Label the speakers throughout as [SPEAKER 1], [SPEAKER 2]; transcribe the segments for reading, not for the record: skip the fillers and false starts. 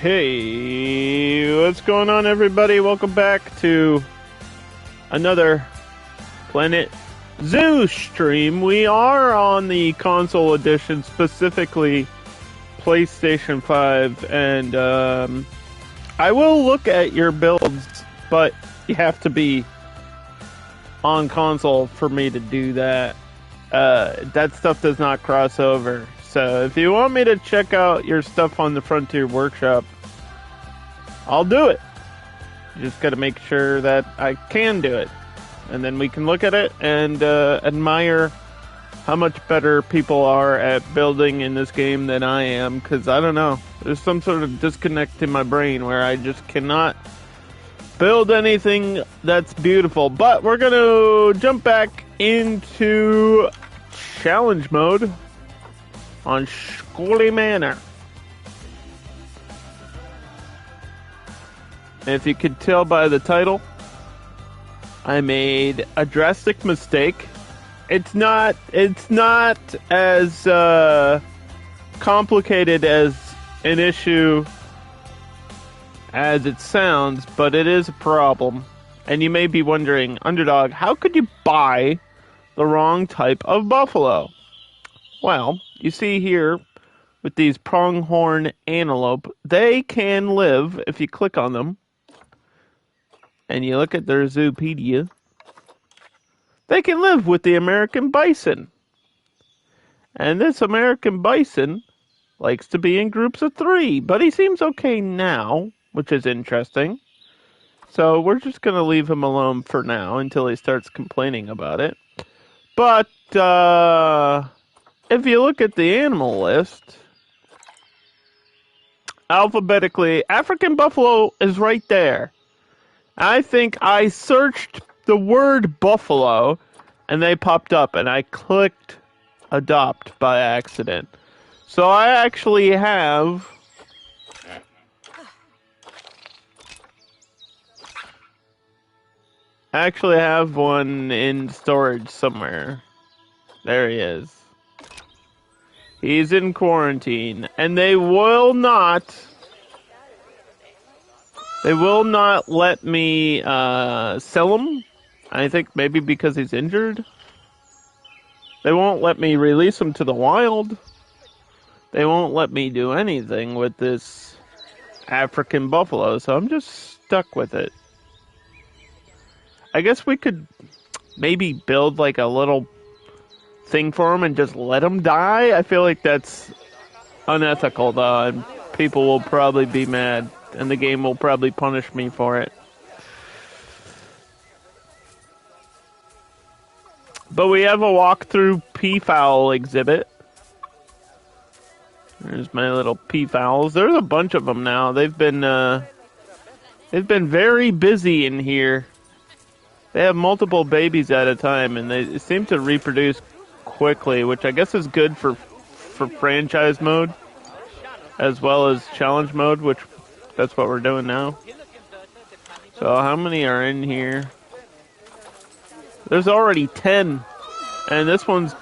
[SPEAKER 1] Hey, what's going on, everybody? Welcome back to another Planet Zoo stream. We are on the console edition, specifically PlayStation 5, and I will look at your builds, but you have to be on console for me to do that. That stuff does not cross over. So if you want me to check out your stuff on the Frontier Workshop, I'll do it. You just got to make sure that I can do it. And then we can look at it and admire how much better people are at building in this game than I am. Because I don't know. There's some sort of disconnect in my brain where I just cannot build anything that's beautiful. But we're going to jump back into challenge mode on Scully Manor. If you could tell by the title, I made a drastic mistake. It's not as complicated as an issue as it sounds, but it is a problem. And you may be wondering, Underdog, how could you buy the wrong type of buffalo? Well, you see here with these pronghorn antelope, they can live, if you click on them, and you look at their Zoopedia, they can live with the American bison. And this American bison likes to be in groups of 3, but he seems okay now, which is interesting. So we're just going to leave him alone for now until he starts complaining about it. But, if you look at the animal list, alphabetically, African buffalo is right there. I think I searched the word buffalo, and they popped up, and I clicked adopt by accident. So I actually have one in storage somewhere. There he is. He's in quarantine, and they will not let me sell him. I think maybe because he's injured. They won't let me release him to the wild. They won't let me do anything with this African buffalo, so I'm just stuck with it. I guess we could maybe build like a little thing for him and just let him die. I feel like that's unethical, though, and people will probably be mad, and the game will probably punish me for it. But we have a walkthrough peafowl exhibit. There's my little peafowls. There's a bunch of them now. They've been very busy in here. They have multiple babies at a time, and they seem to reproduce quickly, which I guess is good for franchise mode as well as challenge mode, which that's what we're doing now. So how many are in here? There's already 10, and this one's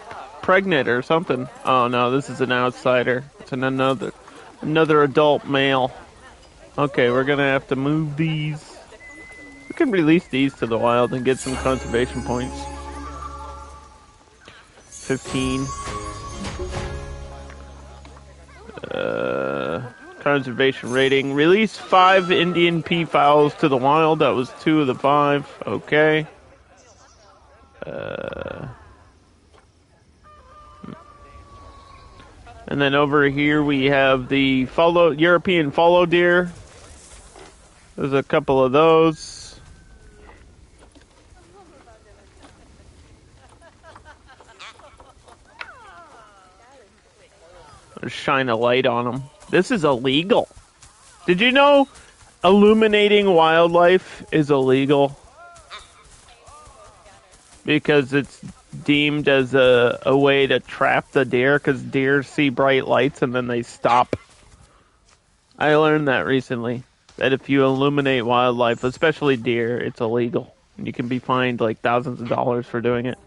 [SPEAKER 1] pregnant or something. Oh no, this is an outsider. It's another adult male. Okay, we're gonna have to move these. We can release these to the wild and get some conservation points. 15. Conservation rating. Release 5 Indian peafowls to the wild. That was 2 of the 5. Okay. And then over here we have the European fallow deer. There's a couple of those. Shine a light on them. This is illegal. Did you know illuminating wildlife is illegal? Because it's deemed as a way to trap the deer, because deer see bright lights and then they stop. I learned that recently, that if you illuminate wildlife, especially deer, it's illegal. And you can be fined like thousands of dollars for doing it.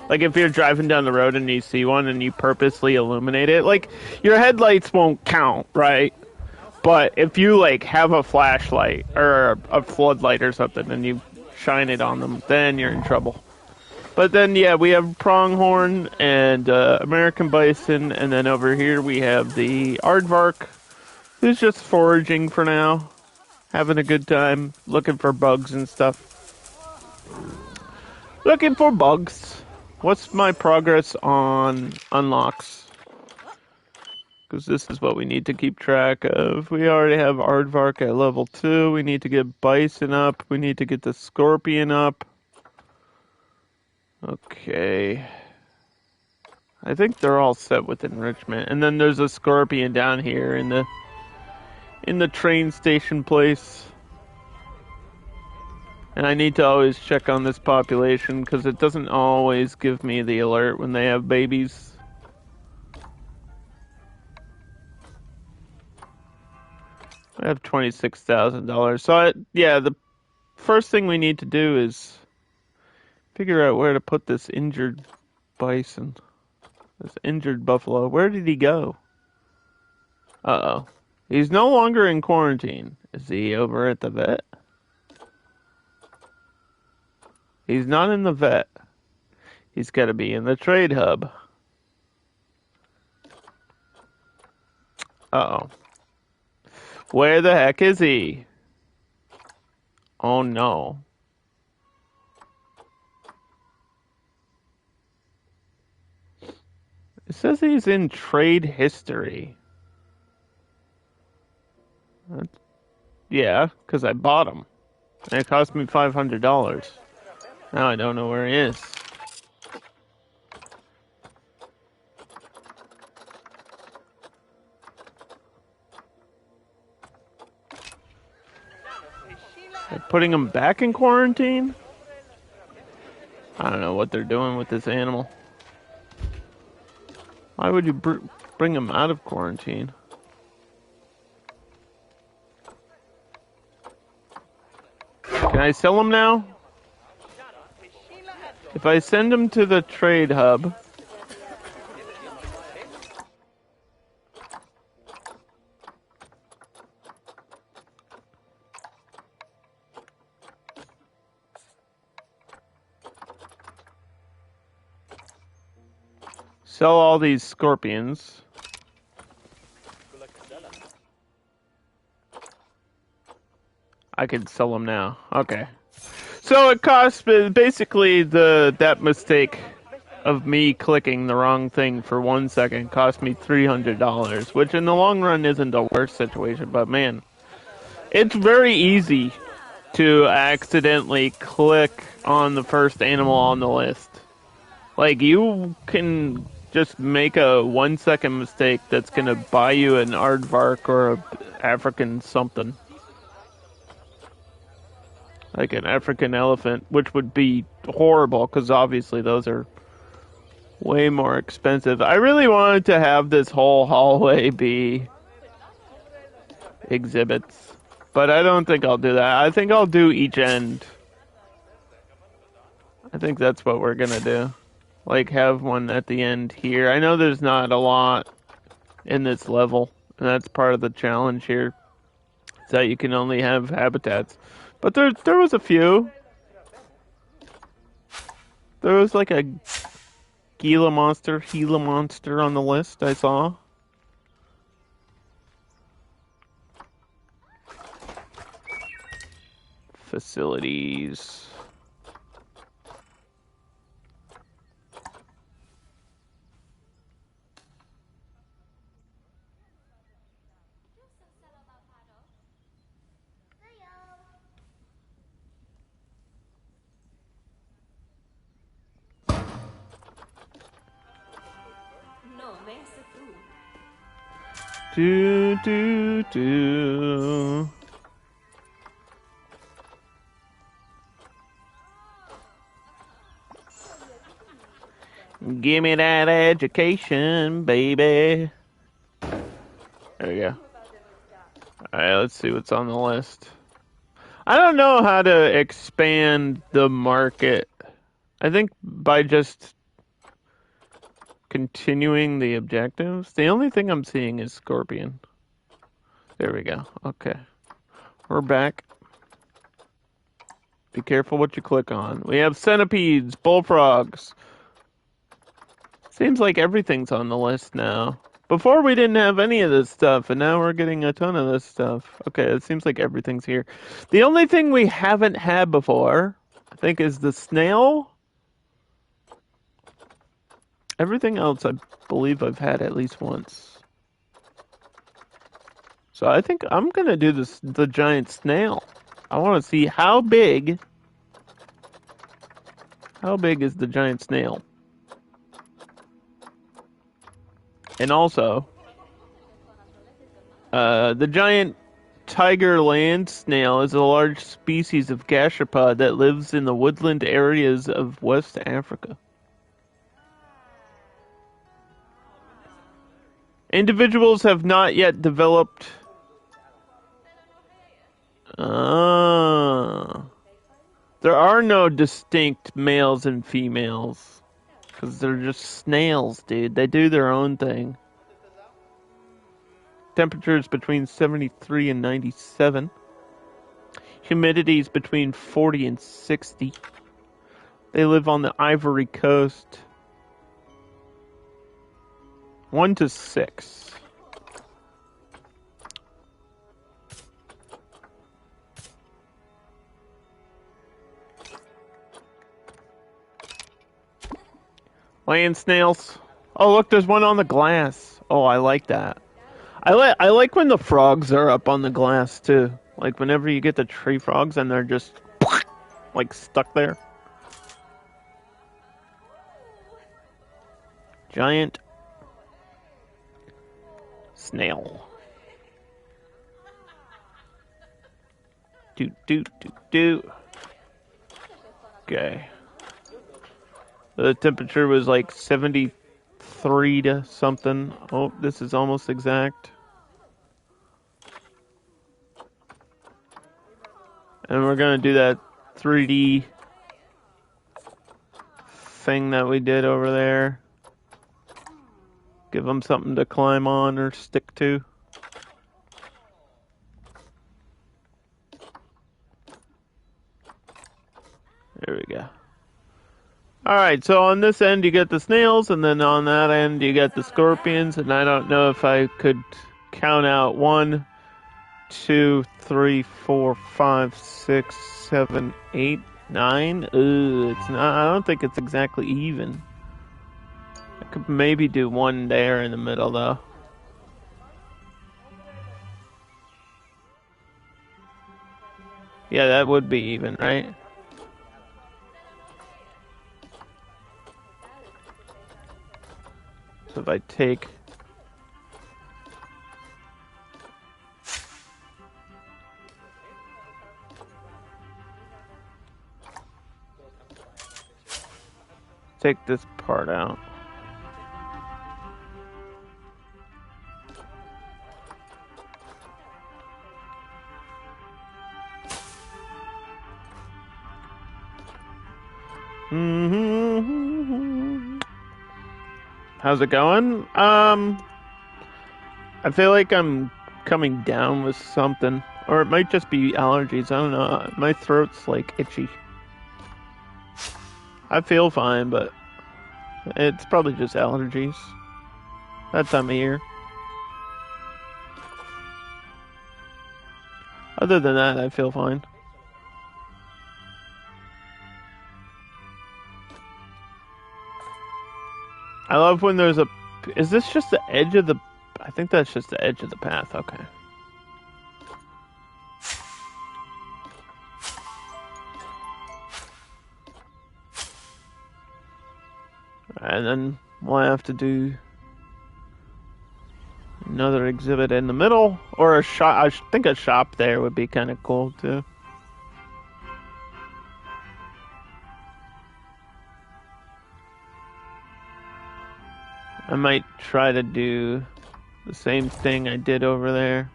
[SPEAKER 1] Like if you're driving down the road and you see one and you purposely illuminate it, like your headlights won't count, right? But if you like have a flashlight or a floodlight or something and you shine it on them, then you're in trouble. But then, yeah, we have pronghorn and American bison, and then over here we have the aardvark, who's just foraging for now, having a good time, looking for bugs and stuff. Looking for bugs. What's my progress on unlocks? Because this is what we need to keep track of. We already have aardvark at level 2. We need to get bison up. We need to get the scorpion up. Okay. I think they're all set with enrichment. And then there's a scorpion down here in the train station place. And I need to always check on this population because it doesn't always give me the alert when they have babies. I have $26,000. So, yeah, the first thing we need to do is figure out where to put this injured bison. This injured buffalo. Where did he go? Uh-oh. He's no longer in quarantine. Is he over at the vet? He's not in the vet. He's got to be in the trade hub. Uh-oh. Where the heck is he? Oh no. It says he's in trade history. Yeah, because I bought him. And it cost me $500. Now I don't know where he is. They're putting him back in quarantine? I don't know what they're doing with this animal. Why would you bring him out of quarantine? Can I sell him now? If I send him to the trade hub... Sell all these scorpions. I can sell them now. Okay. So it cost basically that mistake of me clicking the wrong thing for 1 second cost me $300, which in the long run isn't the worst situation, but man, it's very easy to accidentally click on the first animal on the list. Like, you can just make a 1 second mistake that's gonna buy you an aardvark or a African something. Like an African elephant, which would be horrible, because obviously those are way more expensive. I really wanted to have this whole hallway be exhibits, but I don't think I'll do that. I think I'll do each end. I think that's what we're gonna do. Like, have one at the end here. I know there's not a lot in this level, and that's part of the challenge here, is that you can only have habitats. But there was a few. There was like a Gila monster on the list I saw. Facilities. Do. Give me that education, baby. There we go. Alright, let's see what's on the list. I don't know how to expand the market. I think by just continuing the objectives. The only thing I'm seeing is Scorpion. There we go. Okay. We're back. Be careful what you click on. We have centipedes, bullfrogs. Seems like everything's on the list now. Before we didn't have any of this stuff, and now we're getting a ton of this stuff. Okay, it seems like everything's here. The only thing we haven't had before, I think, is the snail. Everything else, I believe I've had at least once. So I think I'm gonna do the giant snail. I want to see how big. How big is the giant snail? And also, the giant tiger land snail is a large species of gastropod that lives in the woodland areas of West Africa. Individuals have not yet developed. There are no distinct males and females. Because they're just snails, dude. They do their own thing. Temperatures between 73 and 97. Humidities between 40 and 60. They live on the Ivory Coast. 1 to 6. Land snails. Oh, look, there's one on the glass. Oh, I like that. I like when the frogs are up on the glass too. Like whenever you get the tree frogs and they're just like stuck there. Giant snail. Do. Okay. The temperature was like 73 to something. Oh, this is almost exact. And we're gonna do that 3D thing that we did over there. Give them something to climb on or stick to. There we go. Alright, so on this end you get the snails, and then on that end you get the scorpions, and I don't know if I could count out 1, 2, 3, 4, 5, 6, 7, 8, 9. It's not. I don't think it's exactly even. I could maybe do one there in the middle, though. Yeah, that would be even, right? So if I take... take this part out. How's it going? I feel like I'm coming down with something. Or it might just be allergies. I don't know. My throat's like itchy. I feel fine, but it's probably just allergies. That time of year. Other than that, I feel fine. I love when there's a... Is this just the edge of the... I think that's just the edge of the path. Okay. And then we'll have to do another exhibit in the middle, or a shop. I think a shop there would be kind of cool too. I might try to do the same thing I did over there.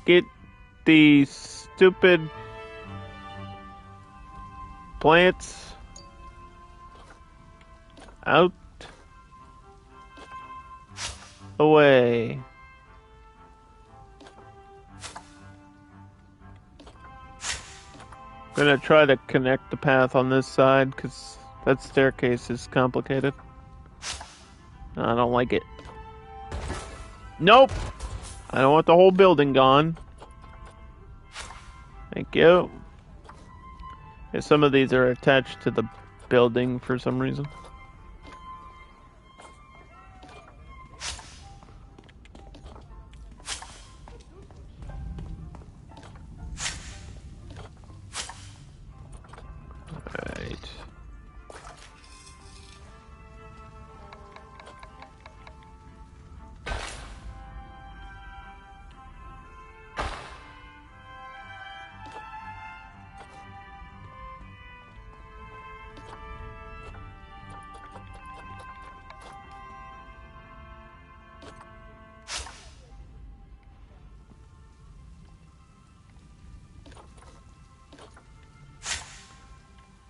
[SPEAKER 1] Get these stupid plants out the way. I'm gonna try to connect the path on this side because that staircase is complicated. I don't like it. Nope! I don't want the whole building gone. Thank you. Yeah, some of these are attached to the building for some reason. Alright.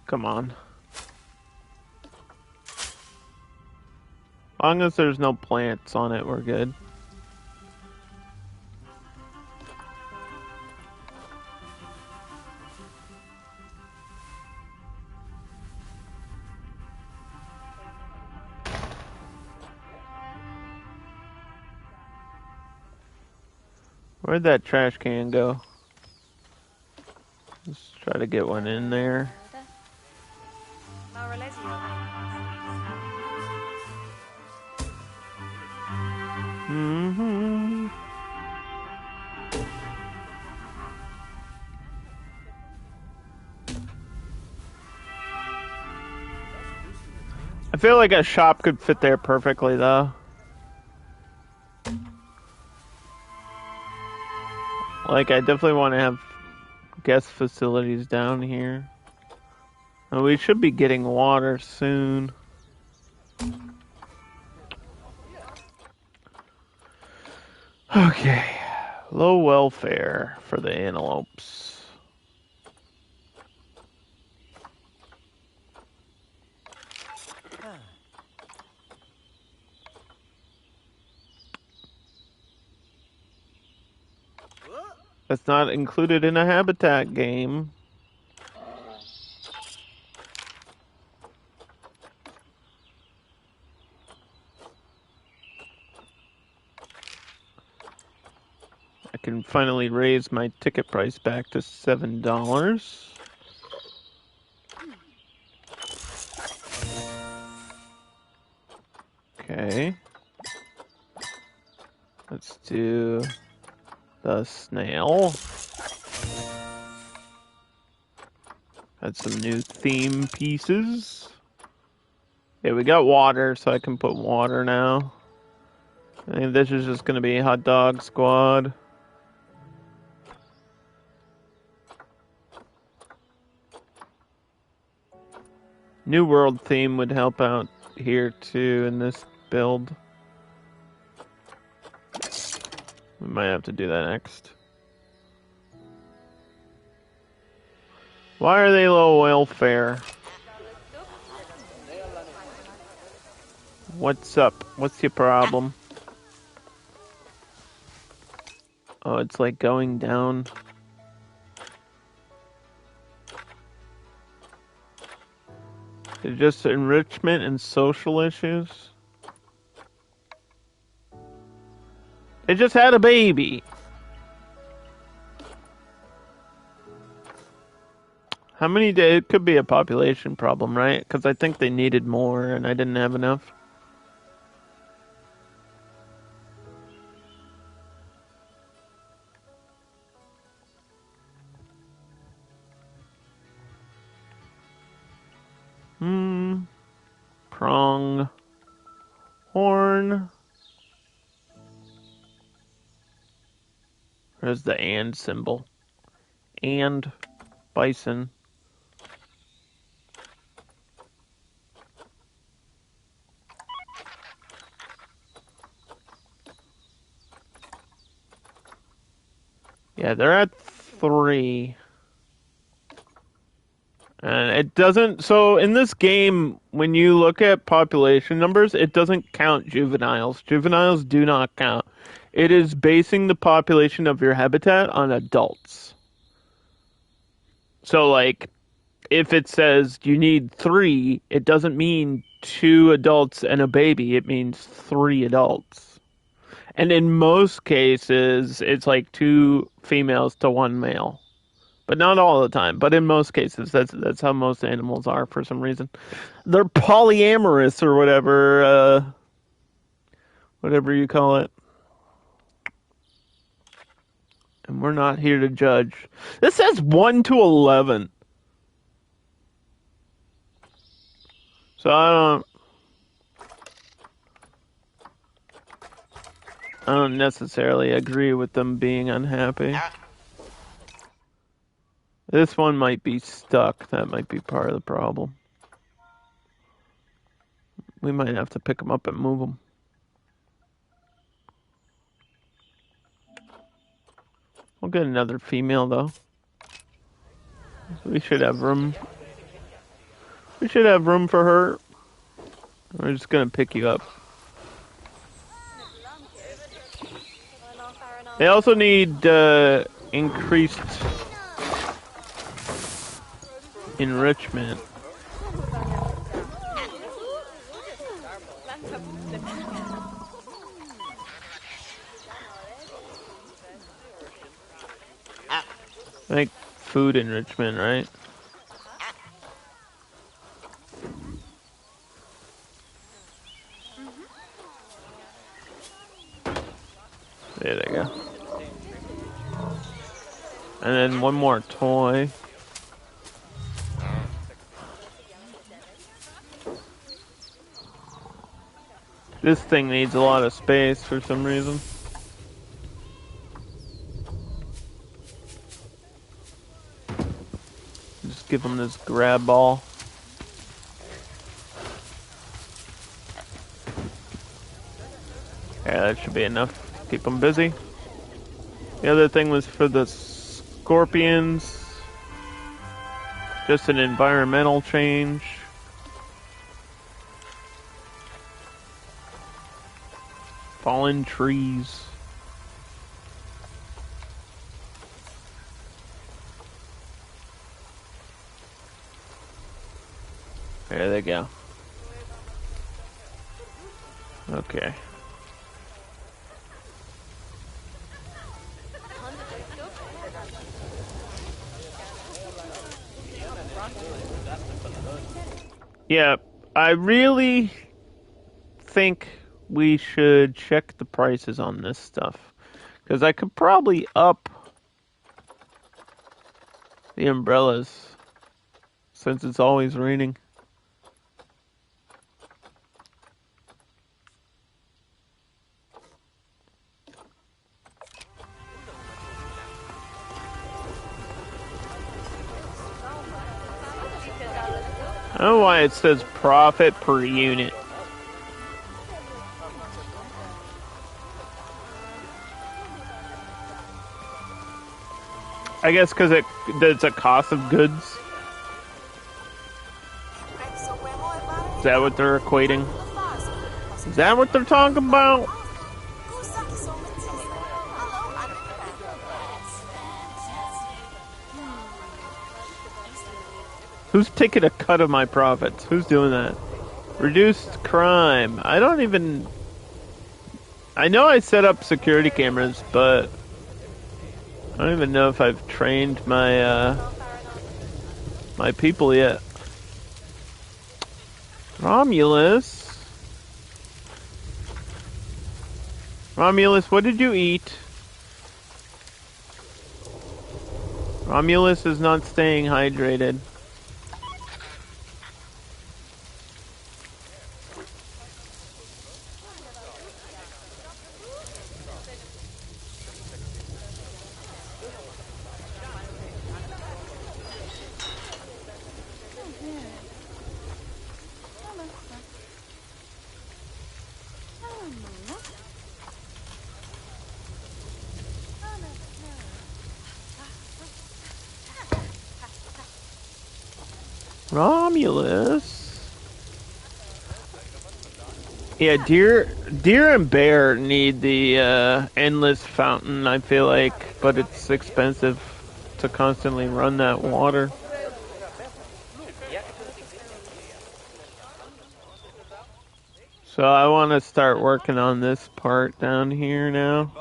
[SPEAKER 1] Come on. As long as there's no plants on it, we're good. Where'd that trash can go? Let's try to get one in there. Mm-hmm. I feel like a shop could fit there perfectly, though. Like, I definitely want to have guest facilities down here. And we should be getting water soon. Okay. Low welfare for the antelopes. That's not included in a habitat game. I can finally raise my ticket price back to $7. Okay. Let's do the snail. Add some new theme pieces. Yeah, we got water, so I can put water now. I think this is just gonna be hot dog squad. New world theme would help out here too in this build. We might have to do that next. Why are they low welfare? What's up? What's your problem? Oh, it's like going down. It's just enrichment and social issues. They just had a baby. How many days? It could be a population problem, right? Because I think they needed more and I didn't have enough. Prong. Horn. There's the and symbol. And bison. Yeah, they're at 3. And it doesn't. So in this game, when you look at population numbers, it doesn't count juveniles. Juveniles do not count. It is basing the population of your habitat on adults. So, like, if it says you need 3, it doesn't mean 2 adults and a baby. It means 3 adults. And in most cases, it's like 2 females to 1 male. But not all the time. But in most cases, that's how most animals are for some reason. They're polyamorous or whatever you call it. And we're not here to judge. This says 1 to 11. So I don't necessarily agree with them being unhappy. This one might be stuck. That might be part of the problem. We might have to pick them up and move them. We'll get another female, though. We should have room. We should have room for her. We're just gonna pick you up. They also need increased enrichment. Like food enrichment, right? There they go. And then one more toy. This thing needs a lot of space for some reason. Just give him this grab ball. Yeah, that should be enough. Keep them busy. The other thing was for the scorpions. Just an environmental change. Fallen trees. There they go. Okay. Yeah, I really think we should check the prices on this stuff. Because I could probably up the umbrellas since it's always raining. I don't know why it says profit per unit. I guess because it's a cost of goods. Is that what they're equating? Is that what they're talking about? Who's taking a cut of my profits? Who's doing that? Reduced crime. I don't even... I know I set up security cameras, but I don't even know if I've trained my my people yet. Romulus, what did you eat? Romulus is not staying hydrated. Romulus. Yeah, deer and bear need the endless fountain, I feel like, but it's expensive to constantly run that water. So I want to start working on this part down here now.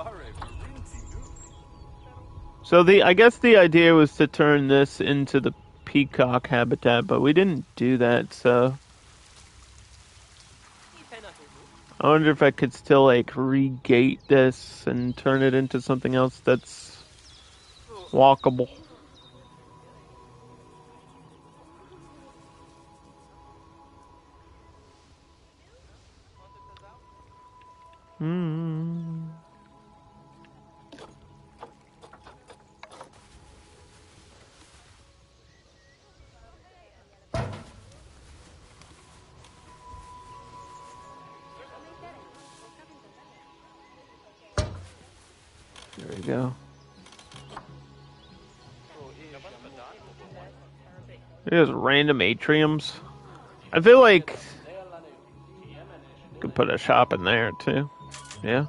[SPEAKER 1] So I guess the idea was to turn this into the peacock habitat, but we didn't do that, so I wonder if I could still like regate this and turn it into something else that's walkable. There we go. There's random atriums. I feel like could put a shop in there too. Yeah.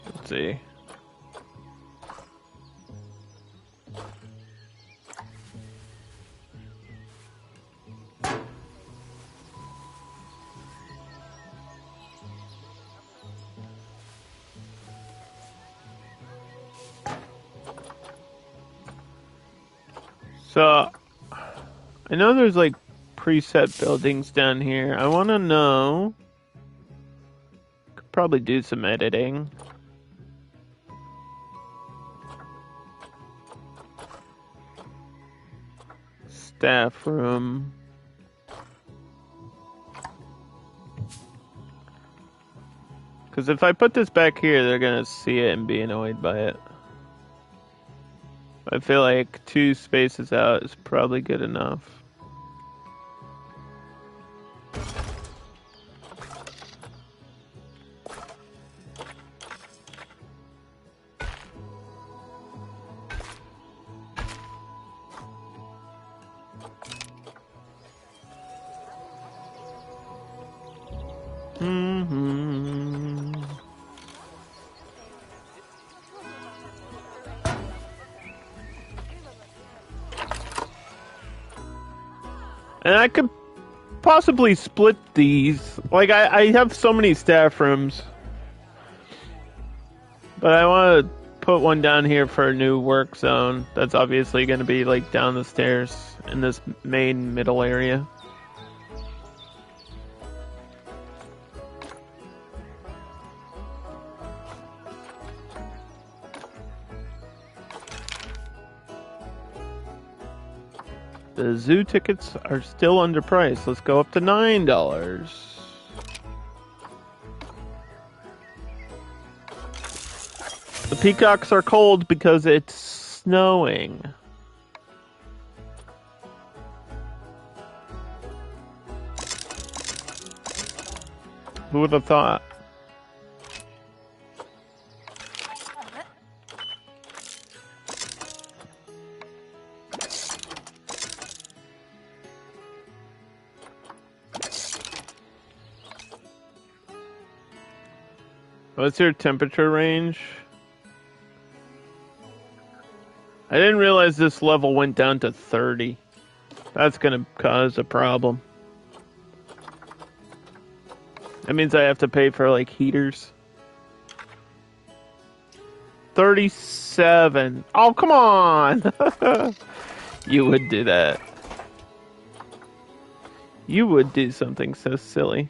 [SPEAKER 1] Let's see. So, I know there's like preset buildings down here. I want to know. Could probably do some editing. Staff room. Because if I put this back here, they're going to see it and be annoyed by it. I feel like 2 spaces out is probably good enough. And I could possibly split these. Like, I have so many staff rooms. But I want to put one down here for a new work zone. That's obviously going to be, like, down the stairs in this main middle area. The zoo tickets are still underpriced. Let's go up to $9. The peacocks are cold because it's snowing. Who would have thought? What's your temperature range? I didn't realize this level went down to 30. That's gonna cause a problem. That means I have to pay for, like, heaters. 37. Oh, come on! You would do that. You would do something so silly.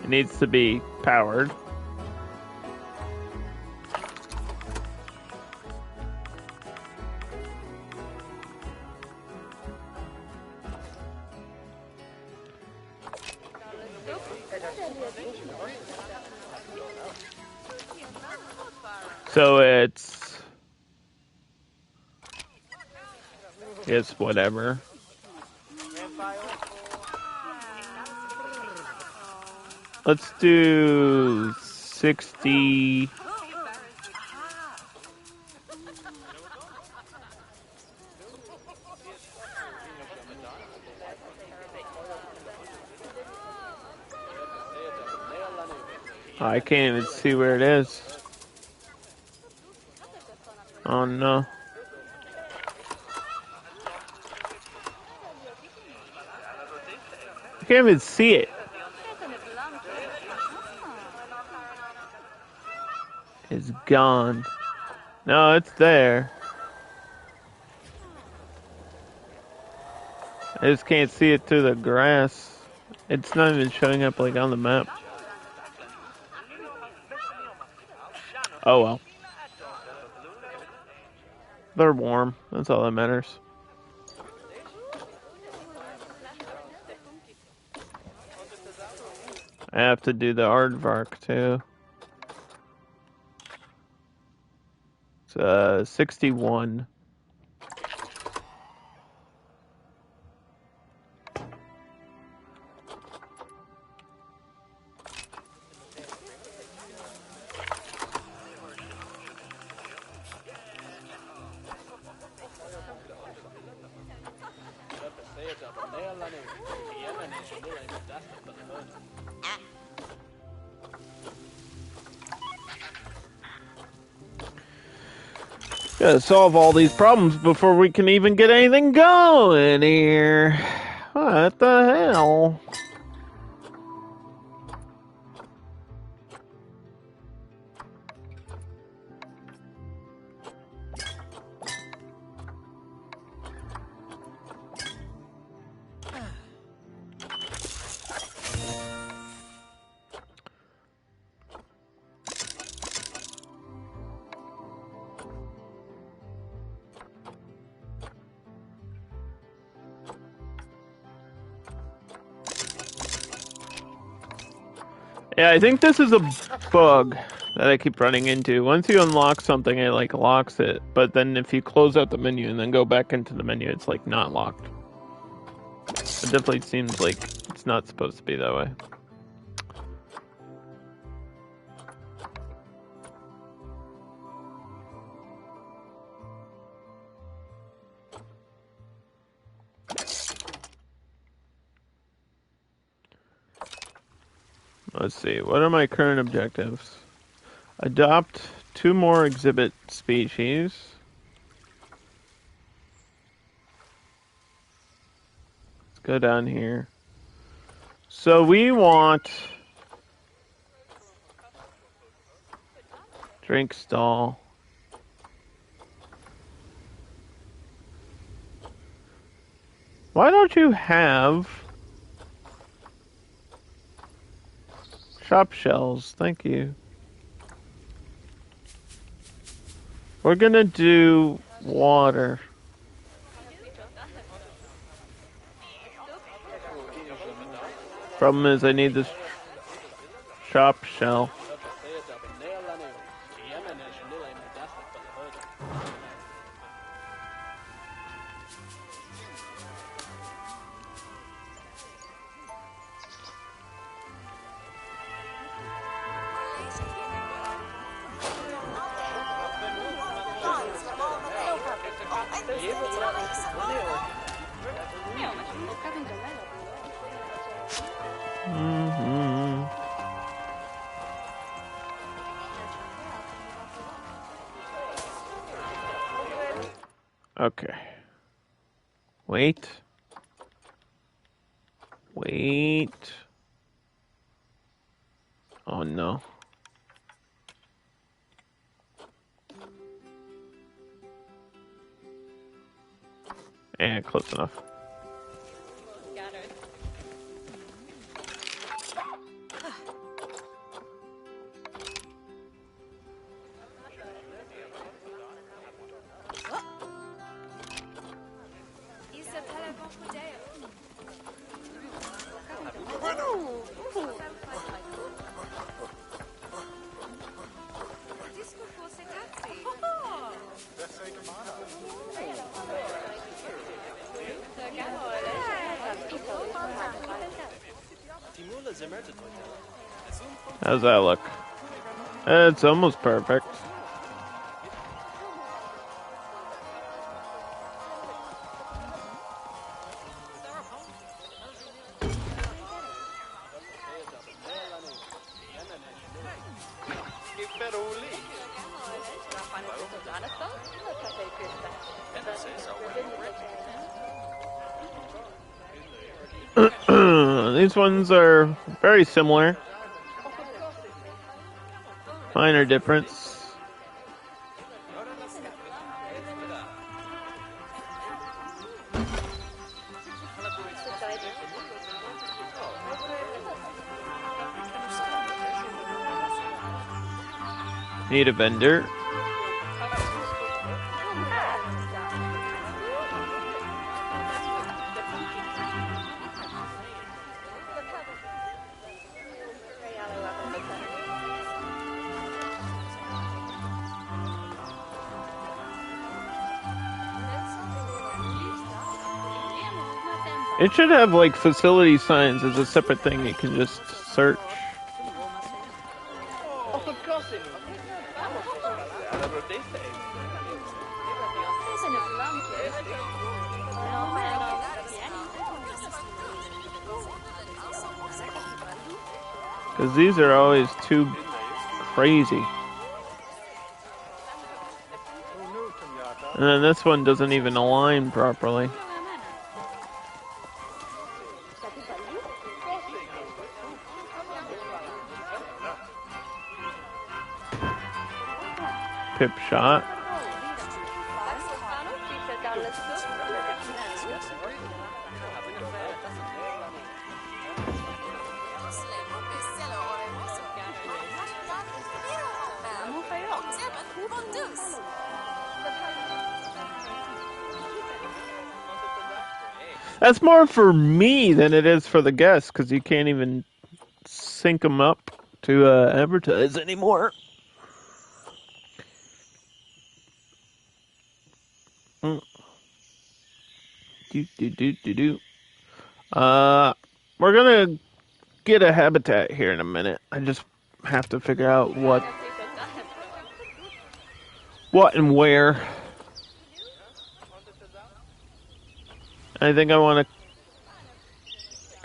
[SPEAKER 1] It needs to be powered. So it's whatever. Let's do 60. I can't even see where it is. Oh no. I can't even see it. It's gone. No, it's there. I just can't see it through the grass. It's not even showing up like on the map. Oh well. They're warm. That's all that matters. I have to do the aardvark too. It's 61. Gotta solve all these problems before we can even get anything going here. What the hell? Yeah, I think this is a bug that I keep running into. Once you unlock something, it like locks it, but then if you close out the menu and then go back into the menu, it's like not locked. It definitely seems like it's not supposed to be that way. Let's see, what are my current objectives? Adopt 2 more exhibit species. Let's go down here. So we want drink stall. Why don't you have shop shells? Thank you. We're gonna do water. Problem is I need this shop shell. Okay. Wait. Oh no. Yeah, close enough. How's that look? It's almost perfect. These ones are very similar. Minor difference. Need a vendor. It should have like facility signs as a separate thing you can just search. Because these are always too crazy. And then this one doesn't even align properly. Pip shot. That's more for me than it is for the guests, because you can't even sync them up to advertise anymore. We're gonna get a habitat here in a minute. I just have to figure out what and where. I think I want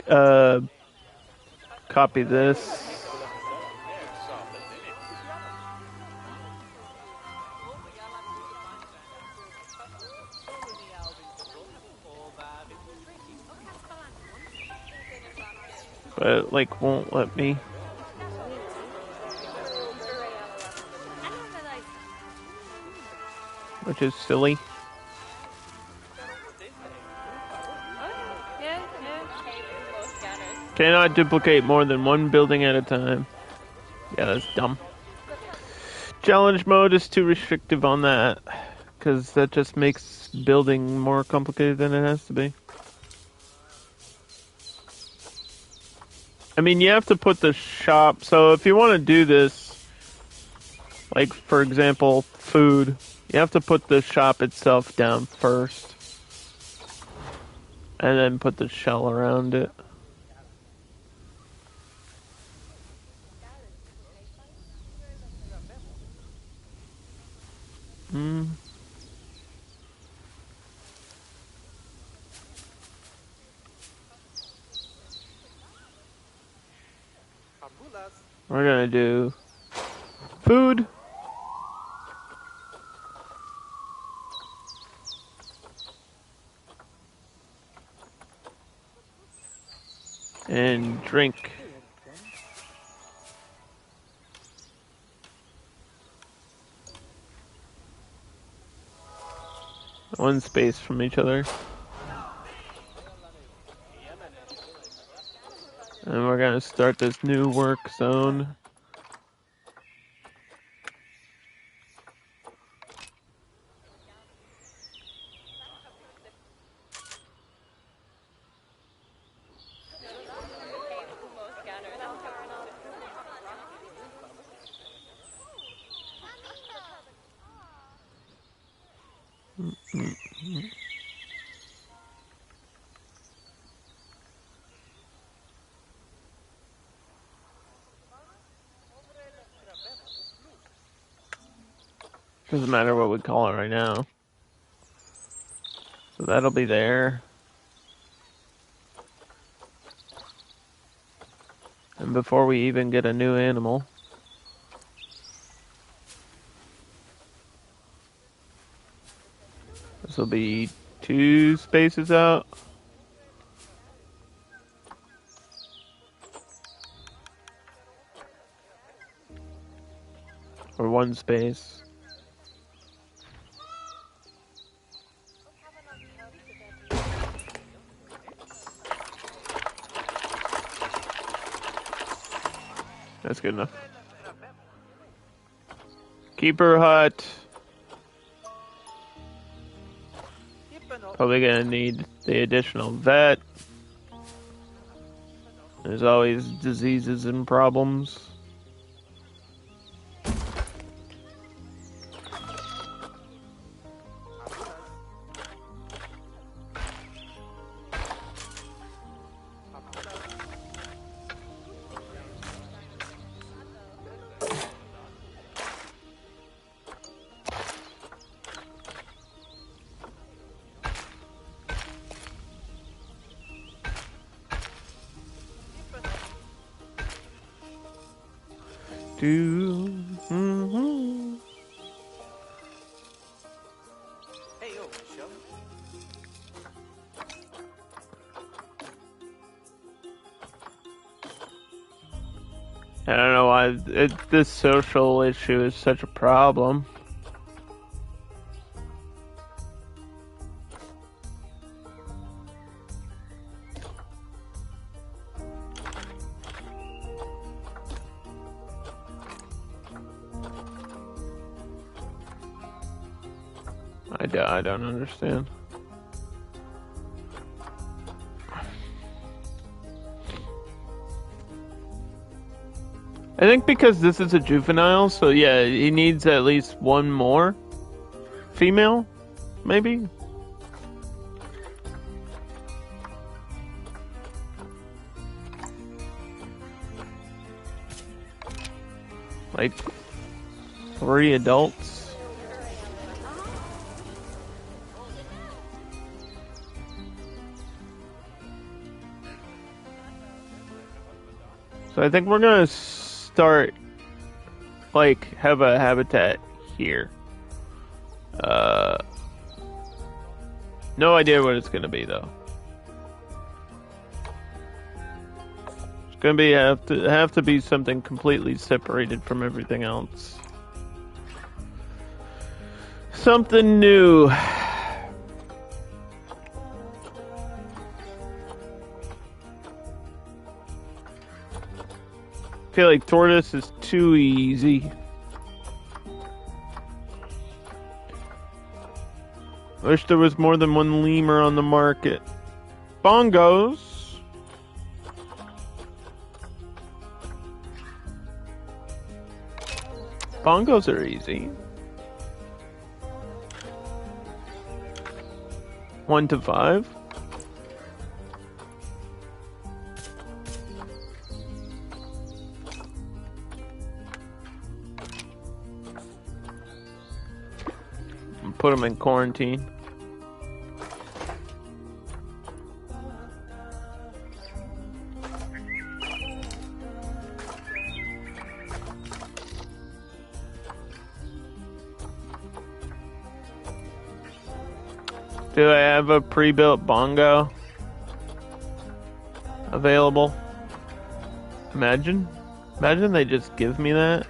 [SPEAKER 1] to copy this. But it, like, won't let me. Which is silly. Cannot duplicate more than one building at a time. Yeah, that's dumb. Challenge mode is too restrictive on that, because that just makes building more complicated than it has to be. I mean, you have to put the shop, so if you want to do this, like, for example, food, you have to put the shop itself down first, and then put the shell around it. We're gonna do food. And drink. One space from each other. And we're gonna start this new work zone. Doesn't matter what we call it right now. So that'll be there. And before we even get a new animal. This will be 2 spaces out. Or 1 space. That's good enough. Keeper hut. Probably gonna need the additional vet. There's always diseases and problems. I don't know why this social issue is such a problem. I don't understand. I think because this is a juvenile, so yeah, he needs at least 1 more female, maybe? Like 3 adults. So I think we're gonna start, like, have a habitat here. No idea what it's gonna be though. It's gonna be have to be something completely separated from everything else. Something new. I feel like tortoise is too easy. Wish there was more than 1 lemur on the market. Bongos. Bongos are easy. 1 to 5. Put them in quarantine. Do I have a pre-built bongo available? Imagine they just give me that.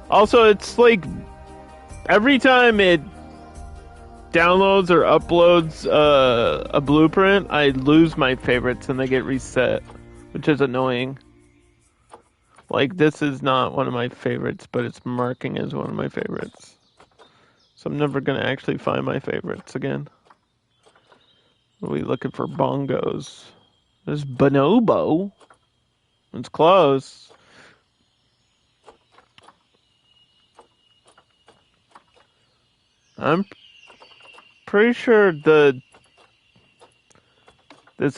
[SPEAKER 1] Also, it's like every time it downloads or uploads a blueprint, I lose my favorites and they get reset, which is annoying. Like, this is not one of my favorites, but it's marking as one of my favorites. So I'm never gonna actually find my favorites again. What are we looking for? Bongos. There's bonobo. It's close. I'm pretty sure this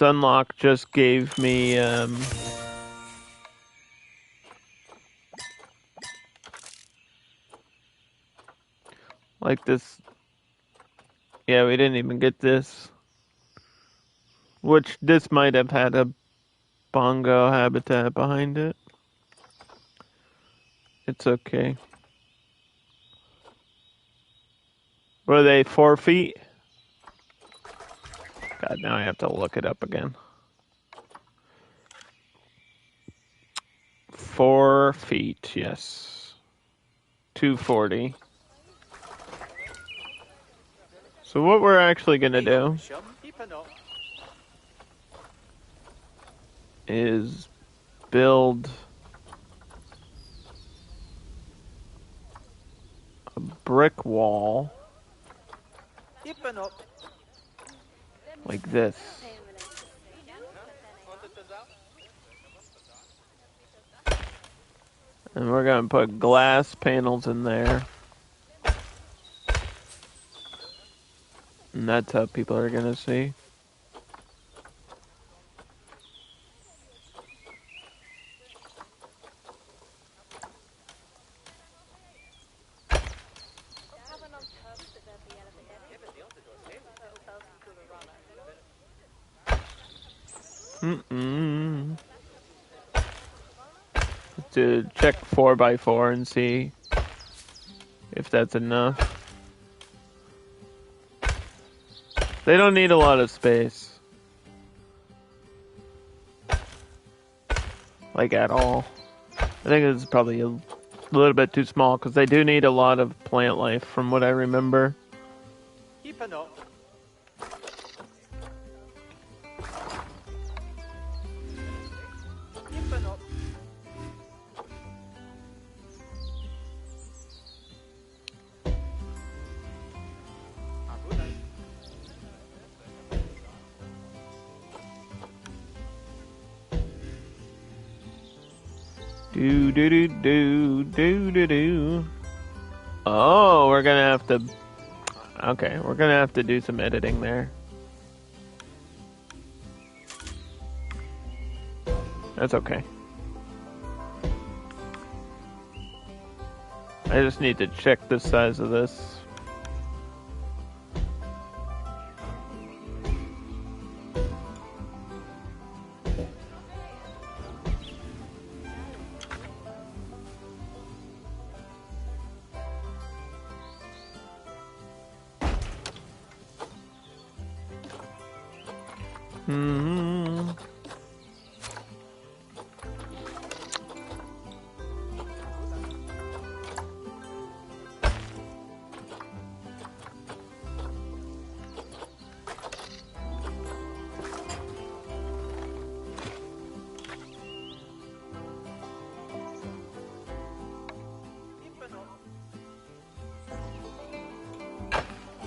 [SPEAKER 1] unlock just gave me Like this. Yeah, we didn't even get this. Which this might have had a bongo habitat behind it. It's okay. Were they 4 feet? God, now I have to look it up again. 4 feet, yes. 240. So what we're actually gonna do is build a brick wall like this. And we're gonna put glass panels in there. And that's how people are gonna see. To check 4x4 and see if that's enough. They don't need a lot of space. Like at all. I think it's probably a little bit too small because they do need a lot of plant life from what I remember. Do. Oh, we're gonna have to. Okay, we're gonna have to do some editing there. That's okay. I just need to check the size of this.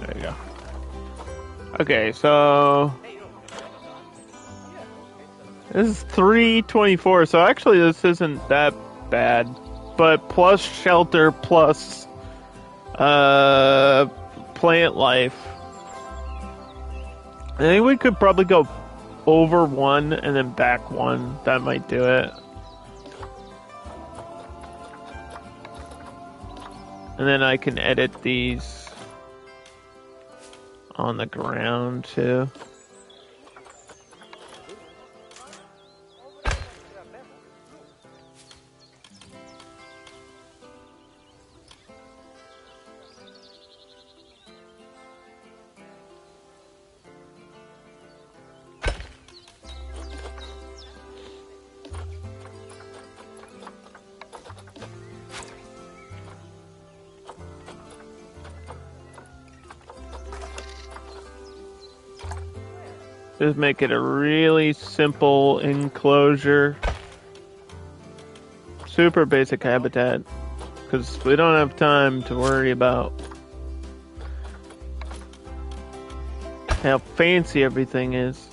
[SPEAKER 1] There you go. Okay, so this is 324, so actually this isn't that bad. But plus shelter, plus plant life. I think we could probably go over 1 and then back 1. That might do it. And then I can edit these on the ground too. Just make it a really simple enclosure. Super basic habitat. Because we don't have time to worry about how fancy everything is.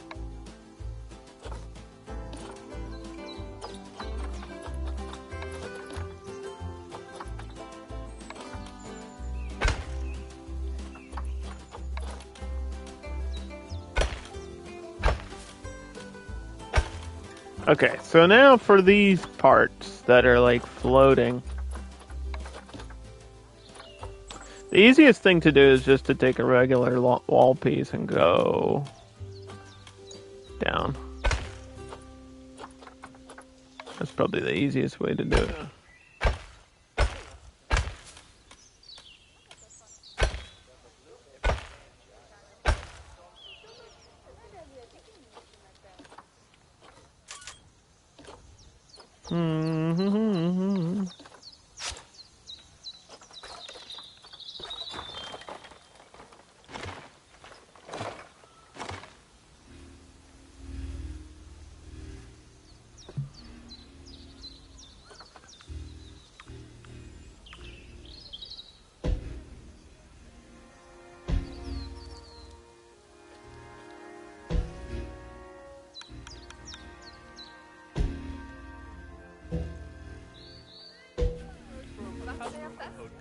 [SPEAKER 1] Okay, so now for these parts that are like floating. The easiest thing to do is just to take a regular wall piece and go down. That's probably the easiest way to do it.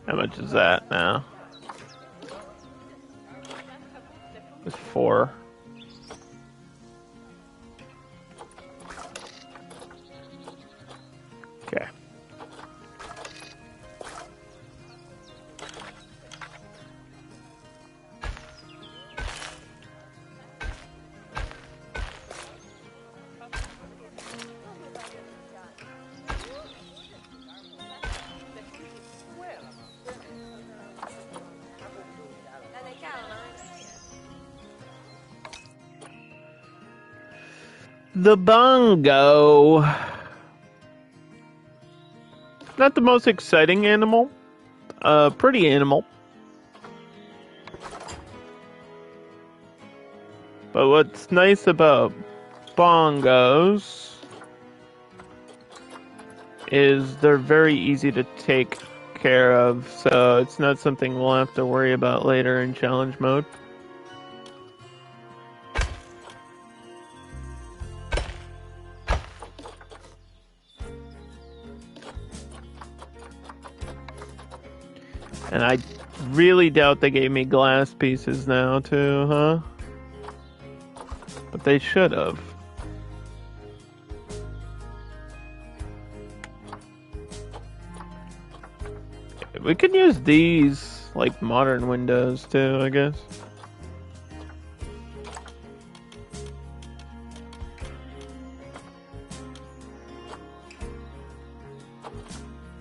[SPEAKER 1] How much is that now? It's 4. Okay. The bongo. Not the most exciting animal. Pretty animal. But what's nice about bongos is they're very easy to take care of, so it's not something we'll have to worry about later in challenge mode. And I really doubt they gave me glass pieces now, too, huh? But they should have. We could use these, like, modern windows, too, I guess.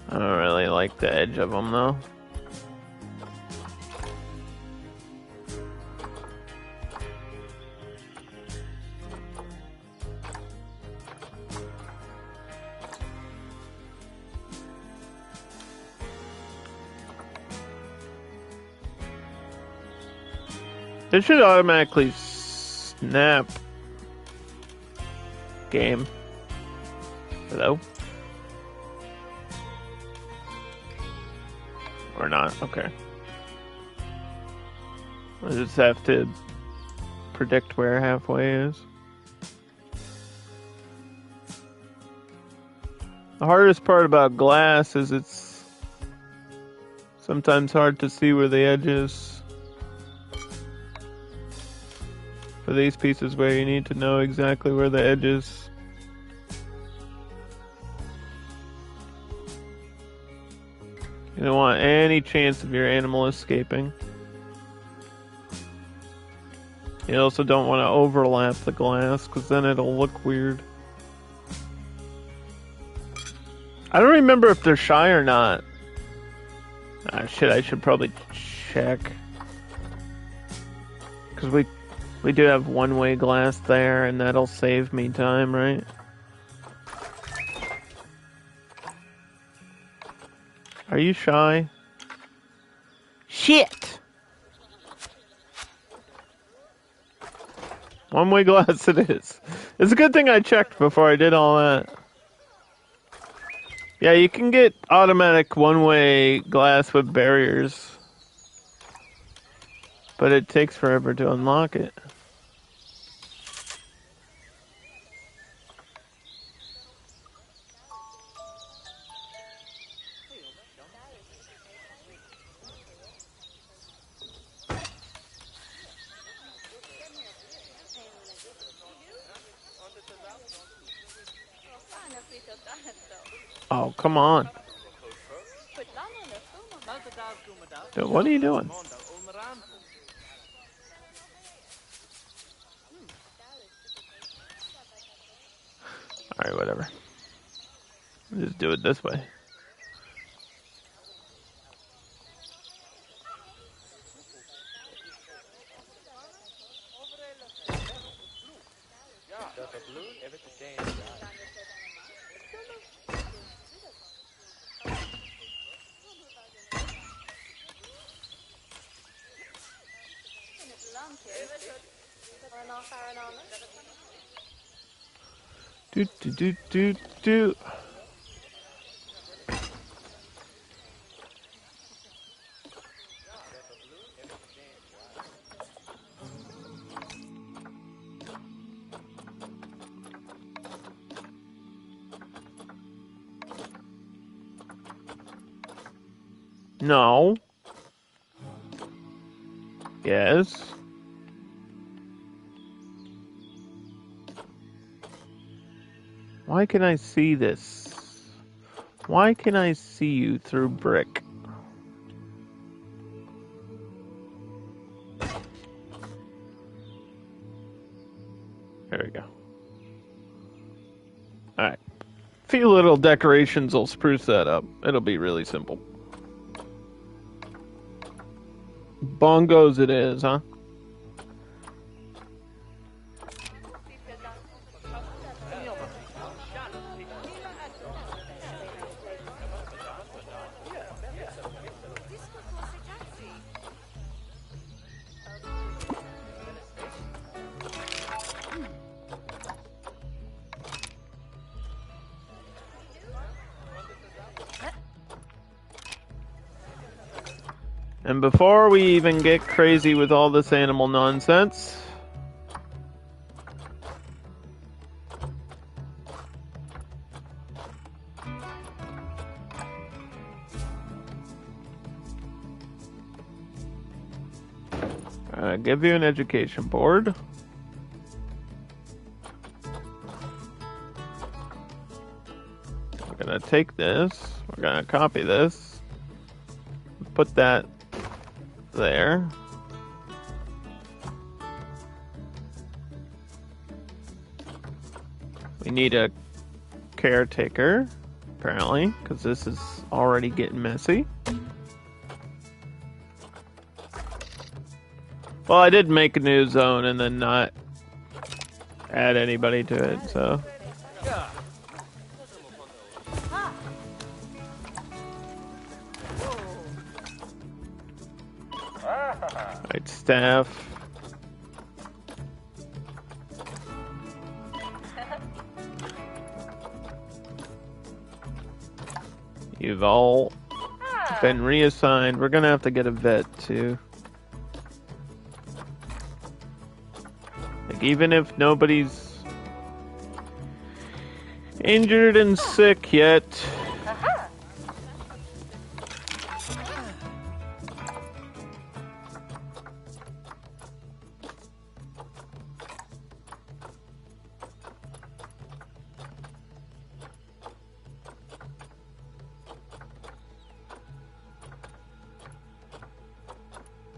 [SPEAKER 1] I don't really like the edge of them, though. It should automatically snap. Game. Hello? Or not? Okay. I just have to predict where halfway is. The hardest part about glass is it's sometimes hard to see where the edge is. For these pieces where you need to know exactly where the edge is. You don't want any chance of your animal escaping. You also don't want to overlap the glass, because then it'll look weird. I don't remember if they're shy or not. Ah, shit, I should probably check. Because we do have one-way glass there, and that'll save me time, right? Are you shy? Shit! One-way glass it is. It's a good thing I checked before I did all that. Yeah, you can get automatic one-way glass with barriers. But it takes forever to unlock it. Oh, come on. Dude, what are you doing? Alright, whatever. Just do it this way. Do do do do do. No. Yes. Why can I see this? Why can I see you through brick? There we go. Alright. A few little decorations will spruce that up. It'll be really simple. Bongos it is, huh? And before we even get crazy with all this animal nonsense, give you an education board. We're gonna take this, we're gonna copy this, put that there. We need a caretaker, apparently, because this is already getting messy. Well, I did make a new zone and then not add anybody to it, so. Right, staff. You've all been reassigned. We're gonna have to get a vet too. Like, even if nobody's injured and sick yet.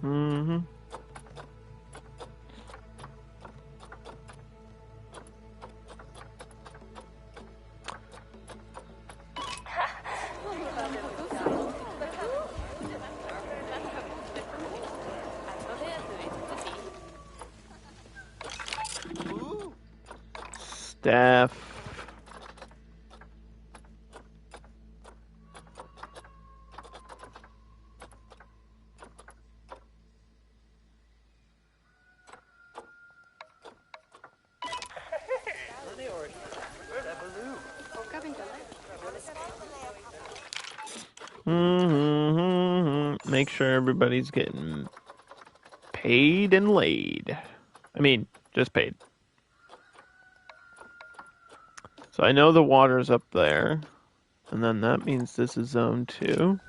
[SPEAKER 1] Mm-hmm. Staff. Make sure everybody's getting paid and laid. I mean, just paid. So I know the water's up there. And then that means this is zone 2.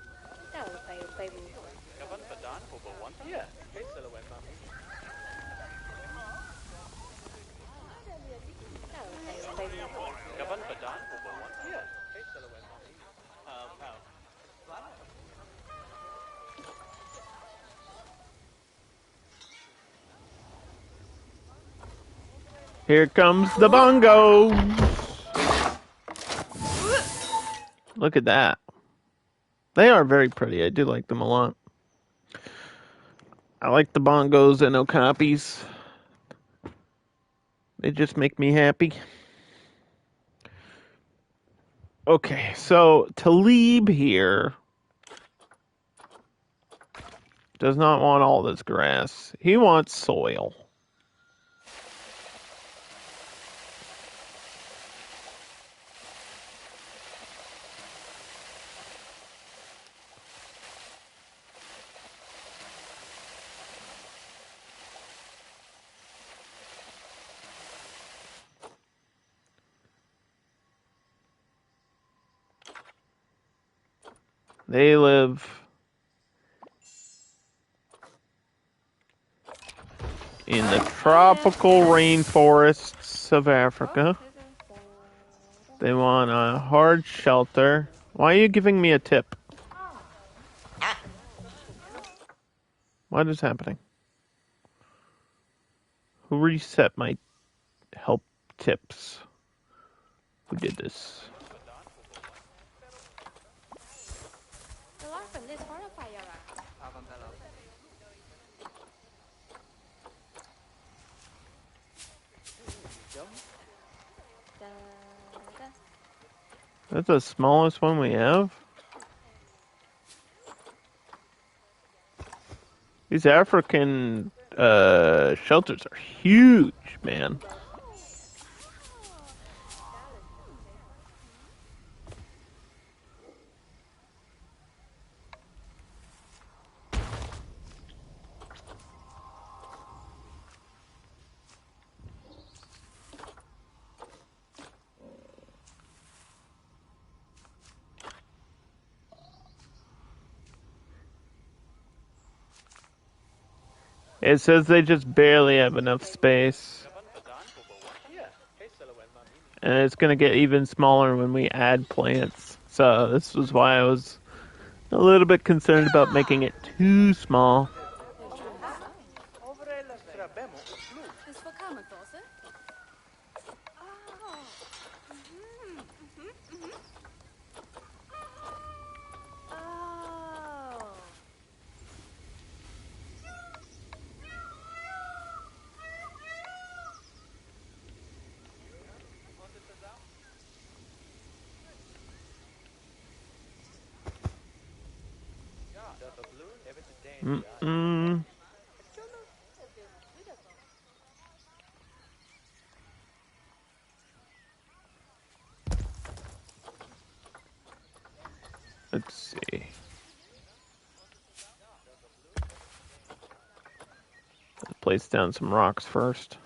[SPEAKER 1] Here comes the bongo. Look at that. They are very pretty. I do like them a lot. I like the bongos and okapis. They just make me happy. Okay, so Talib here does not want all this grass. He wants soil. They live in the tropical rainforests of Africa. They want a hard shelter. Why are you giving me a tip? What is happening? Who reset my help tips? Who did this? That's the smallest one we have? These African shelters are huge, man. It says they just barely have enough space. And it's going to get even smaller when we add plants. So this was why I was a little bit concerned about making it too small. Let's see. Let's place down some rocks first.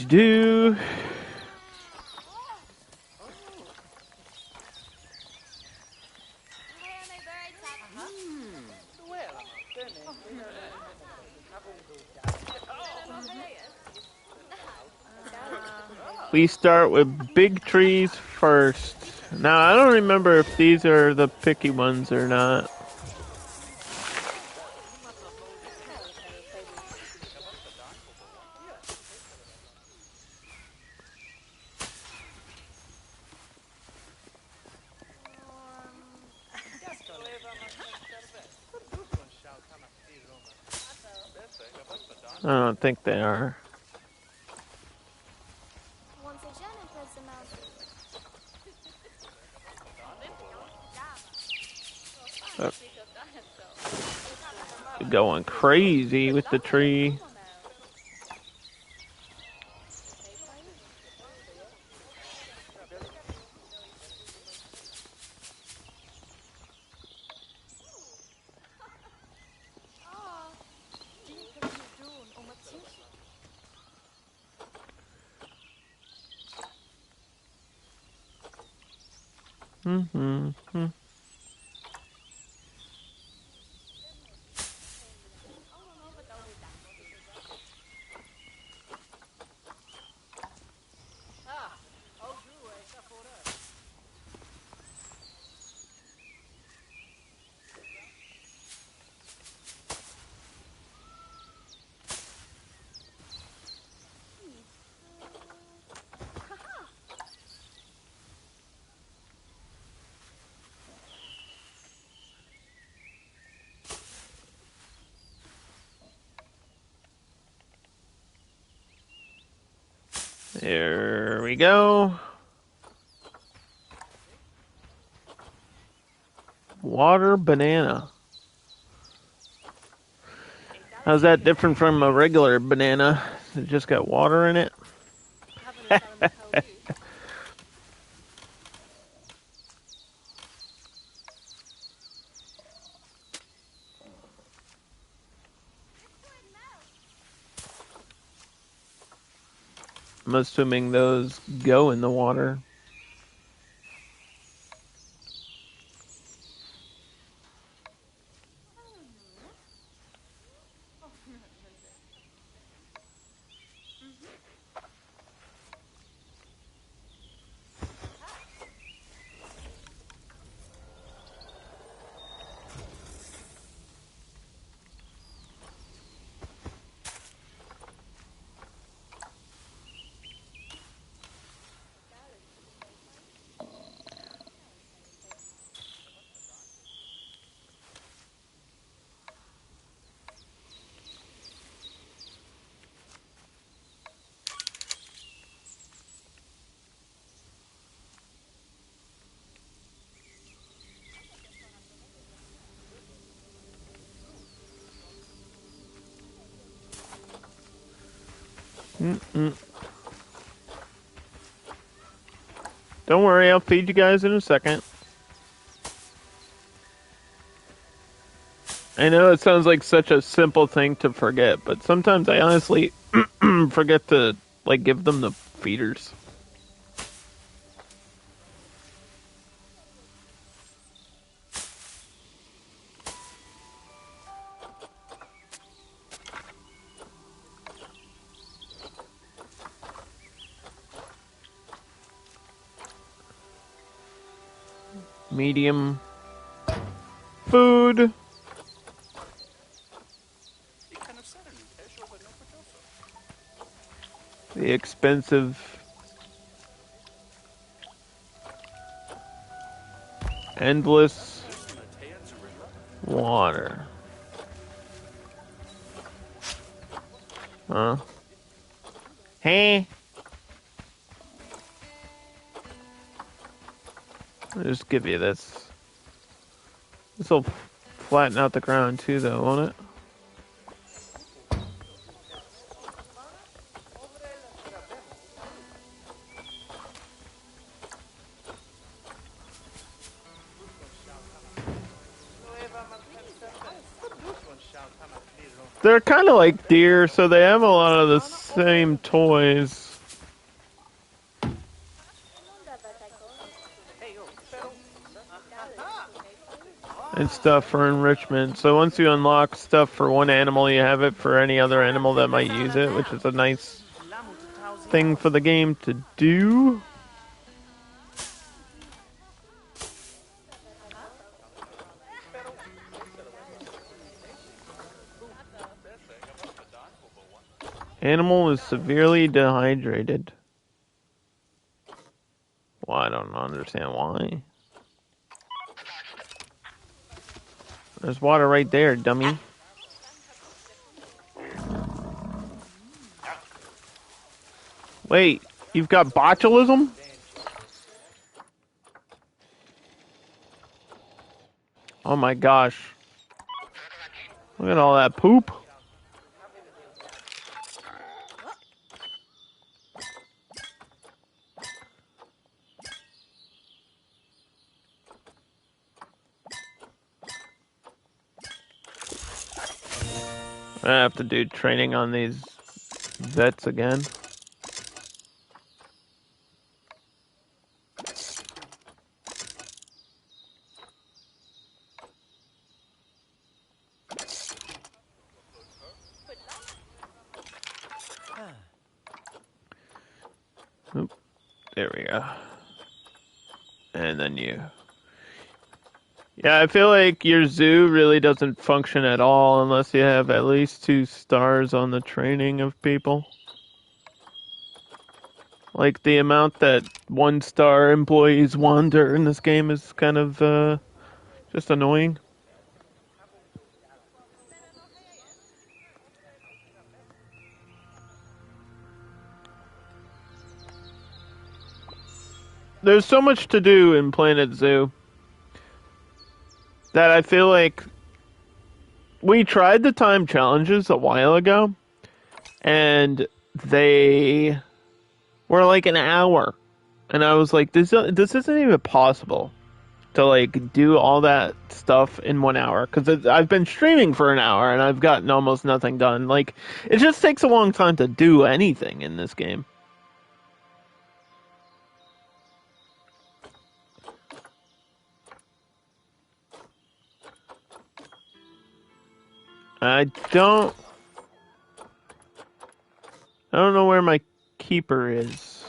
[SPEAKER 1] Do. We start with big trees first. Now, I don't remember if these are the picky ones or not. I don't think they are. Going crazy with the tree. Mm-hmm. There we go. Water banana. How's that different from a regular banana? It just got water in it? I'm assuming those go in the water. Don't worry, I'll feed you guys in a second. I know it sounds like such a simple thing to forget, but sometimes I honestly forget to give them the feeders. Medium food. The expensive endless water. Huh? Hey. I'll just give you this. This will flatten out the ground too, though, won't it? They're kind of like deer, so they have a lot of the same toys and stuff for enrichment. So once you unlock stuff for one animal, you have it for any other animal that might use it, which is a nice thing for the game to do. Animal is severely dehydrated. Well, I don't understand why. There's water right there, dummy. Wait, you've got botulism? Oh my gosh. Look at all that poop. I have to do training on these vets again. Oop, there we go. And then you. Yeah, I feel like your zoo really doesn't function at all unless you have at least 2 stars on the training of people. Like, the amount that 1-star employees wander in this game is kind of, just annoying. There's so much to do in Planet Zoo that I feel like we tried the time challenges a while ago, and they were like an hour. And I was like, this isn't even possible to like do all that stuff in 1 hour, because I've been streaming for an hour and I've gotten almost nothing done. Like, it just takes a long time to do anything in this game. I don't know where my keeper is.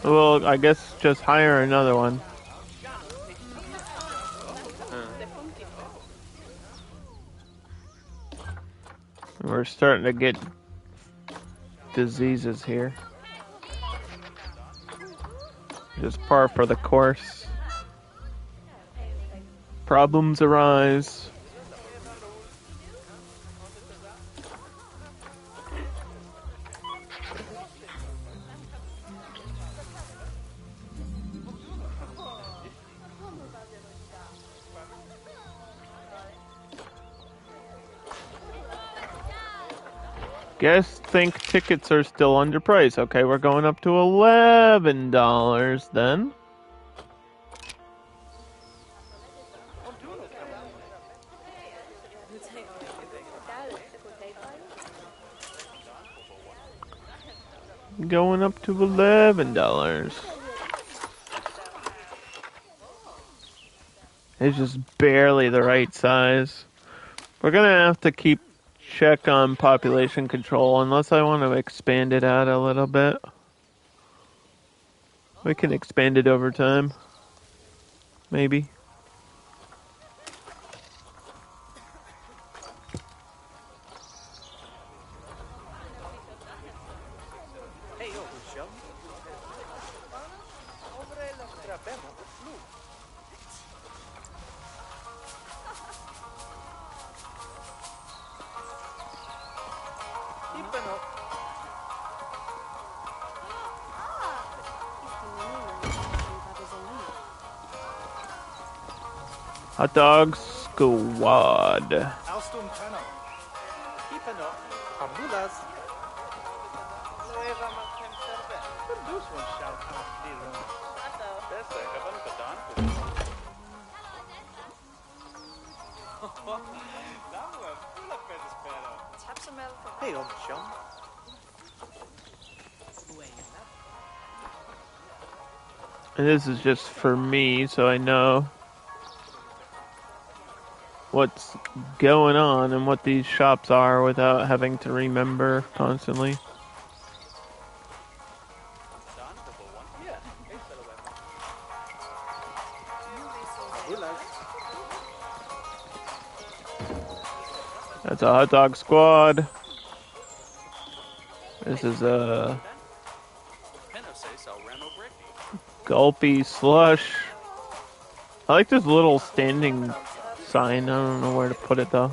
[SPEAKER 1] Well, I guess just hire another one. We're starting to get diseases here. Just par for the course. Problems arise. Guests think tickets are still underpriced. Okay, we're going up to $11 then. Going up to $11. It's just barely the right size. We're gonna have to keep check on population control unless I want to expand it out a little bit. We can expand it over time. Maybe. Hot dog squad. And this is just for me, so I know what's going on and what these shops are without having to remember constantly. That's a hot dog squad. This is a gulpy slush. I like this little standing sign. I don't know where to put it though.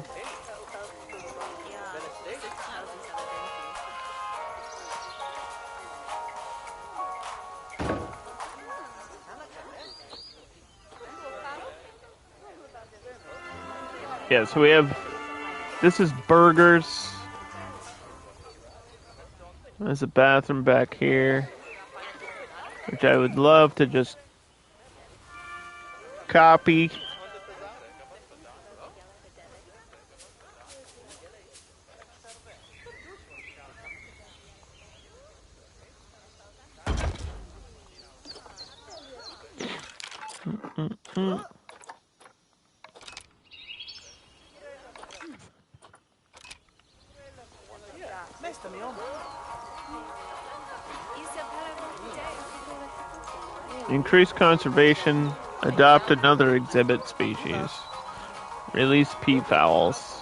[SPEAKER 1] Yeah, so we have, this is burgers. There's a bathroom back here, which I would love to just copy. Hmm. Increase conservation. Adopt another exhibit species. Release peafowls.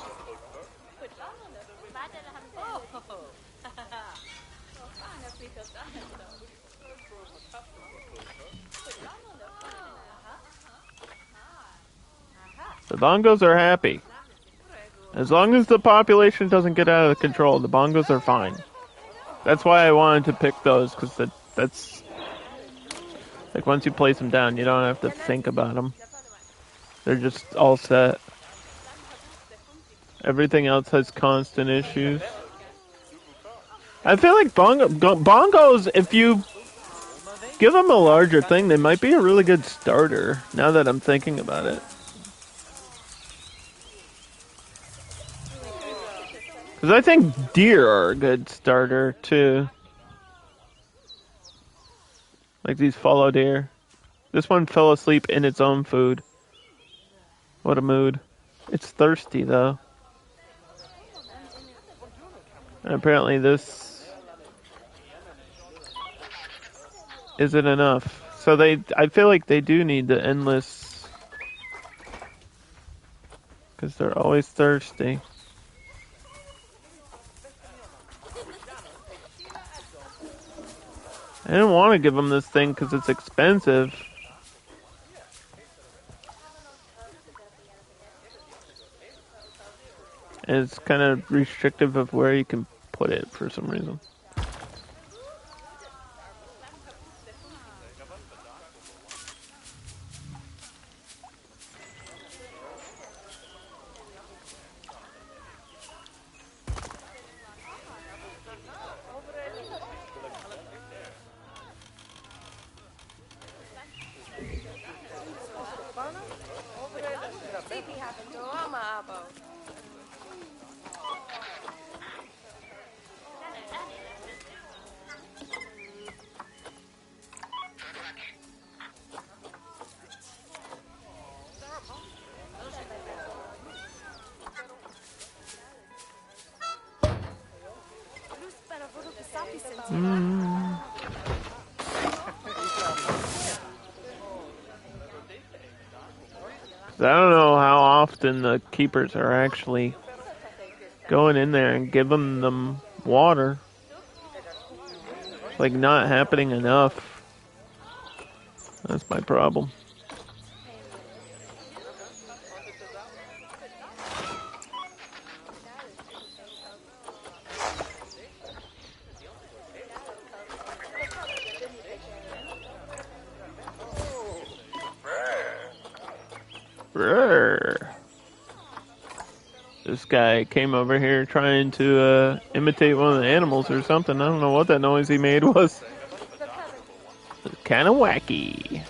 [SPEAKER 1] The bongos are happy. As long as the population doesn't get out of control, the bongos are fine. That's why I wanted to pick those, because that's... Like, once you place them down, you don't have to think about them. They're just all set. Everything else has constant issues. I feel like bongos, if you give them a larger thing, they might be a really good starter, now that I'm thinking about it. Because I think deer are a good starter, too. Like these fallow deer. This one fell asleep in its own food. What a mood. It's thirsty, though. And apparently this isn't enough. So I feel like they do need the endless... Because they're always thirsty. I didn't want to give them this thing because it's expensive. And it's kind of restrictive of where you can put it for some reason. I don't know how often the keepers are actually going in there and giving them water. It's like not happening enough. That's my problem. This guy came over here trying to imitate one of the animals or something. I don't know what that noise he made was. It's kind of wacky.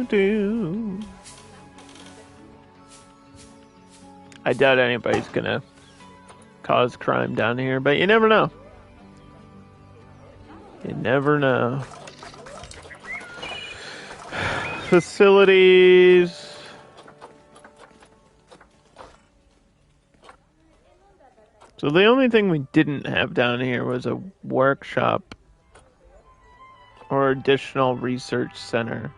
[SPEAKER 1] Do. I doubt anybody's gonna cause crime down here, but you never know. You never know. Facilities. So the only thing we didn't have down here was a workshop or additional research center.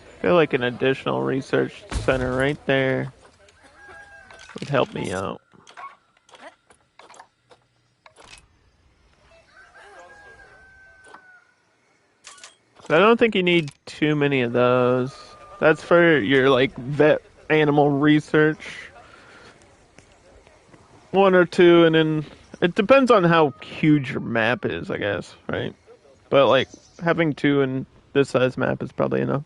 [SPEAKER 1] I feel like an additional research center right there would help me out. I don't think you need too many of those. That's for your, like, vet animal research. One or two, and then it depends on how huge your map is, I guess, right? But, like, having two in this size map is probably enough.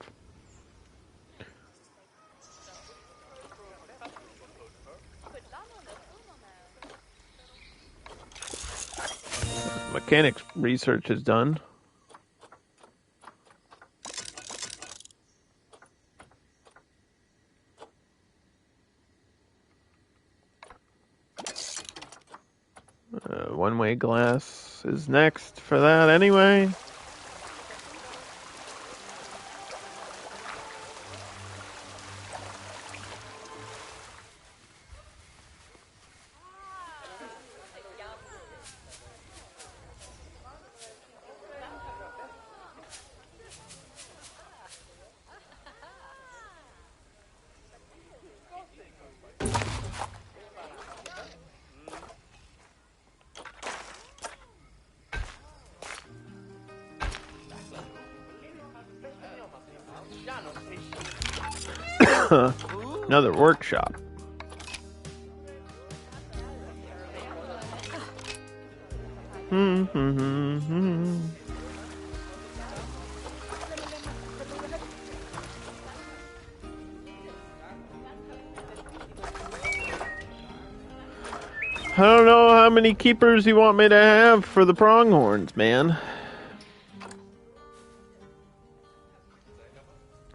[SPEAKER 1] Mechanics research is done. One-way glass is next for that anyway. Another workshop. I don't know how many keepers you want me to have for the pronghorns, man.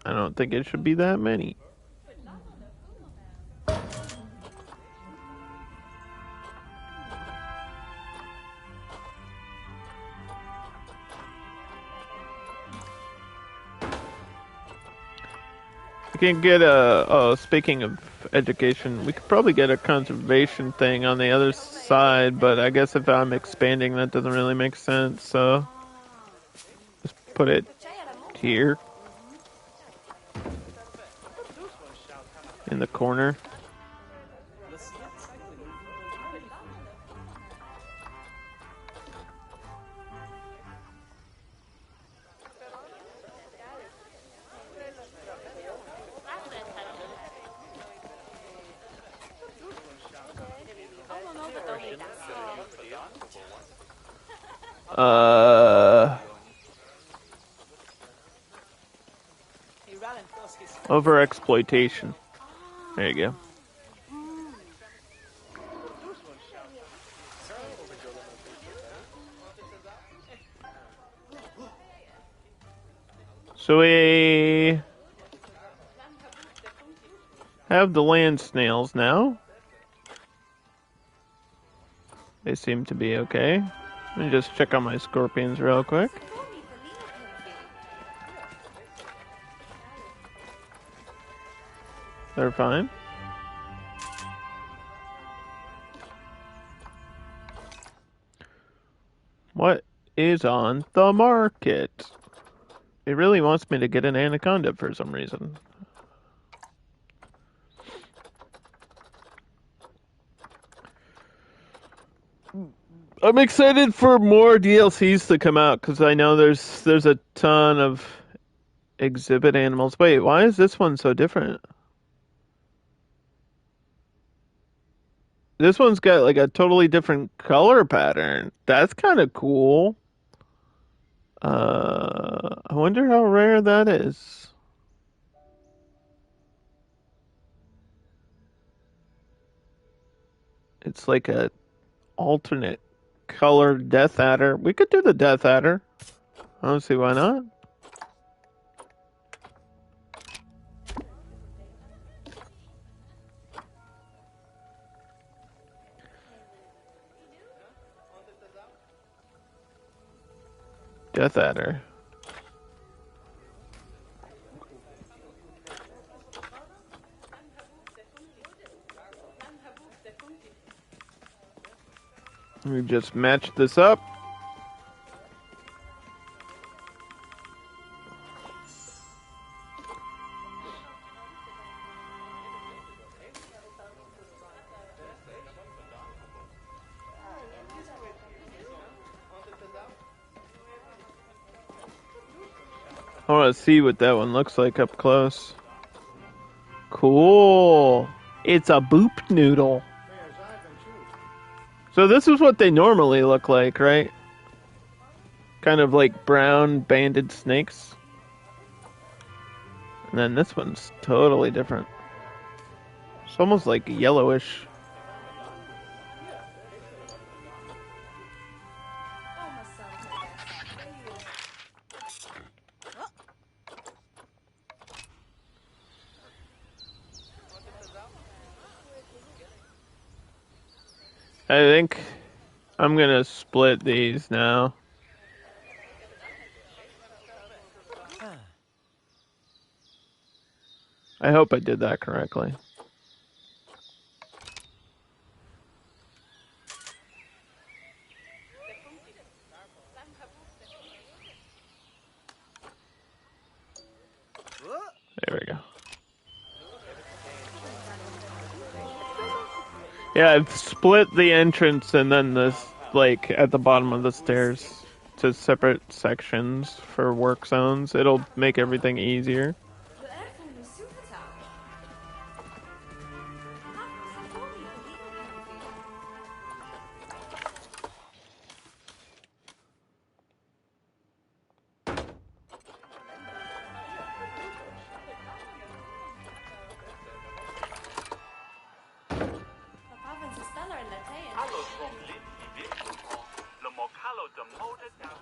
[SPEAKER 1] I don't think it should be that many. We can get speaking of education, we could probably get a conservation thing on the other side, but I guess if I'm expanding, that doesn't really make sense, so just put it here in the corner. Overexploitation. There you go. So we have the land snails now. They seem to be okay. Let me just check on my scorpions real quick. They're fine. What is on the market? It really wants me to get an anaconda for some reason. I'm excited for more DLCs to come out because I know there's a ton of exhibit animals. Wait, why is this one so different? This one's got like a totally different color pattern. That's kind of cool. I wonder how rare that is. It's like a alternate colored Death Adder. We could do the Death Adder. I don't see why not. Death Adder. We just match this up. I want to see what that one looks like up close. Cool. It's a boop noodle. So this is what they normally look like, right? Kind of like brown banded snakes. And then this one's totally different. It's almost like yellowish. I think I'm gonna split these now. I hope I did that correctly. There we go. Yeah, I've split the entrance and then this, like, at the bottom of the stairs to separate sections for work zones. It'll make everything easier.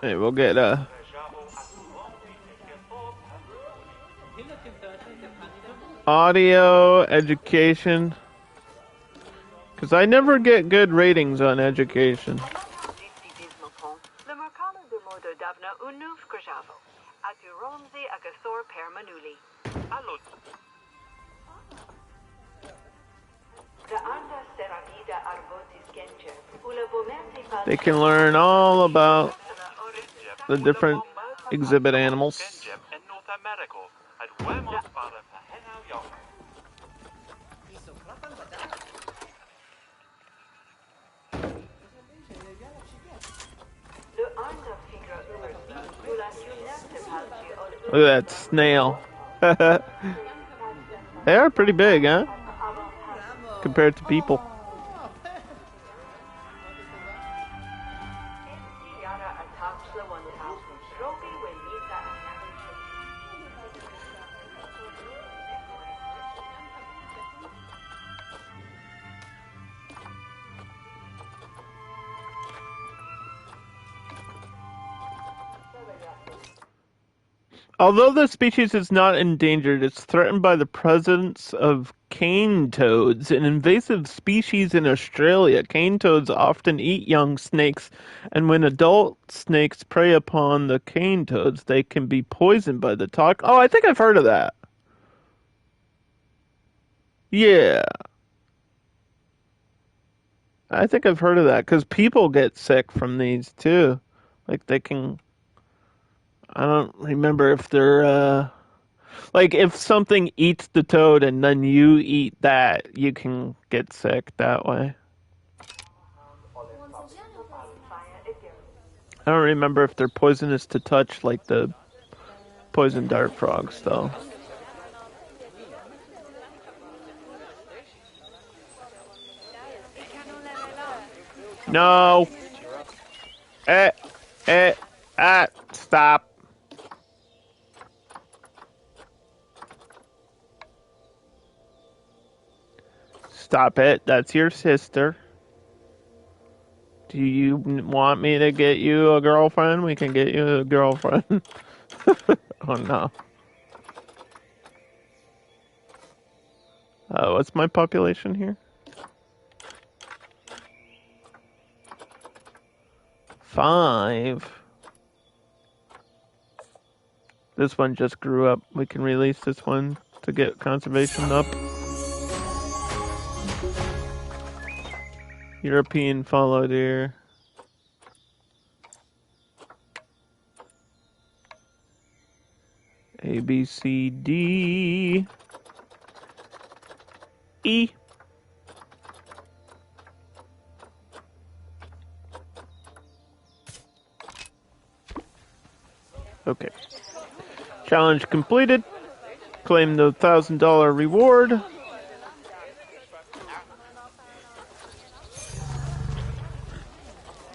[SPEAKER 1] Hey, we'll get audio education, because I never get good ratings on education. They can learn all about the different exhibit animals. Look at that snail. They are pretty big, huh? Compared to people. Although the species is not endangered, it's threatened by the presence of cane toads, an invasive species in Australia. Cane toads often eat young snakes, and when adult snakes prey upon the cane toads, they can be poisoned by the toxin. Oh, I think I've heard of that. Yeah. I think I've heard of that, because people get sick from these, too. Like, they can... I don't remember if they're, like, if something eats the toad and then you eat that, you can get sick that way. I don't remember if they're poisonous to touch, like the poison dart frogs, though. No! Stop. Stop it. That's your sister. Do you want me to get you a girlfriend? We can get you a girlfriend. Oh, no. What's my population here? 5. This one just grew up. We can release this one to get conservation up. European fallow deer. A, B, C, D, E. Okay. Challenge completed. Claim the $1,000 reward.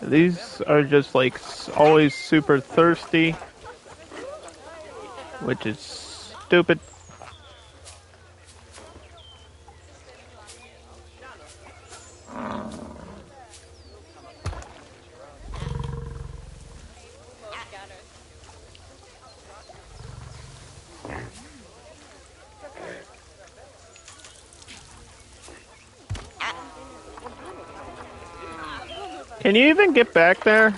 [SPEAKER 1] These are just like always super thirsty, which is stupid. Can you even get back there?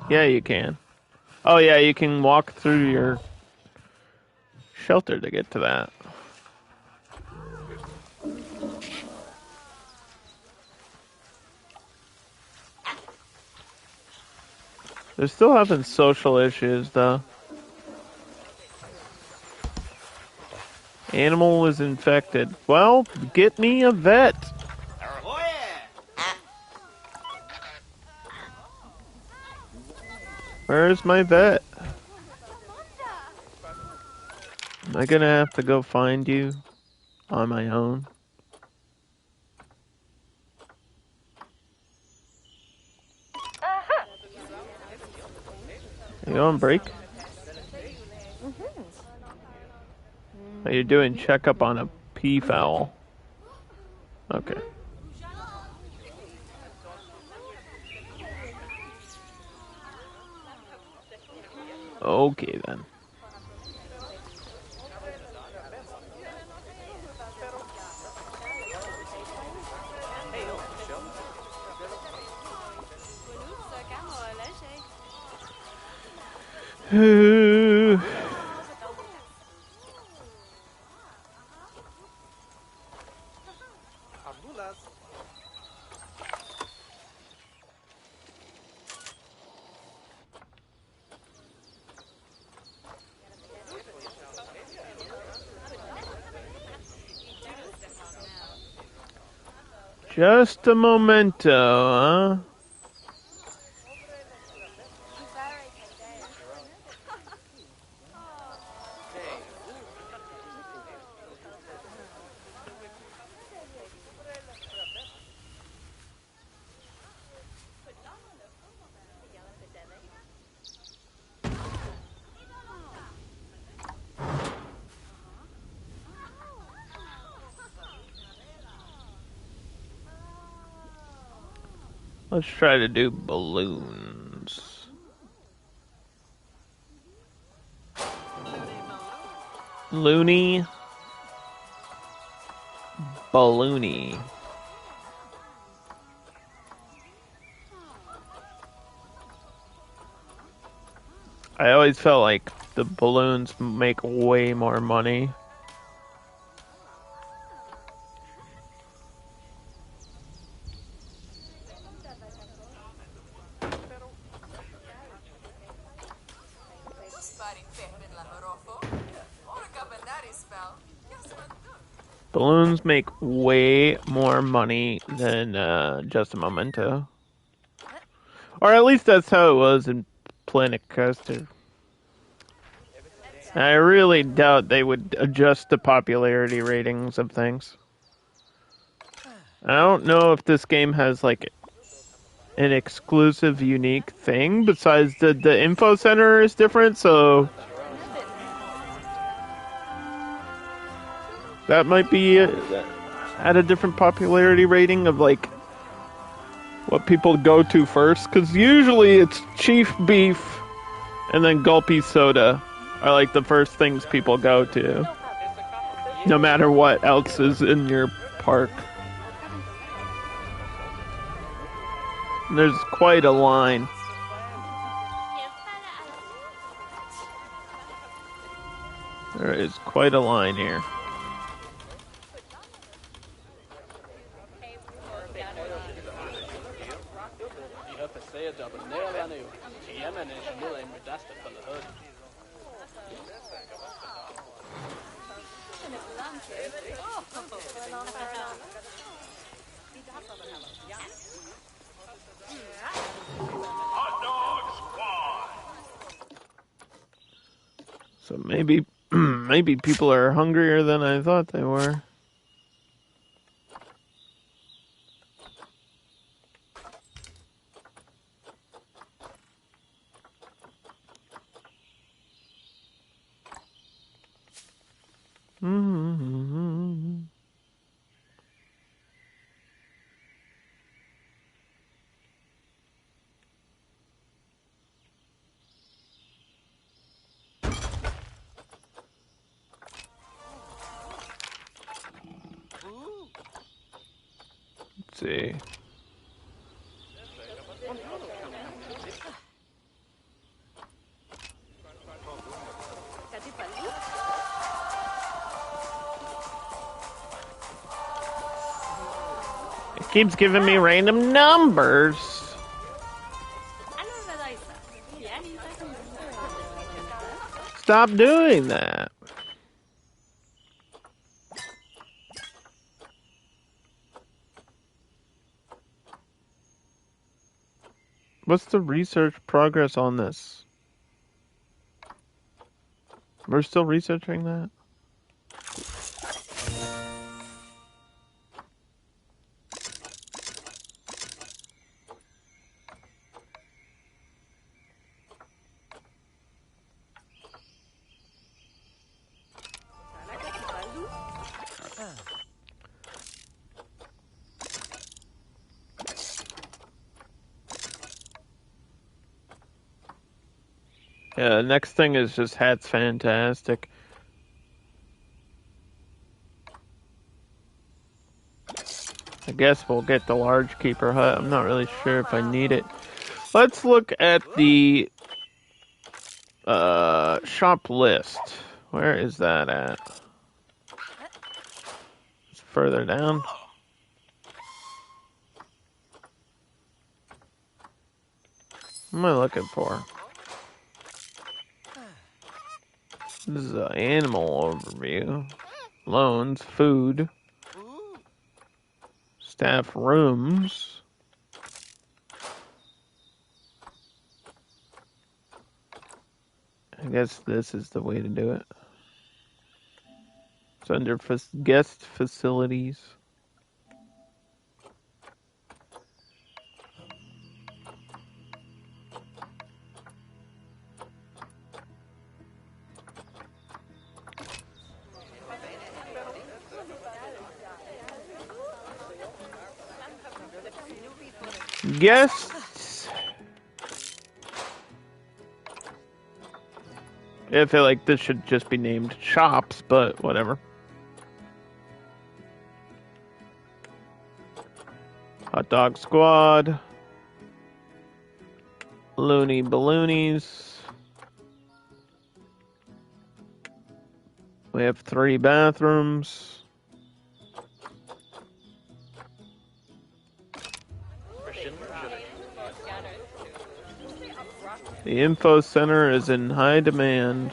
[SPEAKER 1] Yeah, you can. Oh yeah, you can walk through your shelter to get to that. They're still having social issues though. Animal is infected. Well, get me a vet. Where's my vet? Am I gonna have to go find you on my own? Are you on break? Are you doing checkup on a peafowl? Okay. Okay then. Just a momento, huh? Let's try to do balloons. Loony. Balloony. I always felt like the balloons make way more money. Balloons make way more money than just a memento. Or at least that's how it was in Planet Coaster. I really doubt they would adjust the popularity ratings of things. I don't know if this game has like an exclusive unique thing besides the info center is different, so that might be at a different popularity rating of like what people go to first, because usually it's Chief Beef and then Gulpy Soda are like the first things people go to, no matter what else is in your park. And there's quite a line. There is quite a line here. So maybe, maybe people are hungrier than I thought they were. Let's see. It keeps giving me random numbers. Stop doing that. What's the research progress on this? We're still researching that? Yeah, next thing is just Hat's fantastic. I guess we'll get the large keeper hut. I'm not really sure if I need it. Let's look at the shop list. Where is that at? It's further down. What am I looking for? This is an animal overview. Loans, food, staff rooms. I guess this is the way to do it. It's under guest facilities. Guests. I feel like this should just be named shops, but whatever. Hot Dog Squad. Loony Balloonies. We have 3 bathrooms. The info center is in high demand.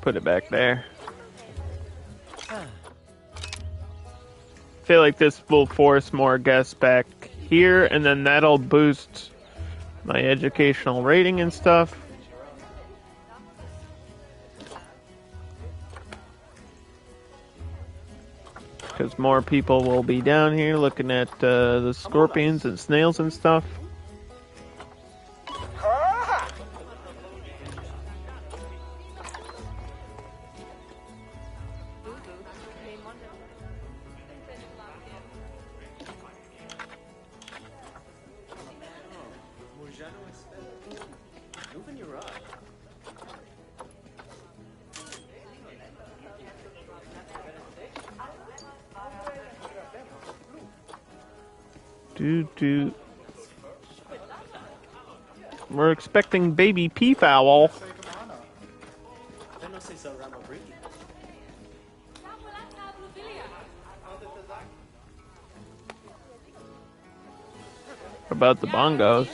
[SPEAKER 1] Put it back there. I feel like this will force more guests back here, and then that'll boost my educational rating and stuff. Because more people will be down here looking at the scorpions and snails and stuff. We're expecting baby peafowl. about the bongos.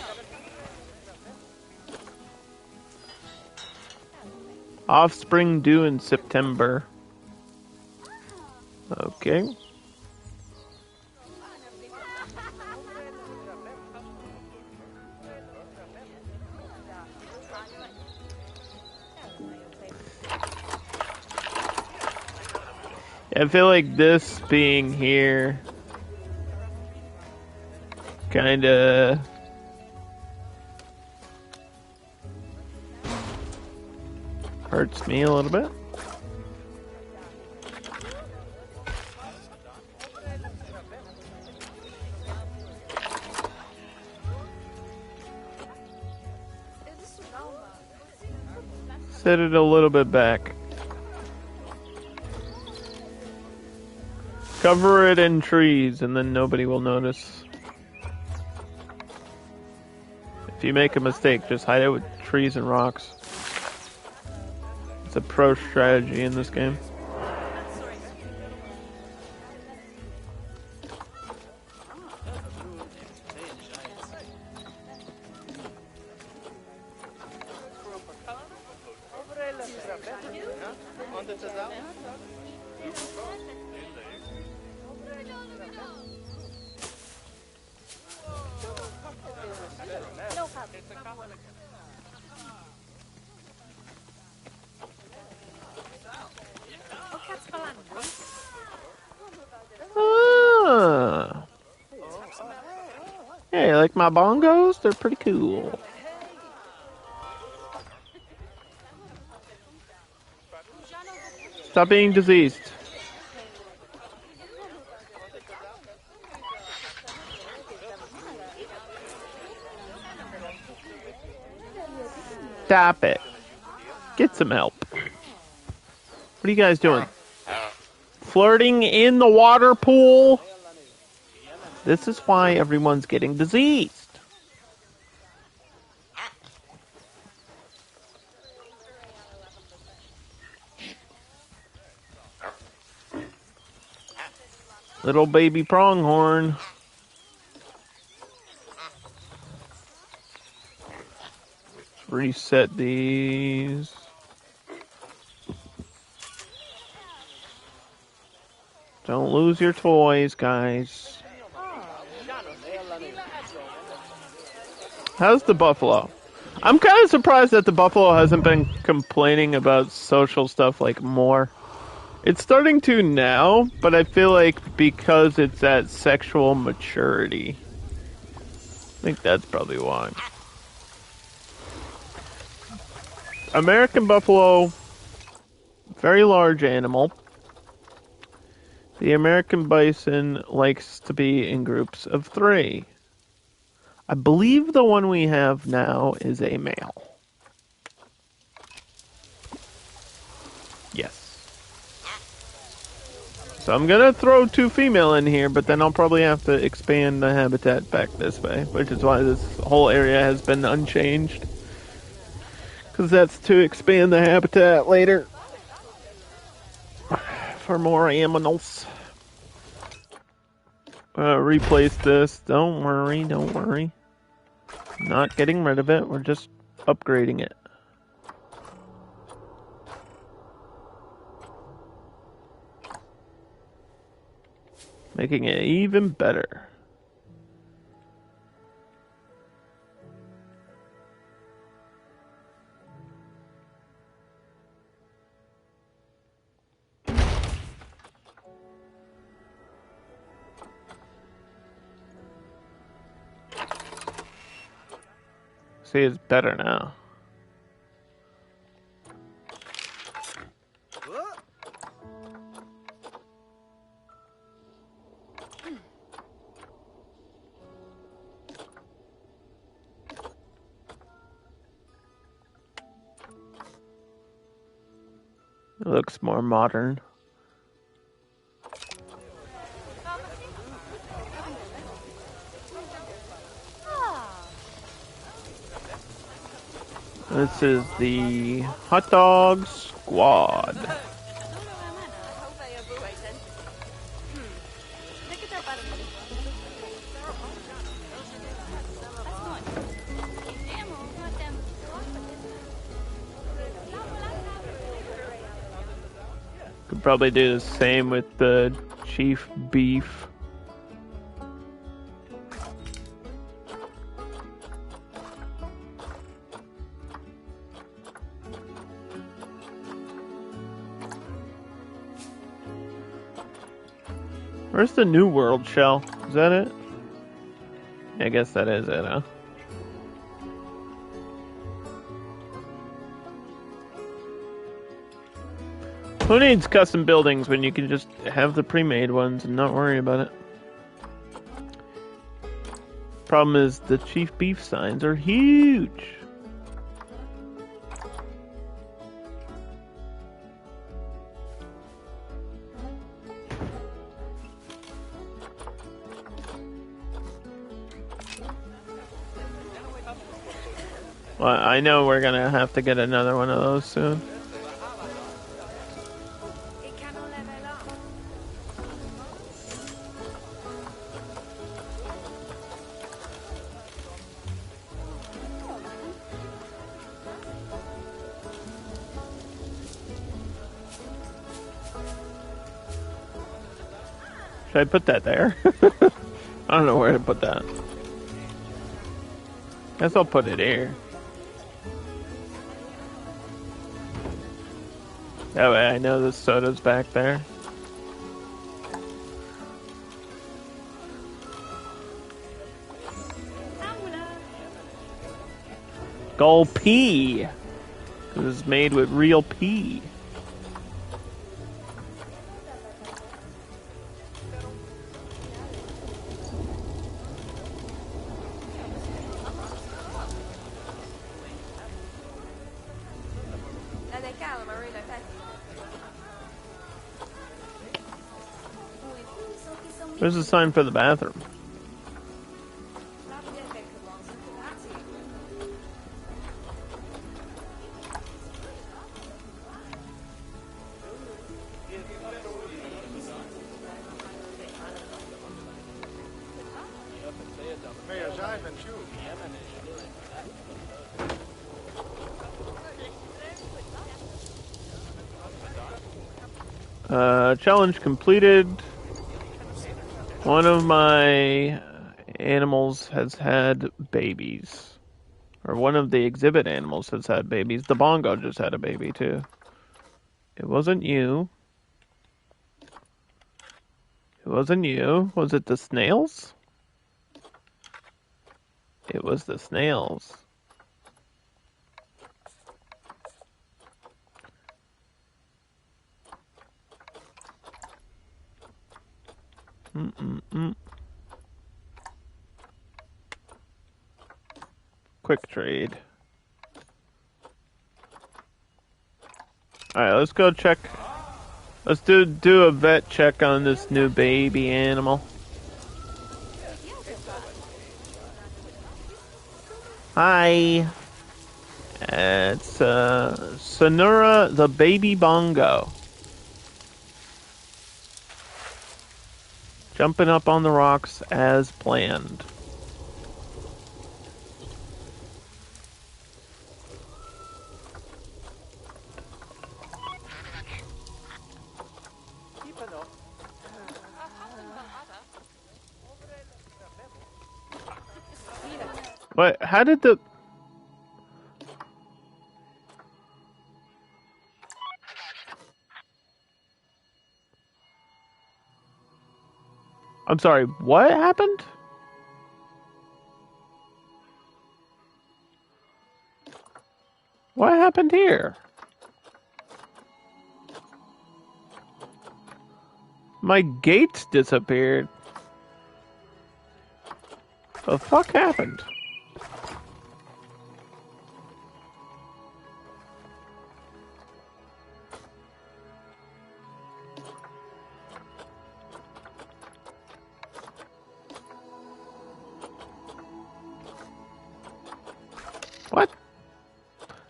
[SPEAKER 1] Offspring due in September. Okay. I feel like this being here kinda hurts me a little bit. Set it a little bit back. Cover it in trees and then nobody will notice. If you make a mistake, just hide it with trees and rocks. It's a pro strategy in this game. Ah. Hey, like my bongos? They're pretty cool. Stop being diseased. Stop it. Get some help. What are you guys doing? Flirting in the water pool? This is why everyone's getting diseased. Little baby pronghorn. Let's reset these. Don't lose your toys, guys. How's the buffalo? I'm kind of surprised that the buffalo hasn't been complaining about social stuff like more. It's starting to now, but I feel like because it's at sexual maturity. I think that's probably why. American buffalo, very large animal. The American bison likes to be in groups of 3. I believe the one we have now is a male. Yes. So I'm gonna throw 2 female in here, but then I'll probably have to expand the habitat back this way, which is why this whole area has been unchanged. Because that's to expand the habitat later. For more animals. Replace this. Don't worry, don't worry. Not getting rid of it, we're just upgrading it. Making it even better. See, it's better now. It looks more modern. This is the hot dog squad. Could probably do the same with the chief beef. Where's the New World shell? Is that it? I guess that is it, huh? Who needs custom buildings when you can just have the pre-made ones and not worry about it? Problem is the chief beef signs are huge. Well, I know we're gonna have to get another one of those soon. Should I put that there? I don't know where to put that. Guess I'll put it here. That way I know the soda's back there. Gull pea. It was made with real pea. There's a sign for the bathroom. Challenge completed. One of my animals has had babies. Or one of the exhibit animals has had babies. The bongo just had a baby, too. It wasn't you. It wasn't you. Was it the snails? It was the snails. Quick trade. Alright, let's go check. Let's do a vet check on this new baby animal. Hi. It's Sonura the baby bongo. Jumping up on the rocks as planned. What? How did the... I'm sorry, what happened? What happened here? My gates disappeared. The fuck happened? What?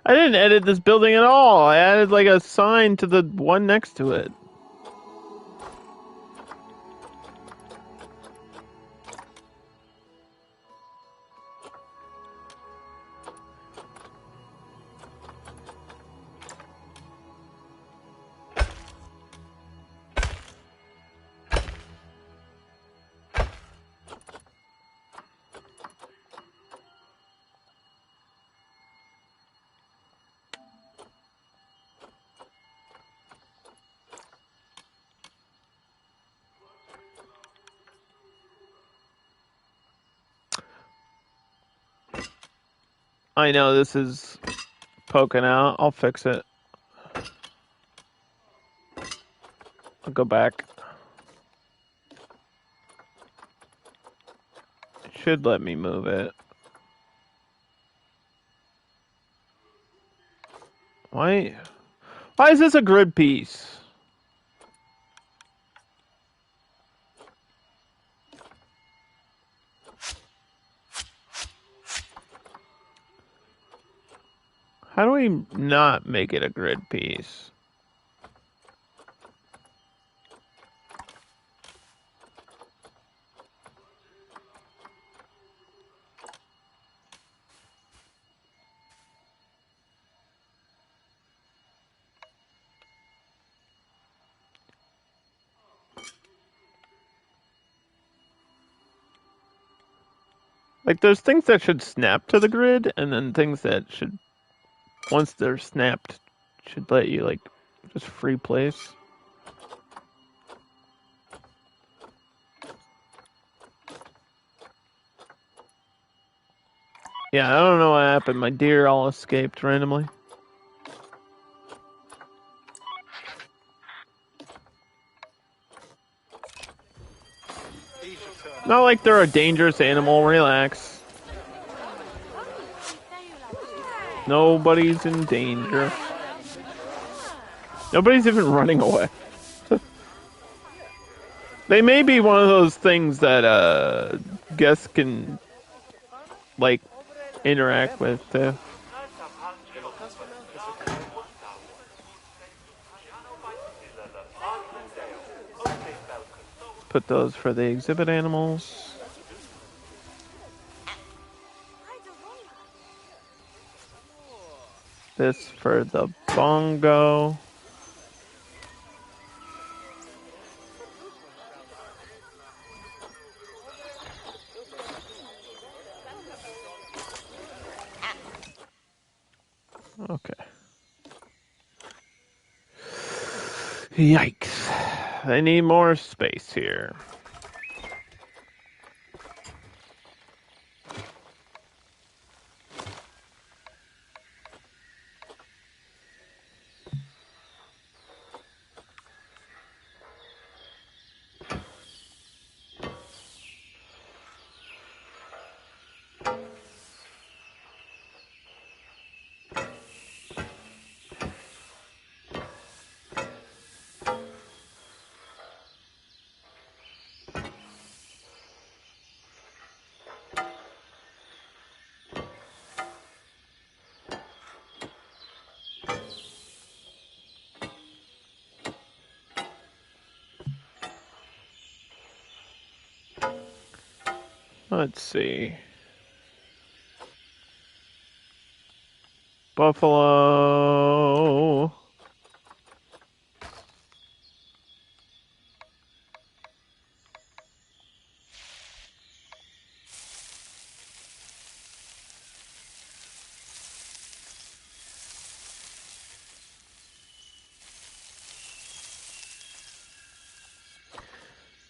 [SPEAKER 1] I didn't edit this building at all. I added like a sign to the one next to it. I know this is poking out. I'll fix it. I'll go back. It should let me move it. Why is this a grid piece? How do we not make it a grid piece? Like, there's things that should snap to the grid, and then things that should, once they're snapped, should let you, like, just free place. Yeah, I don't know what happened. My deer all escaped randomly. Not like they're a dangerous animal. Relax. Nobody's in danger. Nobody's even running away. They may be one of those things that guests can, like, interact with, too. Put those for the exhibit animals. This for the bongo. Okay. Yikes. I need more space here. Let's see. Buffalo.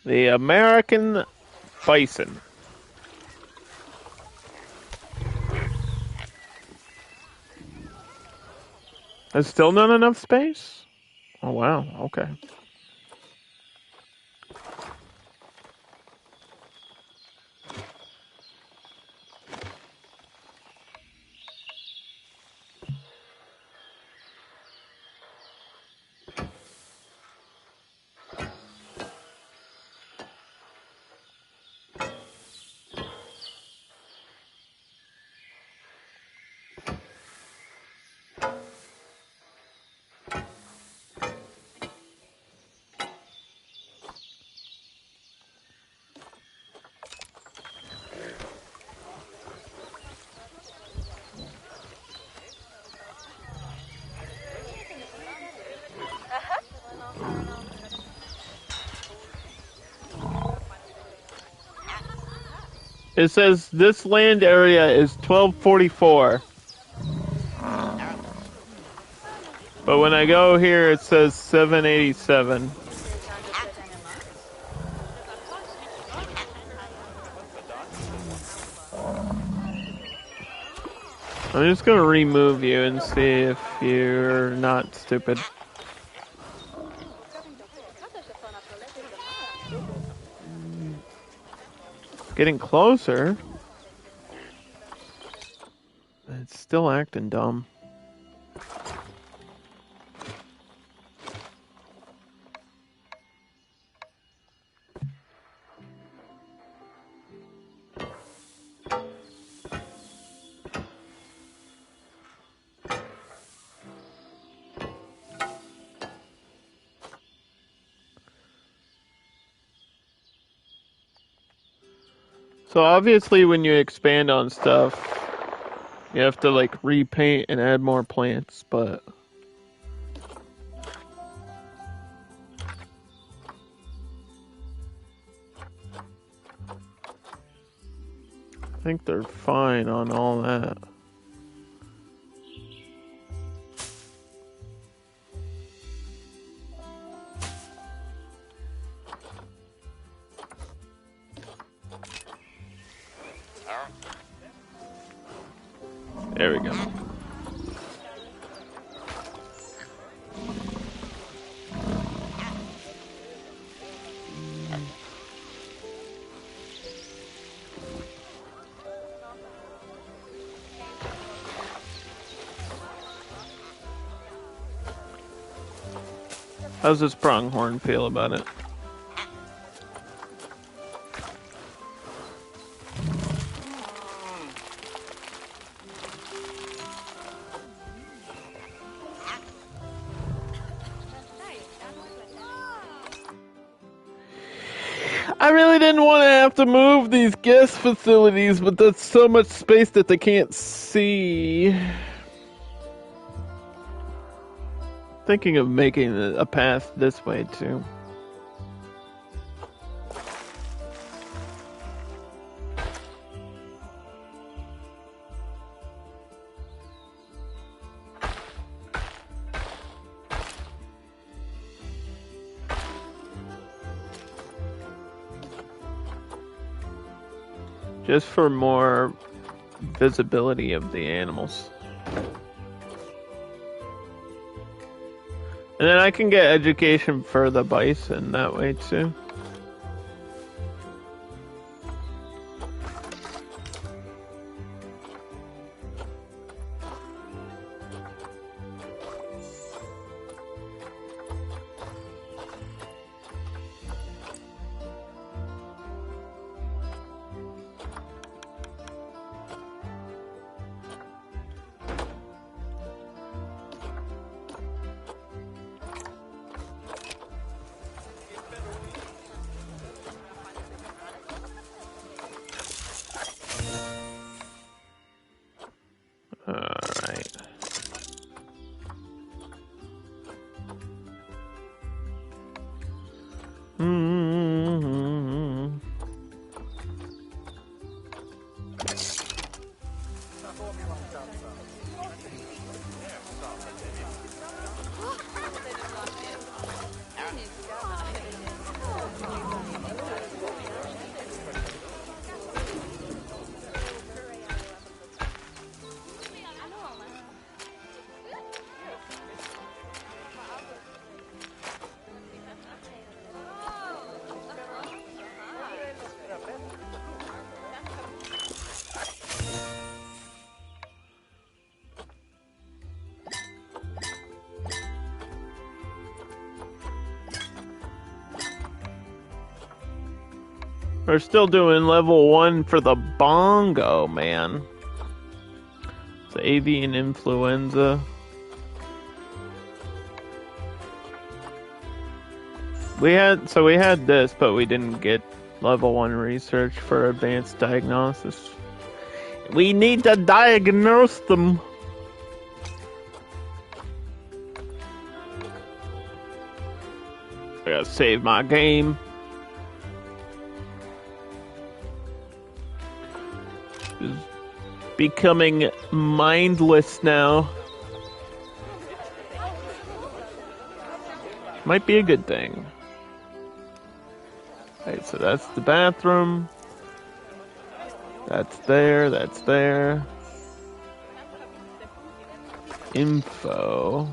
[SPEAKER 1] The American bison. There's still not enough space? Oh, wow. Okay. It says this land area is 1244. But when I go here, it says 787. I'm just gonna remove you and see if you're not stupid. Getting closer. It's still acting dumb. So obviously when you expand on stuff, you have to like repaint and add more plants, but I think they're fine on all that. There we go. How's this pronghorn feel about it? I really didn't want to have to move these guest facilities, but that's so much space that they can't see. Thinking of making a path this way too. Just for more visibility of the animals. And then I can get education for the bison that way too. Alright. We're still doing level 1 for the bongo, man. It's avian influenza. We had this, but we didn't get level 1 research for advanced diagnosis. We need to diagnose them. I gotta save my game. Becoming mindless now. Might be a good thing. Alright, so that's the bathroom. That's there, that's there. info.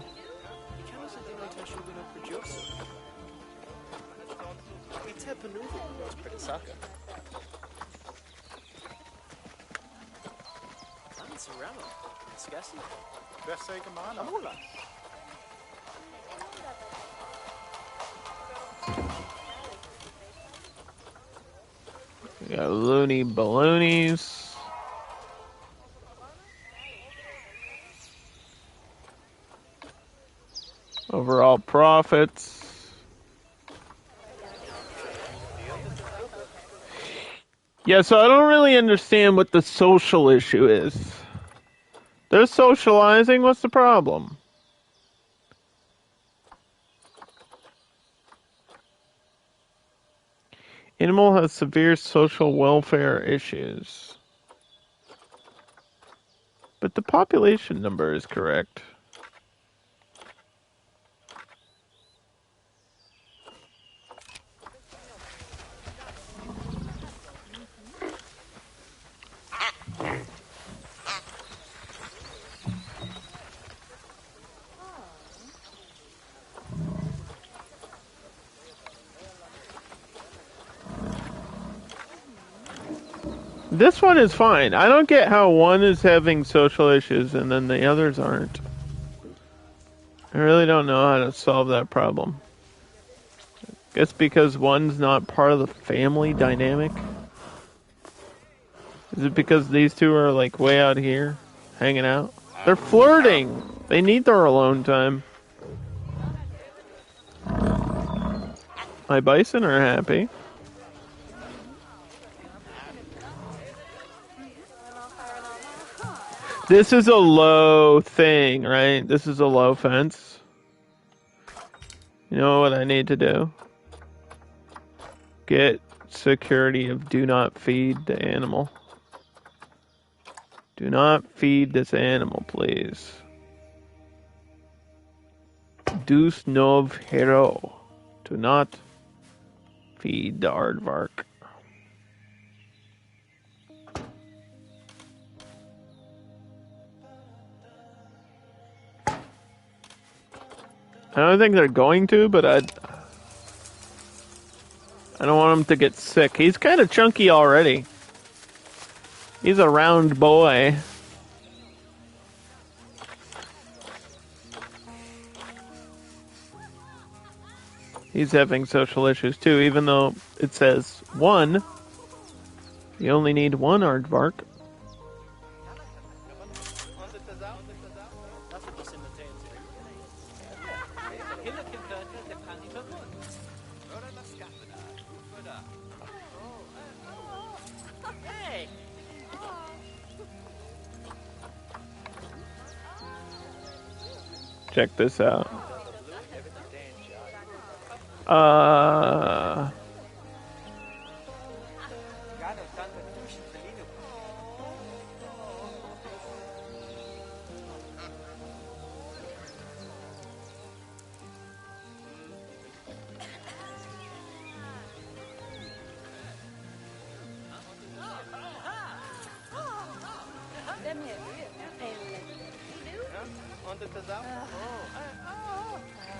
[SPEAKER 1] We got loony balloonies. Overall profits. Yeah, so I don't really understand what the social issue is. They're socializing. What's the problem? Animal has severe social welfare issues. But the population number is correct. This one is fine. I don't get how one is having social issues and then the others aren't. I really don't know how to solve that problem. Guess because one's not part of the family dynamic? Is it because these two are like way out here, hanging out? They're flirting! They need their alone time. My bison are happy. This is a low thing, right? This is a low fence. You know what I need to do? Get security of do not feed the animal. Do not feed this animal, please. Dus nov hero. Do not feed the aardvark. I don't think they're going to, but I don't want him to get sick. He's kind of chunky already. He's a round boy. He's having social issues too, even though it says one. You only need one aardvark. Check this out.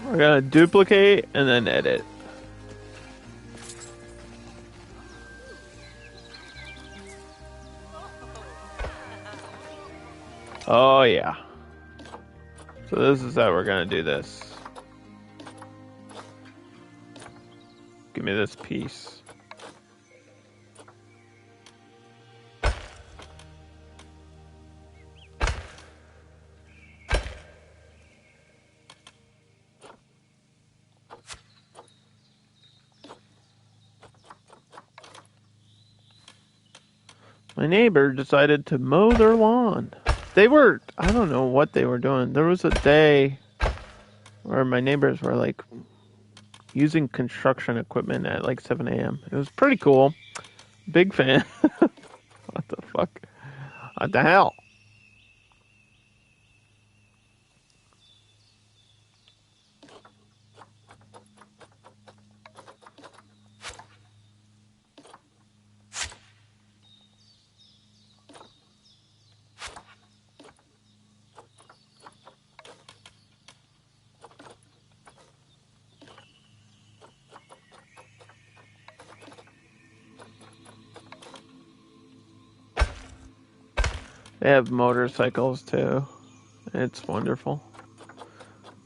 [SPEAKER 1] We're gonna duplicate and then edit. Oh yeah. So this is how we're gonna do this. Give me this piece. My neighbor decided to mow their lawn. They were, I don't know what they were doing. There was a day where my neighbors were like using construction equipment at like 7 a.m. It was pretty cool. Big fan. What the fuck? What the hell? They have motorcycles too. It's wonderful.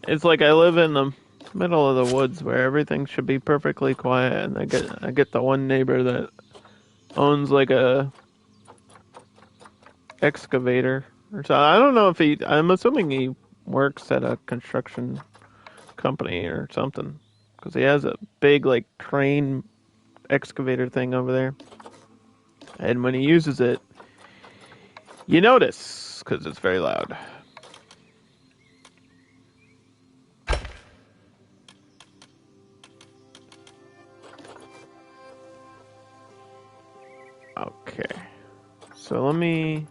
[SPEAKER 1] It's like I live in the middle of the woods where everything should be perfectly quiet, and I get the one neighbor that owns like a excavator or so. I don't know if I'm assuming he works at a construction company or something because he has a big like crane excavator thing over there, and when he uses it, you notice because it's very loud. Okay, so let me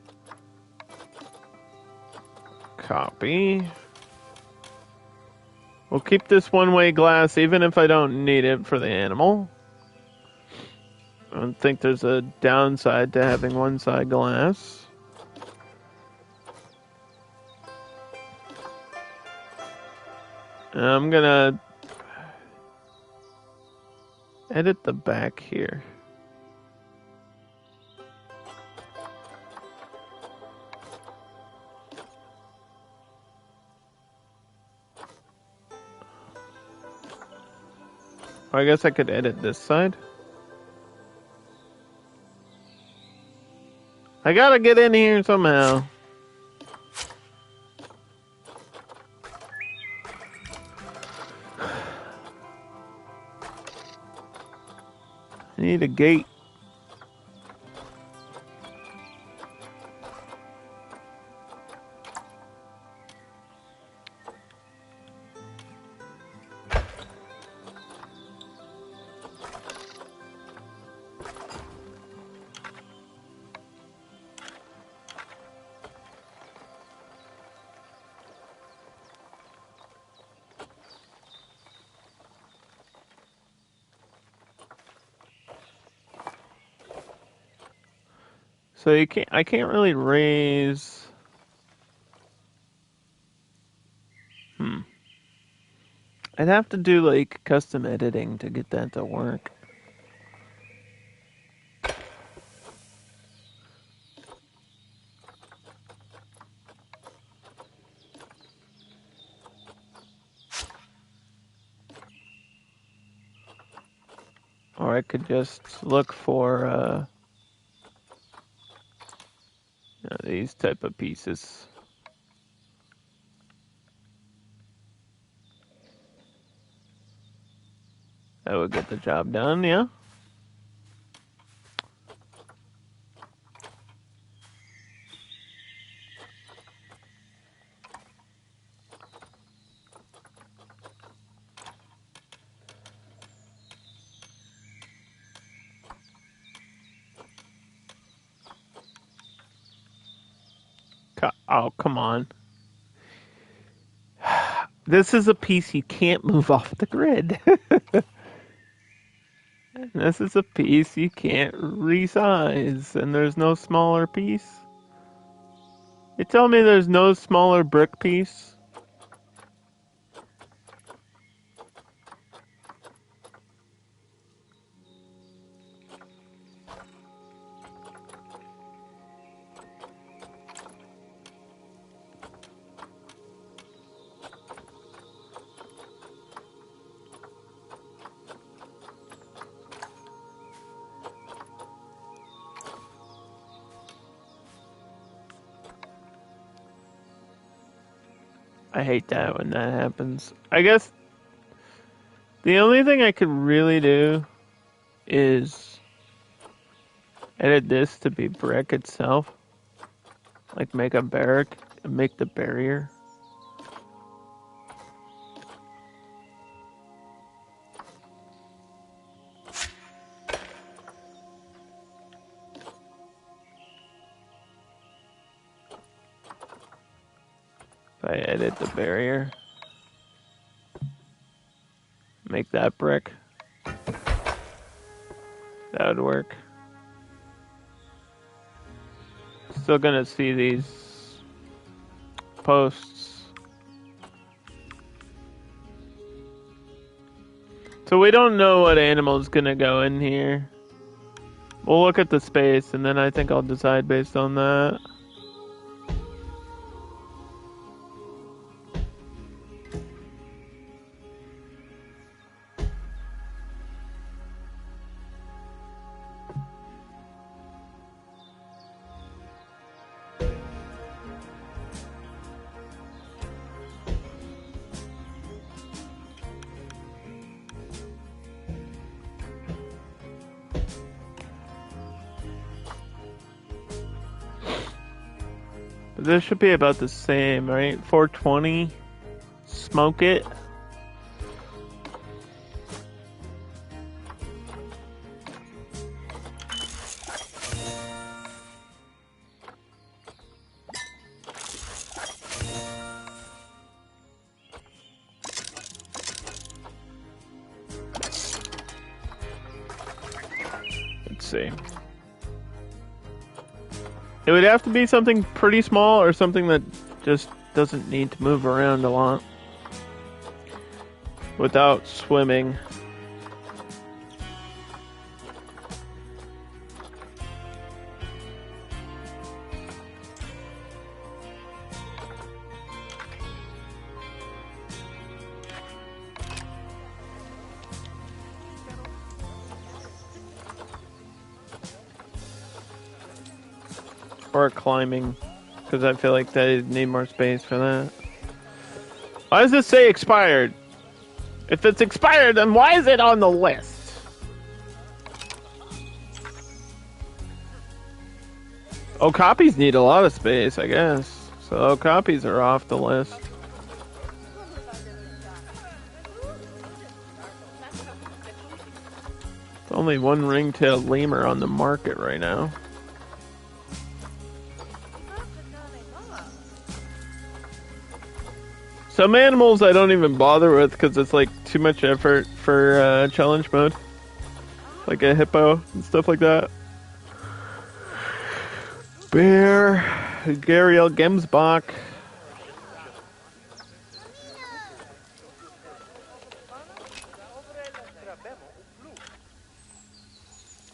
[SPEAKER 1] copy. We'll keep this one-way glass even if I don't need it for the animal. I don't think there's a downside to having one side glass. And I'm gonna edit the back here. I guess I could edit this side. I gotta get in here somehow. I need a gate. So I can't really raise. I'd have to do like custom editing to get that to work. Or I could just look for these type of pieces. That would get the job done, yeah? Oh, come on. This is a piece you can't move off the grid. This is a piece you can't resize, and there's no smaller piece. You tell me there's no smaller brick piece? I hate that when that happens. I guess the only thing I could really do is edit this to be brick itself. Like make a barrack and make the barrier. If I edit the barrier, make that brick, that would work. Still gonna see these posts. So we don't know what animal's gonna go in here. We'll look at the space and then I think I'll decide based on that. This should be about the same, right? 420. Smoke it. Let's see. It would have to be something pretty small or something that just doesn't need to move around a lot without swimming. Or climbing, because I feel like they need more space for that. Why does this say expired? If it's expired, then why is it on the list? Oh, copies need a lot of space, I guess. So copies are off the list. There's only one ring-tailed lemur on the market right now. Some animals I don't even bother with because it's like too much effort for challenge mode. Like a hippo and stuff like that. Bear, Gariel Gemsbach.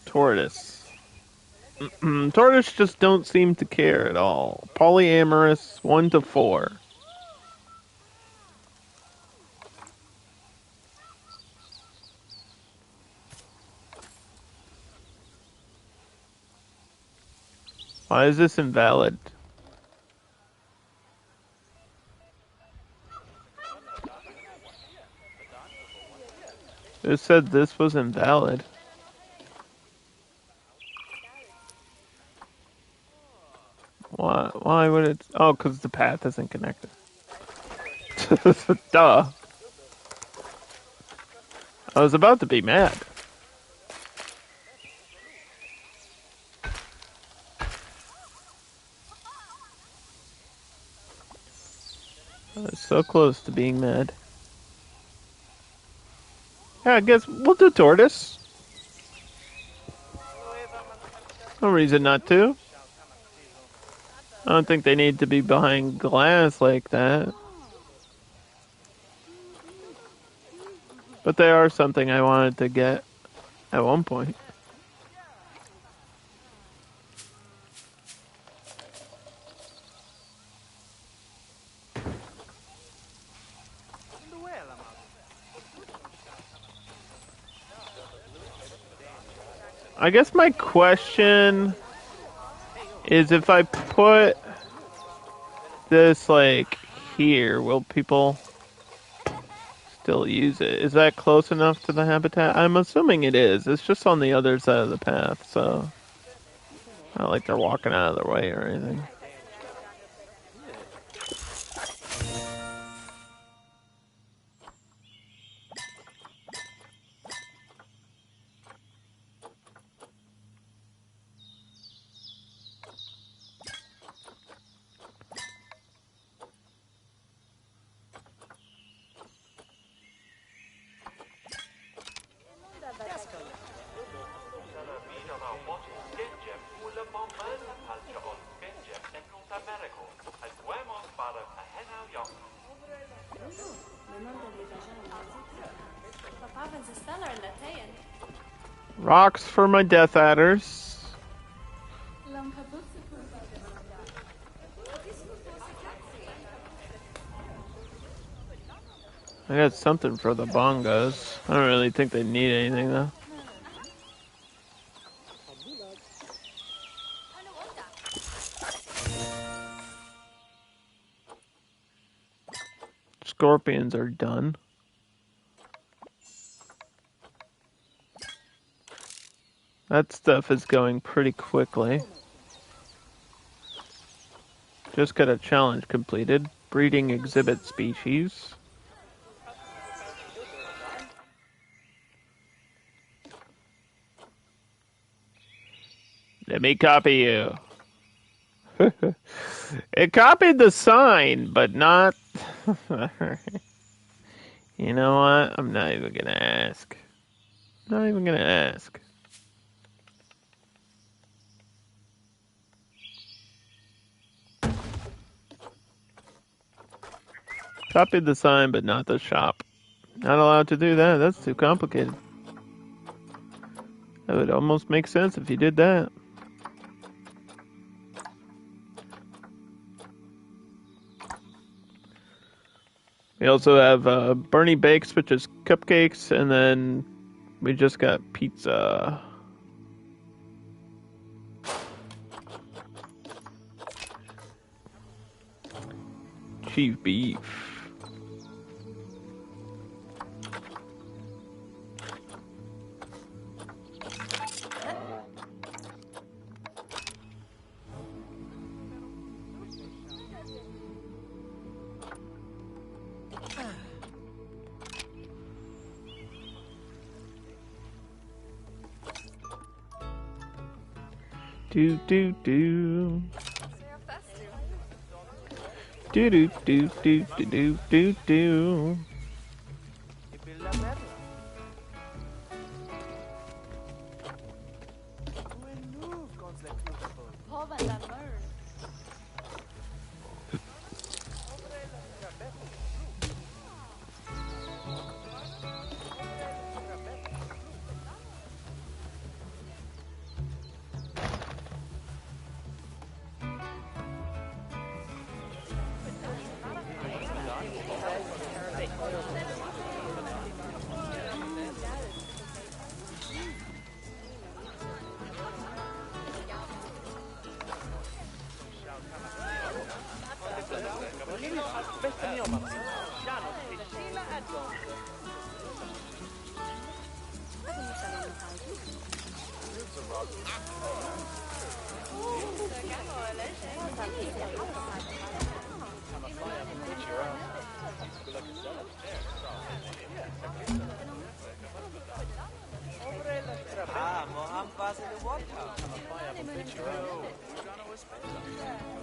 [SPEAKER 1] Tortoise. Tortoise just don't seem to care at all. Polyamorous, 1 to 4. Why is this invalid? It said this was invalid. Why would it? Oh, because the path isn't connected. Duh. I was about to be mad. I was so close to being mad. Yeah, I guess we'll do tortoise. No reason not to. I don't think they need to be behind glass like that. But they are something I wanted to get at one point. I guess my question is if I put this like here, will people still use it? Is that close enough to the habitat? I'm assuming it is. It's just on the other side of the path, so not like they're walking out of their way or anything. Rocks for my Death Adders. I got something for the bongos. I don't really think they need anything though. Scorpions are done. That stuff is going pretty quickly. Just got a challenge completed. Breeding exhibit species. Let me copy you. It copied the sign, but not... You know what? I'm not even gonna ask. Not even gonna ask. Copied the sign, but not the shop. Not allowed to do that. That's too complicated. That would almost make sense if you did that. We also have Bernie Bakes, which is cupcakes, and then we just got pizza. Chief beef. Do do do. Do do do do do do do.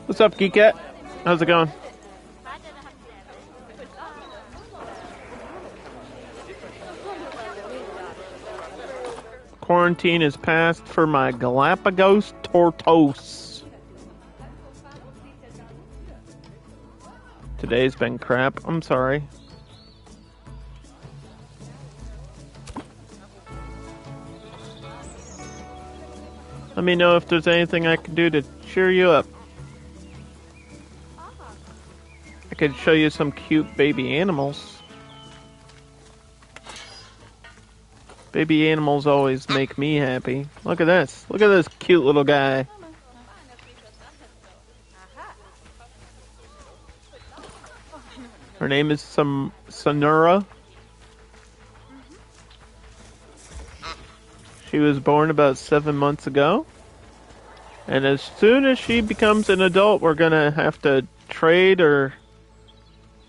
[SPEAKER 1] What's up, Geekette? How's it going? Quarantine is passed for my Galapagos tortoise. Today's been crap. I'm sorry. Let me know if there's anything I can do to cheer you up. I could show you some cute baby animals. Baby animals always make me happy. Look at this. Look at this cute little guy. Her name is Sonura. She was born about 7 months ago. And as soon as she becomes an adult, we're gonna have to trade or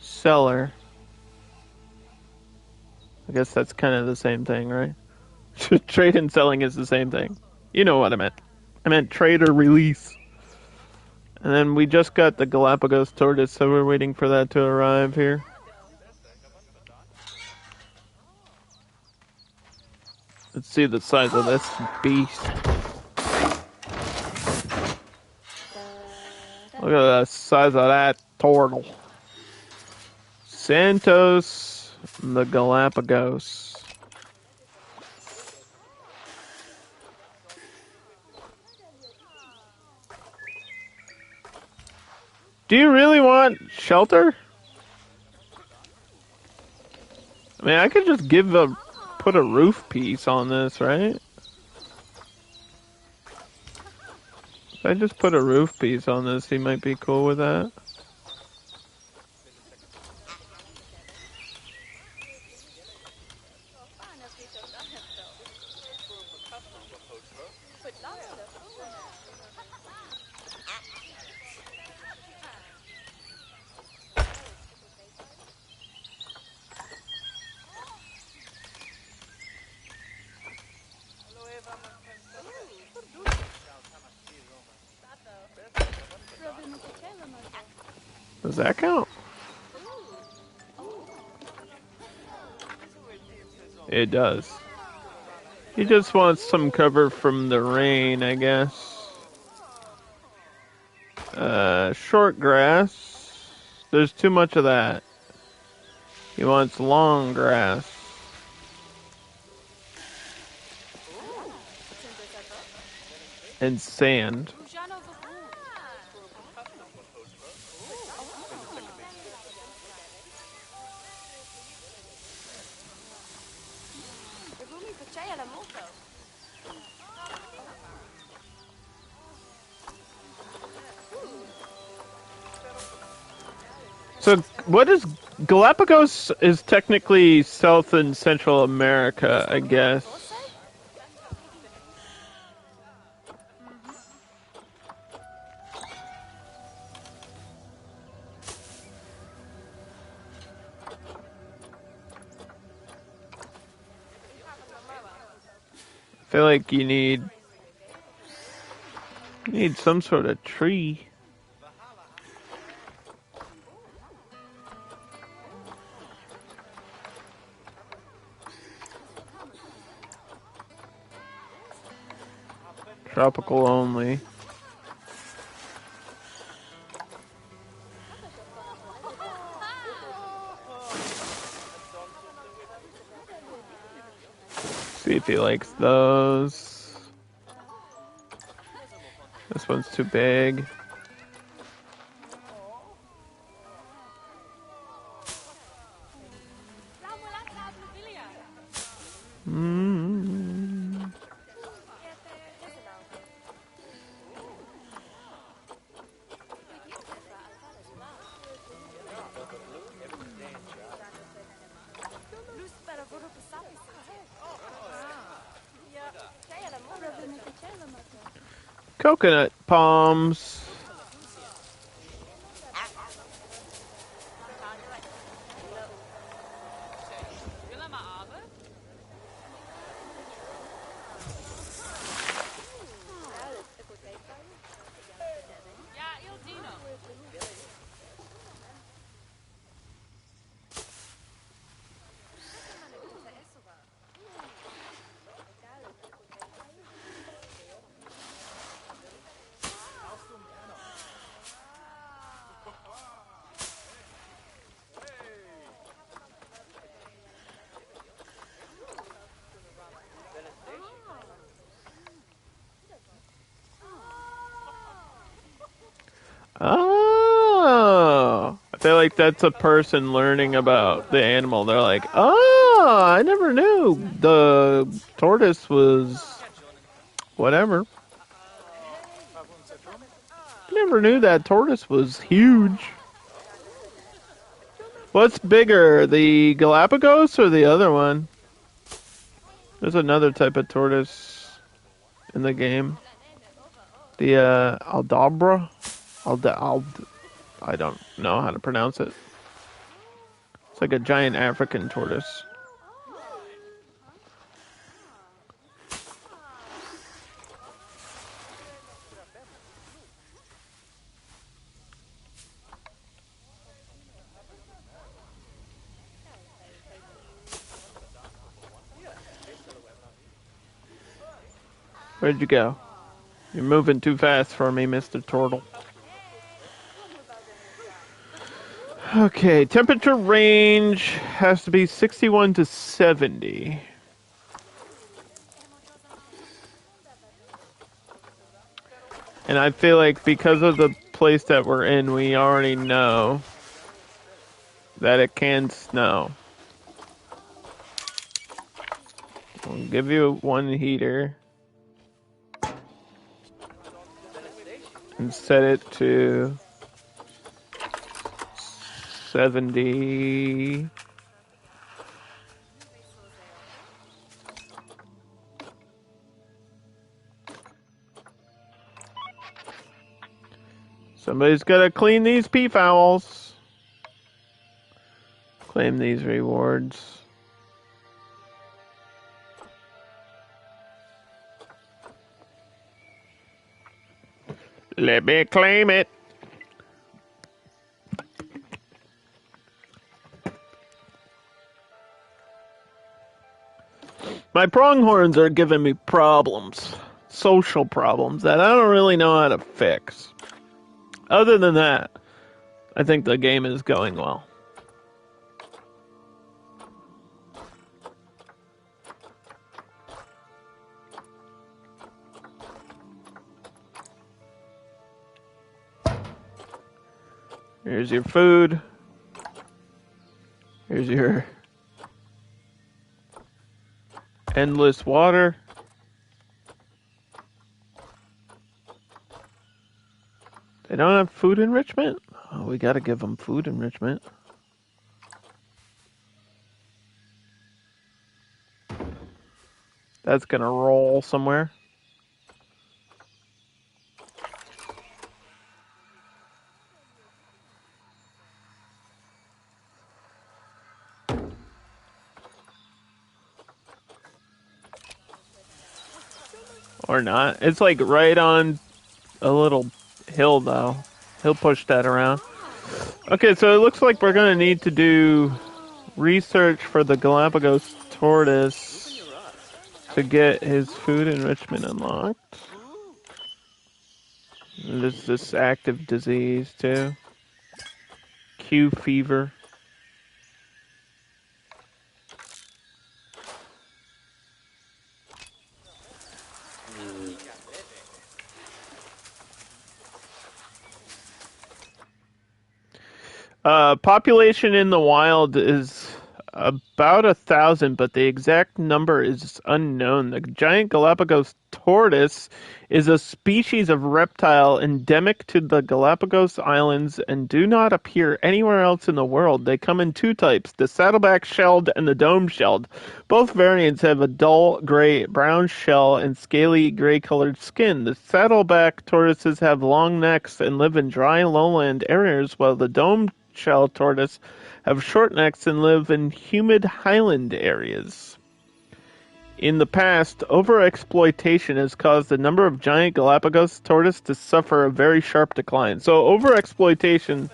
[SPEAKER 1] sell her. I guess that's kind of the same thing, right? Trade and selling is the same thing. You know what I meant. I meant trade or release. And then we just got the Galapagos tortoise, so we're waiting for that to arrive here. Let's see the size of this beast. Look at the size of that turtle. Santos the Galapagos. Do you really want shelter? I mean, I could just put a roof piece on this, right? If I just put a roof piece on this, he might be cool with that. Does that count? It does. He just wants some cover from the rain, I guess. Short grass. There's too much of that. He wants long grass. And sand. So, what is Galapagos? Is technically South and Central America, I guess. I feel like you need some sort of tree. Tropical only. See if he likes those. This one's too big. Coconut palms. Oh, I feel like that's a person learning about the animal. They're like, oh, I never knew the tortoise was whatever. I never knew that tortoise was huge. What's bigger, the Galapagos or the other one? There's another type of tortoise in the game. The Aldabra? I don't know how to pronounce it. It's like a giant African tortoise. Where'd you go? You're moving too fast for me, Mr. Turtle. Okay, temperature range has to be 61 to 70. And I feel like because of the place that we're in, we already know that it can snow. I'll give you one heater. And set it to 70. Somebody's gotta clean these peafowls. Claim these rewards. Let me claim it. My pronghorns are giving me problems. Social problems that I don't really know how to fix. Other than that, I think the game is going well. Here's your food. Here's your endless water. They don't have food enrichment? Oh, we gotta give them food enrichment. That's gonna roll somewhere. Or not. It's like right on a little hill, though. He'll push that around. Okay, so it looks like we're gonna need to do research for the Galapagos tortoise to get his food enrichment unlocked. And there's this active disease, too. Q fever. Population in the wild is about 1,000, but the exact number is unknown. The giant Galapagos tortoise is a species of reptile endemic to the Galapagos Islands and do not appear anywhere else in the world. They come in two types, the saddleback-shelled and the dome-shelled. Both variants have a dull gray-brown shell and scaly gray-colored skin. The saddleback tortoises have long necks and live in dry lowland areas, while the dome-shell tortoise have short necks and live in humid highland areas. In the past, overexploitation has caused the number of giant Galapagos tortoise to suffer a very sharp decline. So overexploitation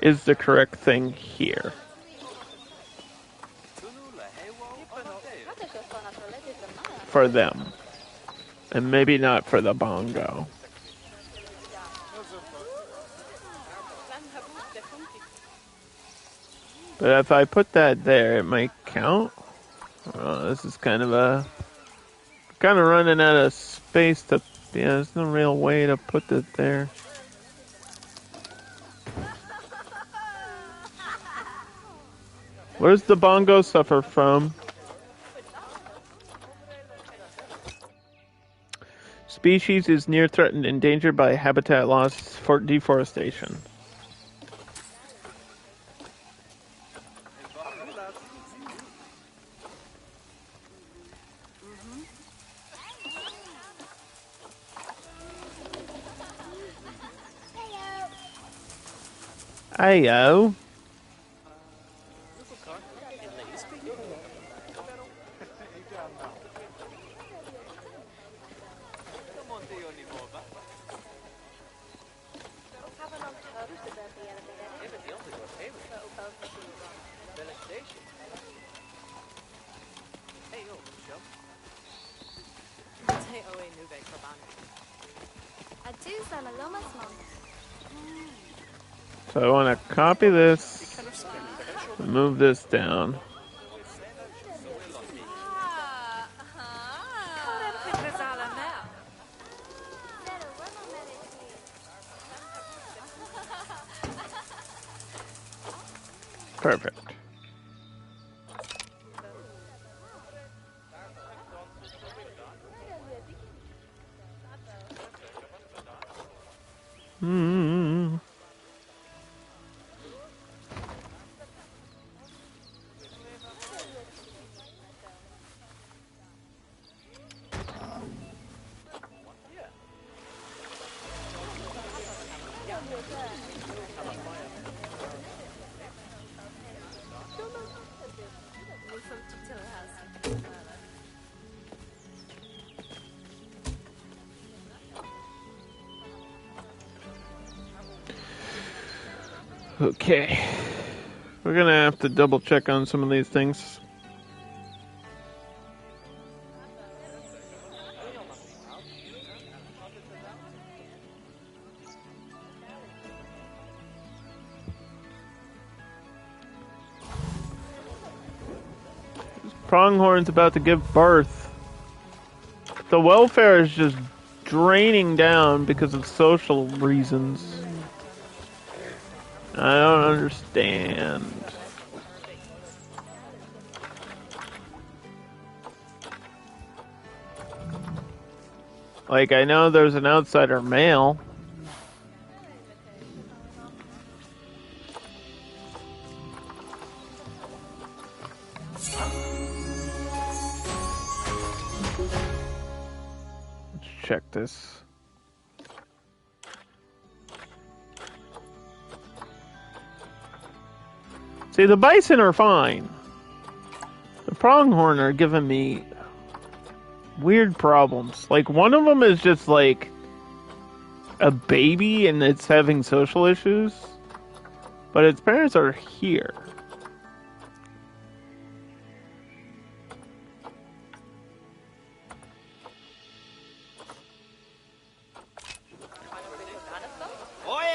[SPEAKER 1] is the correct thing here. For them. And maybe not for the bongo. But if I put that there, it might count. Oh, this is kind of running out of space to, yeah, there's no real way to put it there. What does the bongo suffer from? Species is near threatened, endangered by habitat loss for deforestation. Ayo. So I want to copy this, move this down. Perfect. Okay, we're gonna have to double check on some of these things. pronghorn's about to give birth. The welfare is just draining down because of social reasons. I don't understand. Like, I know there's an outsider male. Let's check this. See, the bison are fine. The pronghorn are giving me weird problems. Like, one of them is just like a baby and it's having social issues, but its parents are here.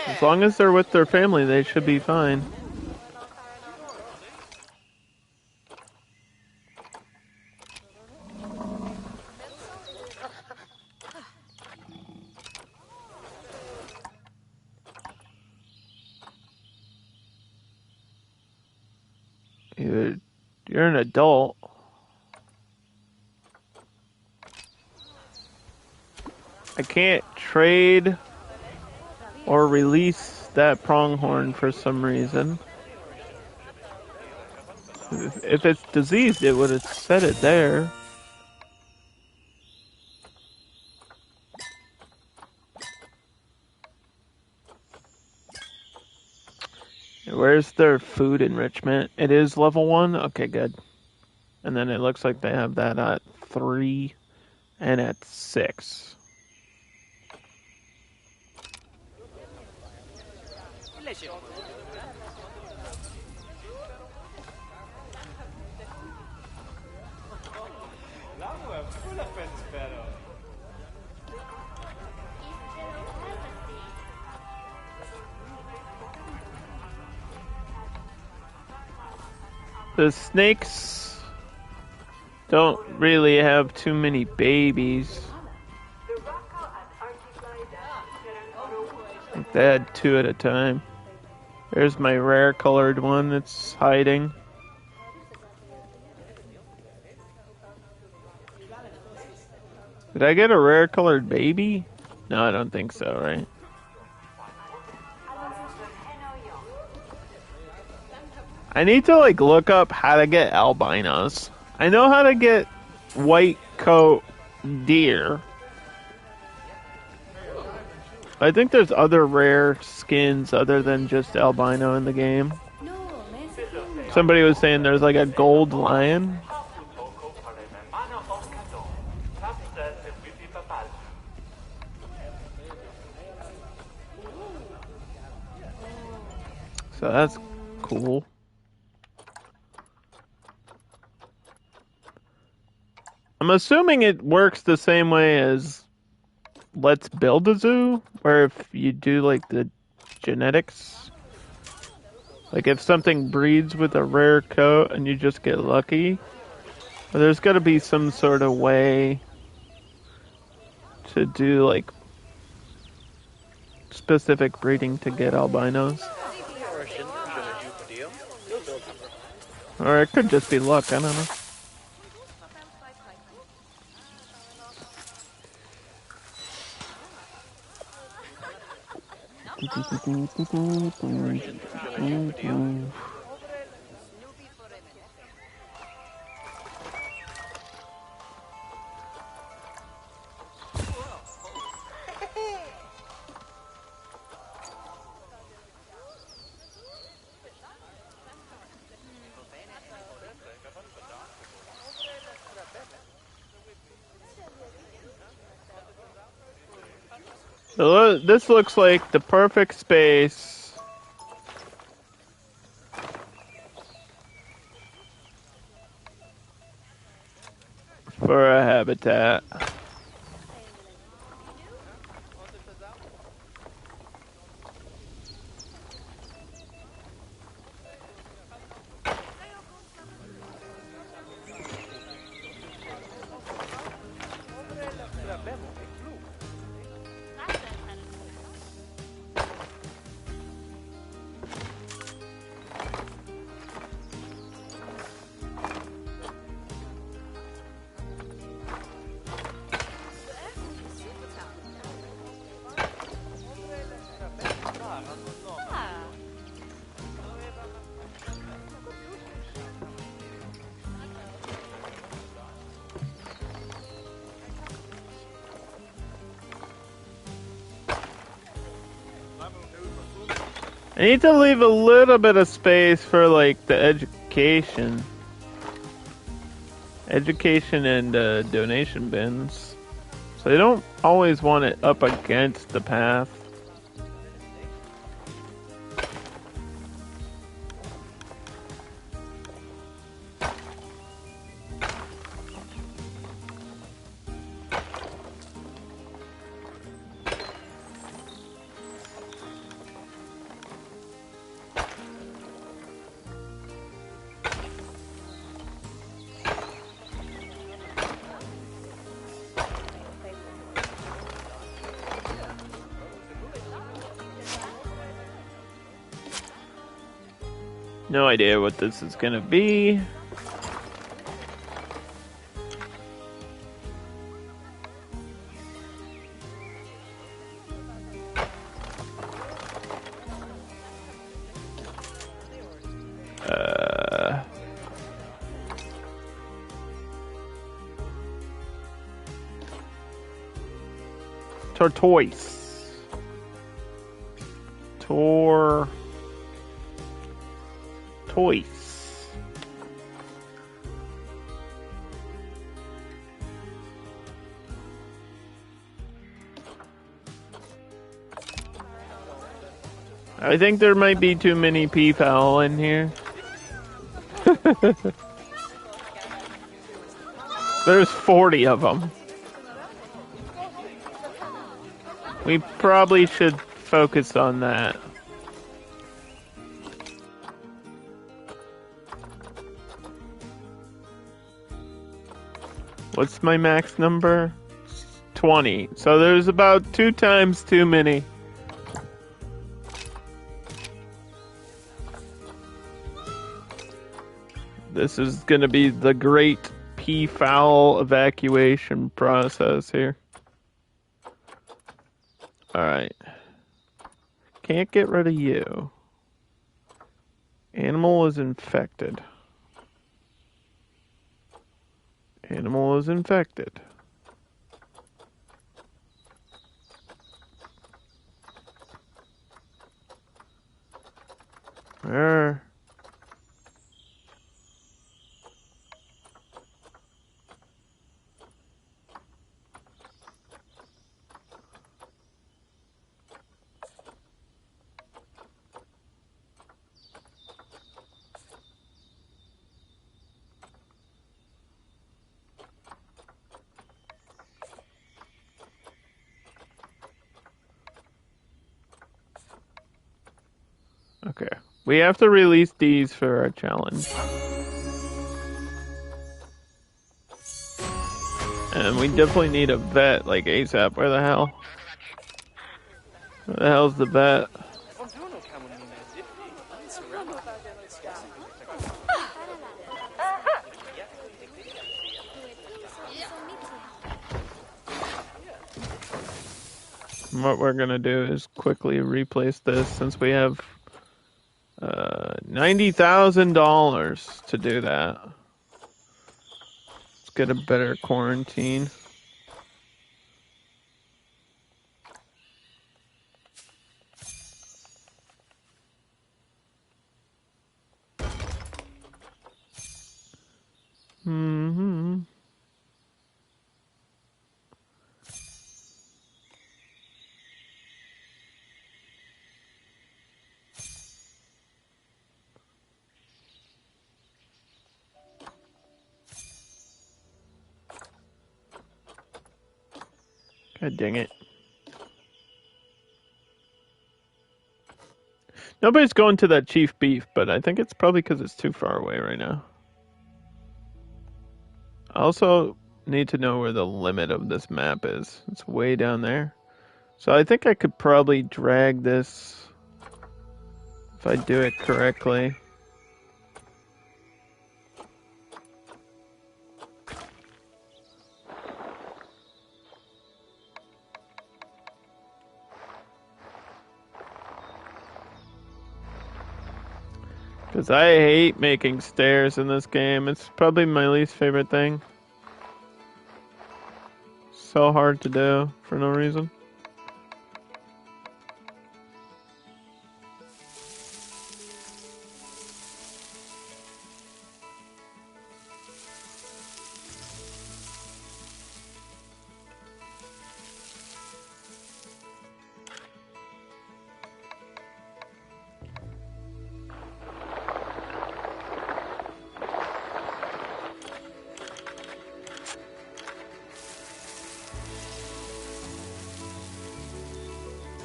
[SPEAKER 1] As long as they're with their family, they should be fine. You're an adult. I can't trade or release that pronghorn for some reason. If it's diseased, it would have said it there. Where's their food enrichment? It is level 1? Okay, good. And then it looks like they have that at 3 and at 6. The snakes don't really have too many babies. I think they had 2 at a time. There's my rare colored one that's hiding. Did I get a rare colored baby? No, I don't think so, right? I need to like look up how to get albinos. I know how to get white coat deer. I think there's other rare skins other than just albino in the game. Somebody was saying there's like a gold lion. So that's cool. I'm assuming it works the same way as Let's Build a Zoo, where if you do like the genetics, like if something breeds with a rare coat and you just get lucky, there's got to be some sort of way to do like specific breeding to get albinos. Or it could just be luck, I don't know. So this looks like the perfect space for a habitat. I need to leave a little bit of space for like the education. Education and donation bins. So you don't always want it up against the path. No idea what this is gonna be. Tortoise. Toys. I think there might be too many peafowl in here. There's 40 of them. We probably should focus on that. What's my max number? 20. So there's about 2 times too many. This is gonna be the great peafowl evacuation process here. Alright. Can't get rid of you. Animal is infected. Animal is infected. There. Okay. We have to release these for our challenge. And we definitely need a vet, like ASAP. Where the hell? Where the hell's the vet? What we're gonna do is quickly replace this since we have $90,000 to do that. Let's get a better quarantine. Mm-hmm. God dang it. Nobody's going to that Chief Beef, but I think it's probably because it's too far away right now. I also need to know where the limit of this map is. It's way down there. So I think I could probably drag this if I do it correctly. Because I hate making stairs in this game. It's probably my least favorite thing. So hard to do for no reason.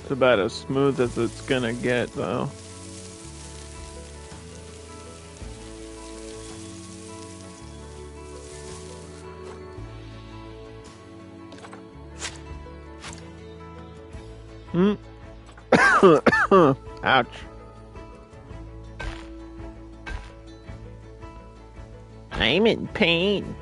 [SPEAKER 1] It's about as smooth as it's gonna get, though. Ouch. I'm in pain.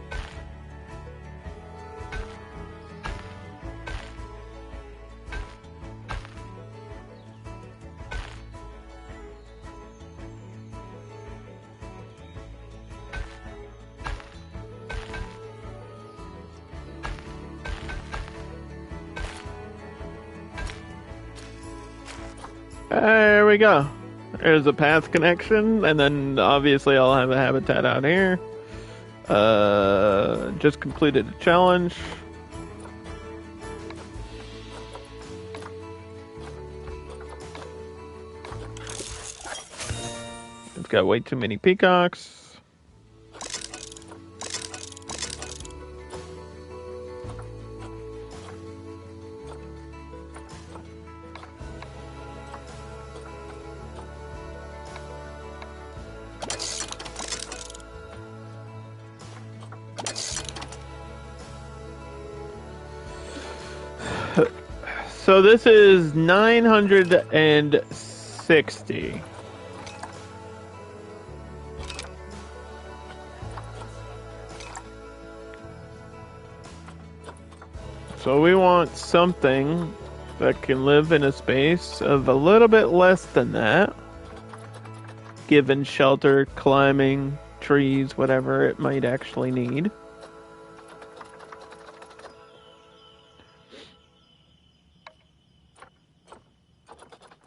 [SPEAKER 1] There we go. There's a path connection, and then obviously I'll have a habitat out here. Just completed a challenge. It's got way too many peacocks. So this is 960. So we want something that can live in a space of a little bit less than that, given shelter, climbing, trees, whatever it might actually need.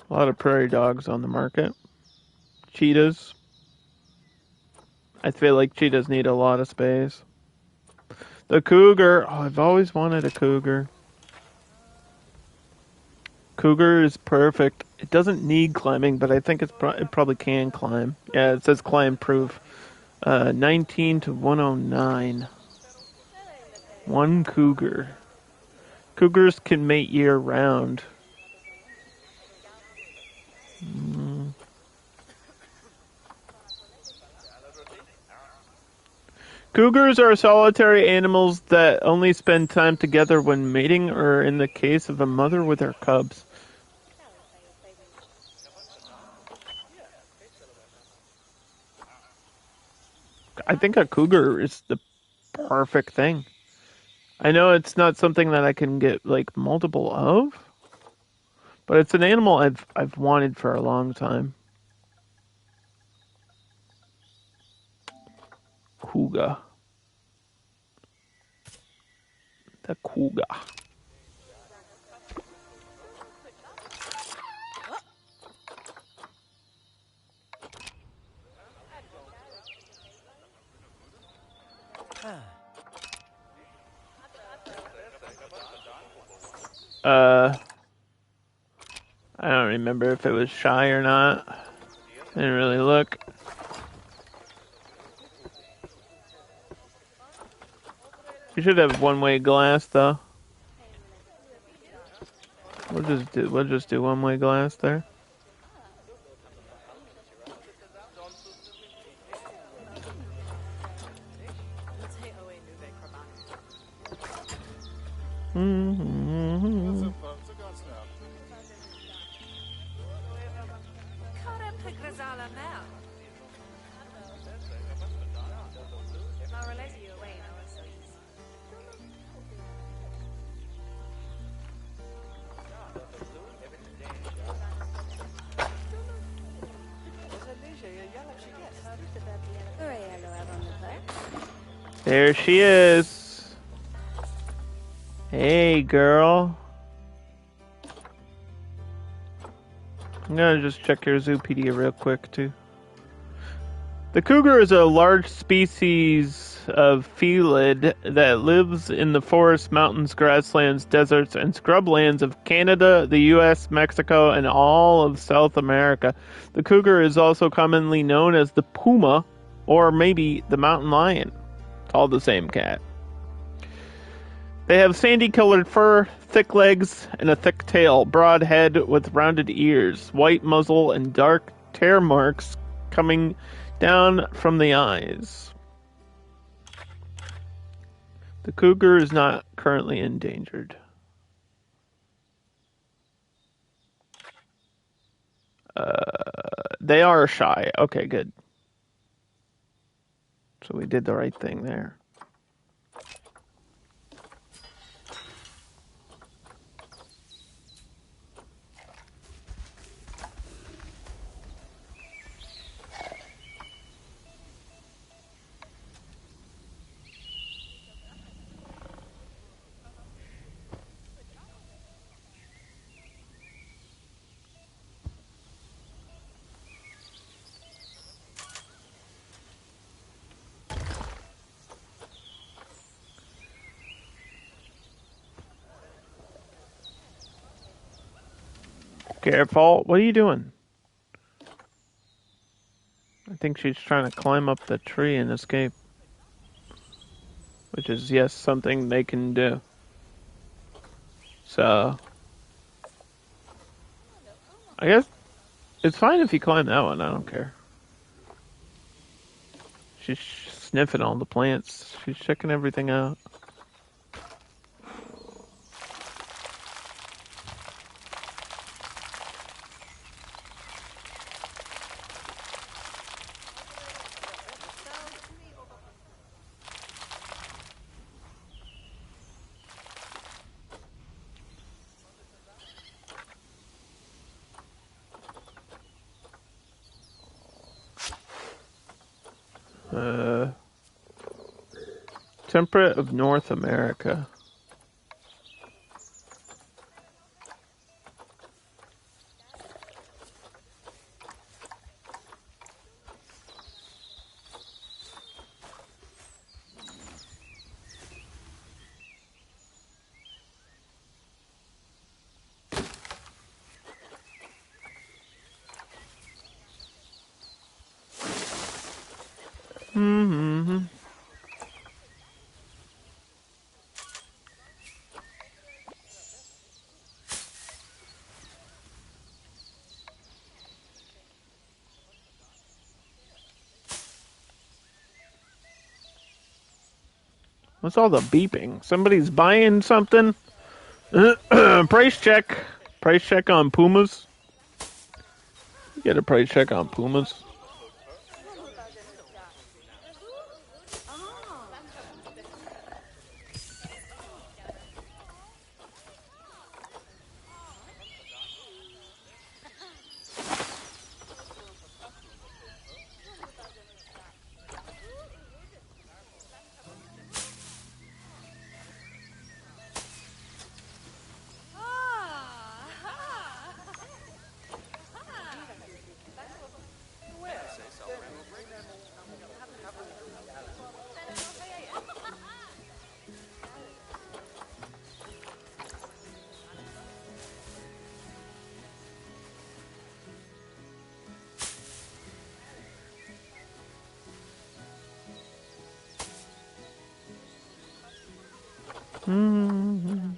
[SPEAKER 1] A lot of prairie dogs on the market. Cheetahs. I feel like cheetahs need a lot of space. The cougar. Oh, I've always wanted a cougar. Cougar is perfect. It doesn't need climbing, but I think it probably can climb. Yeah, it says climb proof. 19 to 109. One cougar. Cougars can mate year round. Cougars are solitary animals that only spend time together when mating or in the case of a mother with her cubs. I think a cougar is the perfect thing. I know it's not something that I can get like multiple of, but it's an animal I've wanted for a long time. Cougar. The cougar. I don't remember if it was shy or not. Didn't really look. We should have one-way glass though. We'll just do one-way glass there. There she is. Hey, girl. I'm gonna just check your Zoopedia real quick, too. The cougar is a large species of felid that lives in the forests, mountains, grasslands, deserts, and scrublands of Canada, the U.S., Mexico, and all of South America. The cougar is also commonly known as the puma, or maybe the mountain lion. All the same cat. They have sandy-colored fur, thick legs, and a thick tail, broad head with rounded ears, white muzzle, and dark tear marks coming down from the eyes. The cougar is not currently endangered. They are shy. Okay, good. So we did the right thing there. Careful. What are you doing? I think she's trying to climb up the tree and escape. Which is, yes, something they can do. So, I guess it's fine if you climb that one. I don't care. She's sniffing all the plants. She's checking everything out. Temperate of North America. Mm-hmm. What's all the beeping? Somebody's buying something? Price check. Price check on Pumas. Get a price check on Pumas. Mm-hmm.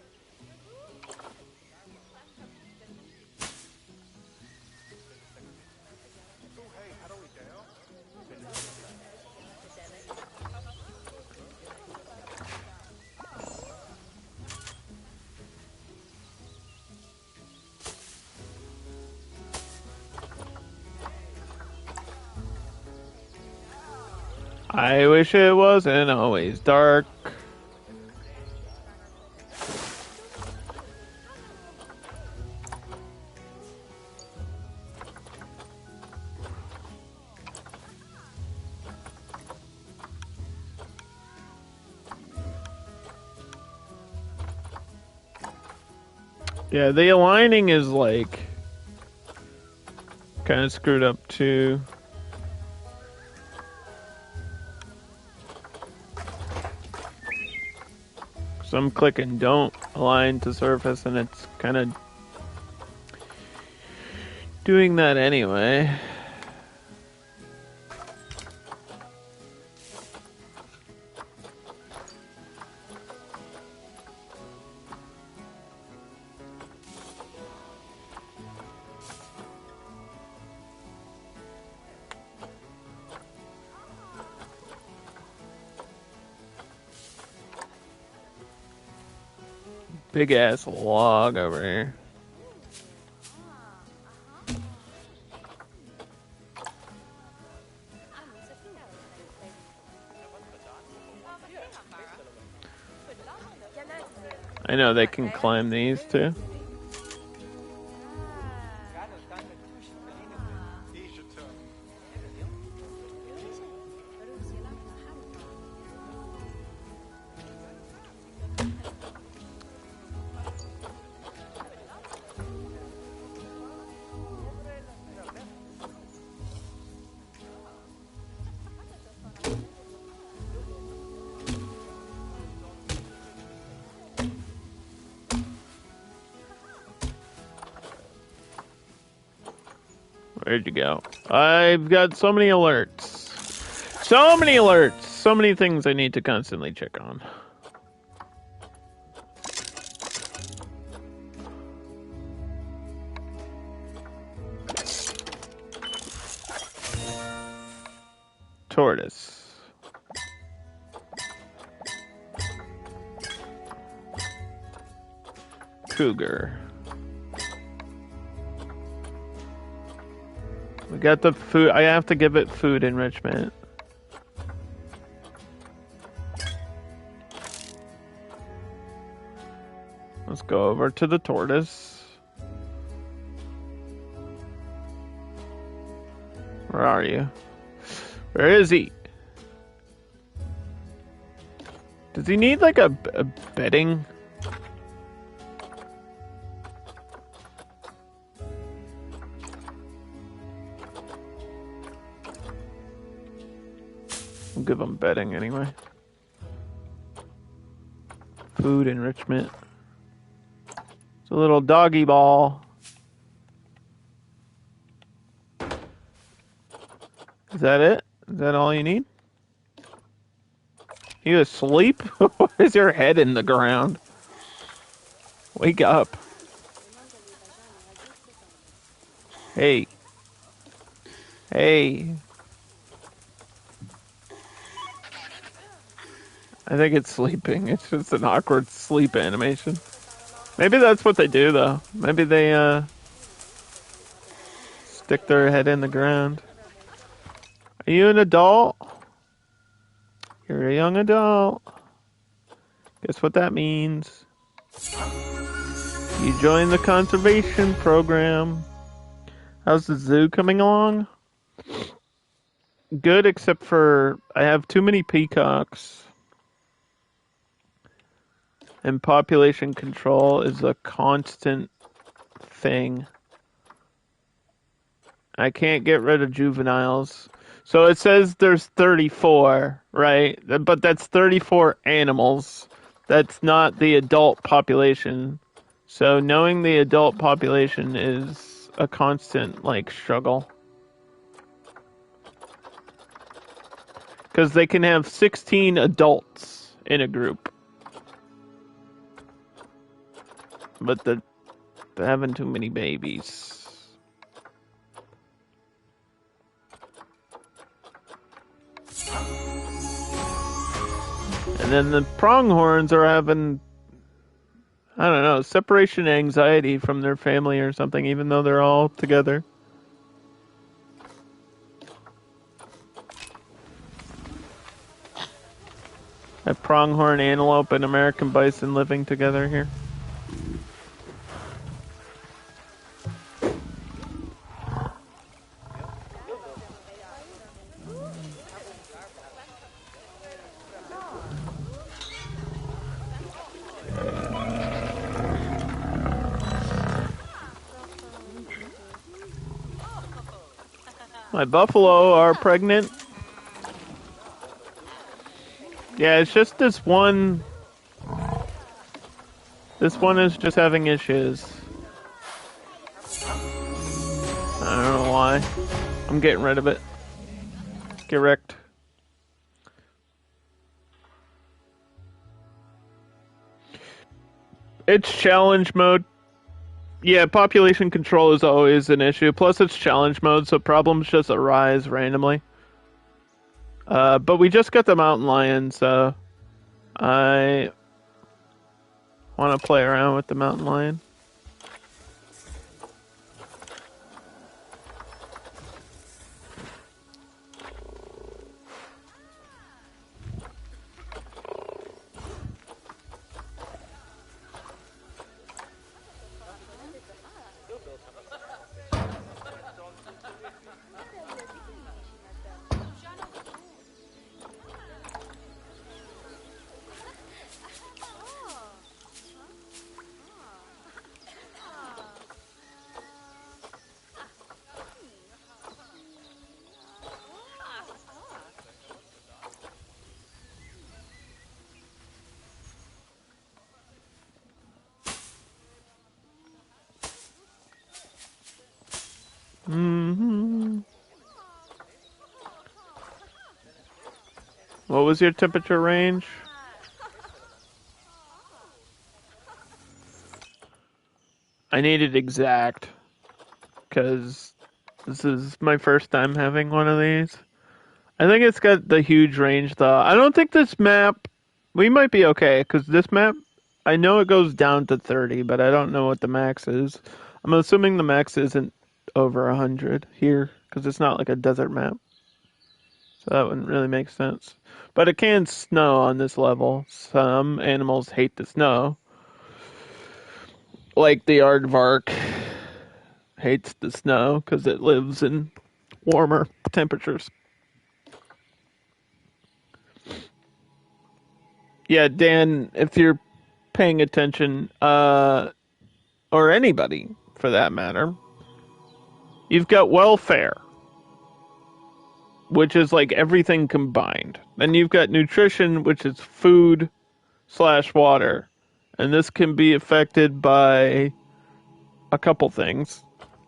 [SPEAKER 1] I wish it wasn't always dark. Yeah, the aligning is like kind of screwed up too. Some click and don't align to surface, and it's kind of doing that anyway. big ass log over here. I know they can climb these too. Where'd you go? I've got so many alerts. So many alerts. So many things I need to constantly check on. Tortoise. Cougar. We got the food. I have to give it food enrichment. Let's go over to the tortoise. Where are you? Where is he? Does he need like a bedding? We'll give him bedding anyway. Food enrichment. It's a little doggy ball. Is that it? Is that all you need? You asleep? Why is your head in the ground? Wake up. Hey. Hey. I think it's sleeping. It's just an awkward sleep animation. Maybe that's what they do, though. Maybe they, stick their head in the ground. Are you an adult? You're a young adult. Guess what that means? You joined the conservation program. How's the zoo coming along? Good, except for I have too many peacocks. And population control is a constant thing. I can't get rid of juveniles. So it says there's 34, right? But that's 34 animals. That's not the adult population. So knowing the adult population is a constant, like, struggle. Because they can have 16 adults in a group. But they're having too many babies. And then the pronghorns are having, I don't know, separation anxiety from their family or something, even though they're all together. Have pronghorn, antelope, and American bison living together here. My buffalo are pregnant. Yeah, it's just this one. This one is just having issues. I don't know why. I'm getting rid of it. Get wrecked. It's challenge mode. Yeah, population control is always an issue. Plus, it's challenge mode, so problems just arise randomly. But we just got the mountain lion, so I want to play around with the mountain lion. Mm-hmm. What was your temperature range? I need it exact, because this is my first time having one of these. I think it's got the huge range, though. I don't think this map... We might be okay, because this map, I know it goes down to 30, but I don't know what the max is. I'm assuming the max isn't over 100 here, because it's not like a desert map. So that wouldn't really make sense. But it can snow on this level. Some animals hate the snow. Like the aardvark hates the snow because it lives in warmer temperatures. Yeah, Dan, if you're paying attention, or anybody for that matter, you've got welfare, which is like everything combined. Then you've got nutrition, which is food / water. And this can be affected by a couple things.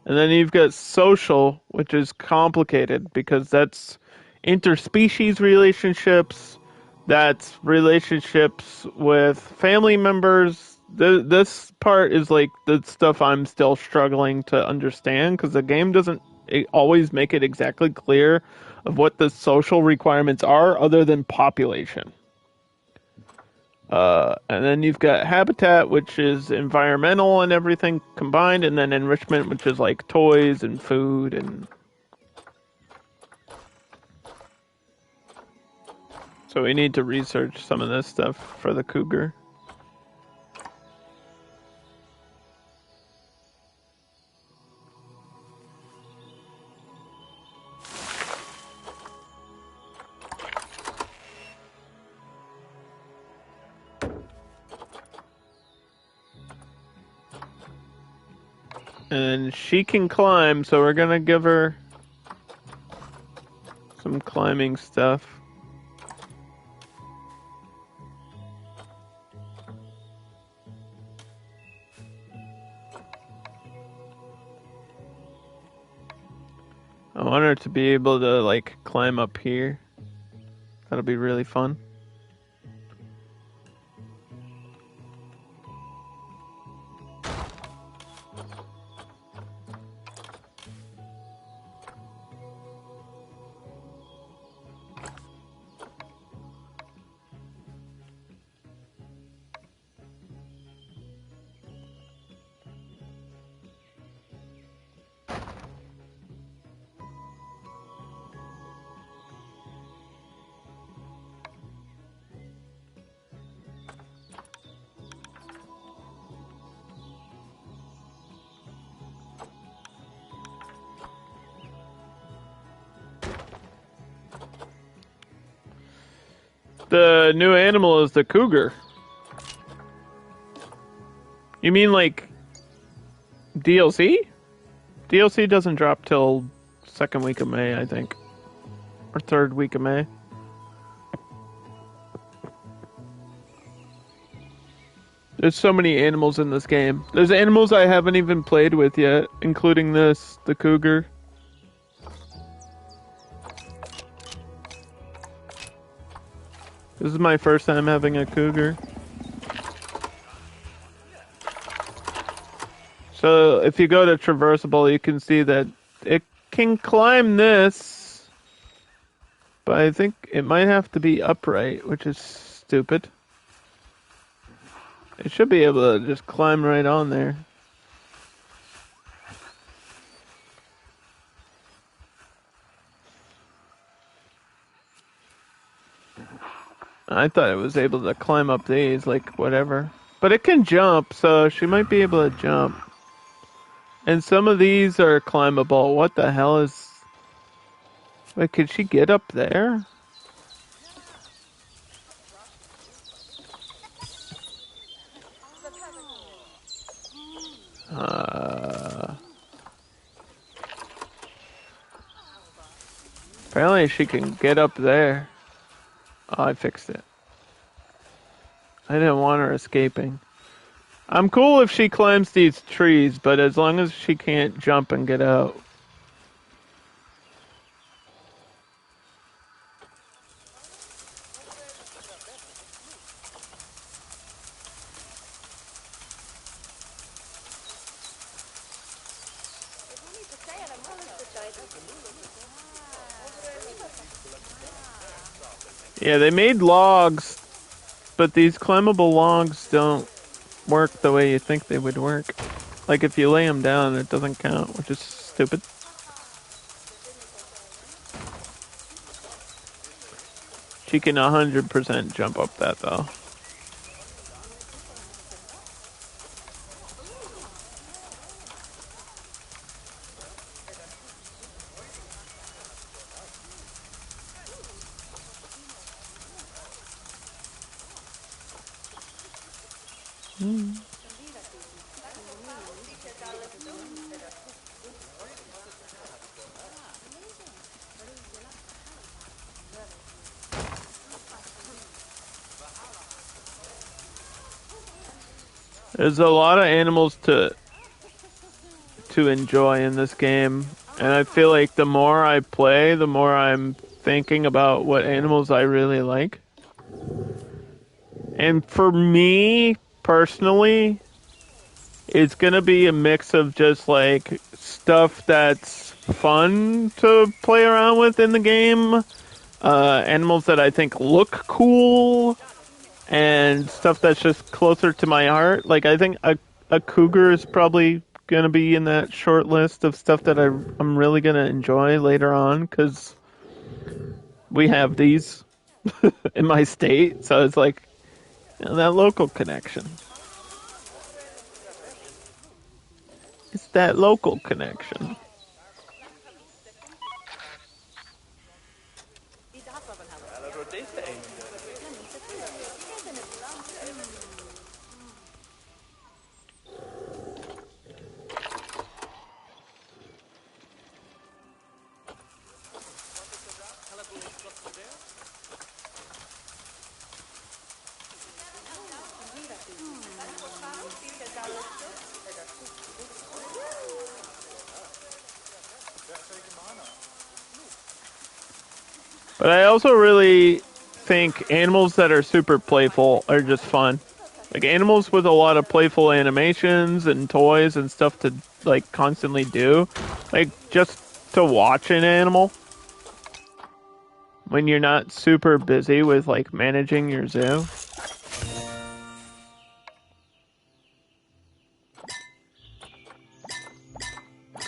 [SPEAKER 1] And then you've got social, which is complicated because that's interspecies relationships, that's relationships with family members. This part is like the stuff I'm still struggling to understand because the game doesn't always make it exactly clear of what the social requirements are other than population. And then you've got habitat, which is environmental and everything combined, and then enrichment, which is like toys and food and... So we need to research some of this stuff for the cougar. And she can climb, so we're gonna give her some climbing stuff. I want her to be able to, like, climb up here. That'll be really fun. The new animal is the cougar. You mean like DLC? DLC doesn't drop till second week of May, I think. Or third week of May. There's so many animals in this game. There's animals I haven't even played with yet, including this, the cougar. This is my first time having a cougar. So if you go to traversable, you can see that it can climb this, but I think it might have to be upright, which is stupid. It should be able to just climb right on there. I thought it was able to climb up these, like, whatever. But it can jump, so she might be able to jump. And some of these are climbable. What the hell is... Wait, could she get up there? Apparently she can get up there. Oh, I fixed it. I didn't want her escaping. I'm cool if she climbs these trees, but as long as she can't jump and get out. Yeah, they made logs, but these climbable logs don't work the way you think they would work. Like if you lay them down, it doesn't count, which is stupid. She can 100% jump up that though. There's a lot of animals to enjoy in this game, and I feel like the more I play, the more I'm thinking about what animals I really like. And for me personally, it's gonna be a mix of just like stuff that's fun to play around with in the game, animals that I think look cool, and stuff that's just closer to my heart. Like I think a cougar is probably gonna be in that short list of stuff that I'm really gonna enjoy later on because we have these in my state, so it's like that local connection. It's that local connection. But I also really think animals that are super playful are just fun. Like animals with a lot of playful animations and toys and stuff to like constantly do. Like just to watch an animal when you're not super busy with like managing your zoo.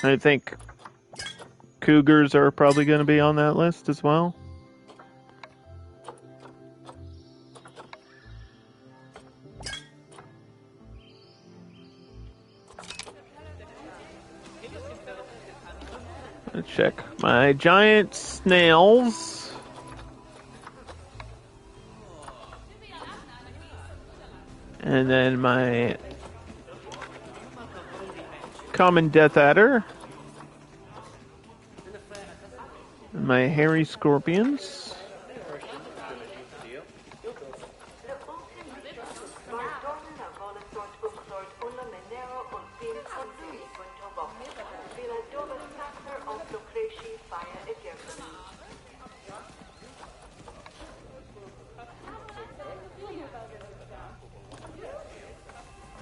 [SPEAKER 1] I think cougars are probably going to be on that list as well. Let's check my giant snails. And then my common death adder. And my hairy scorpions.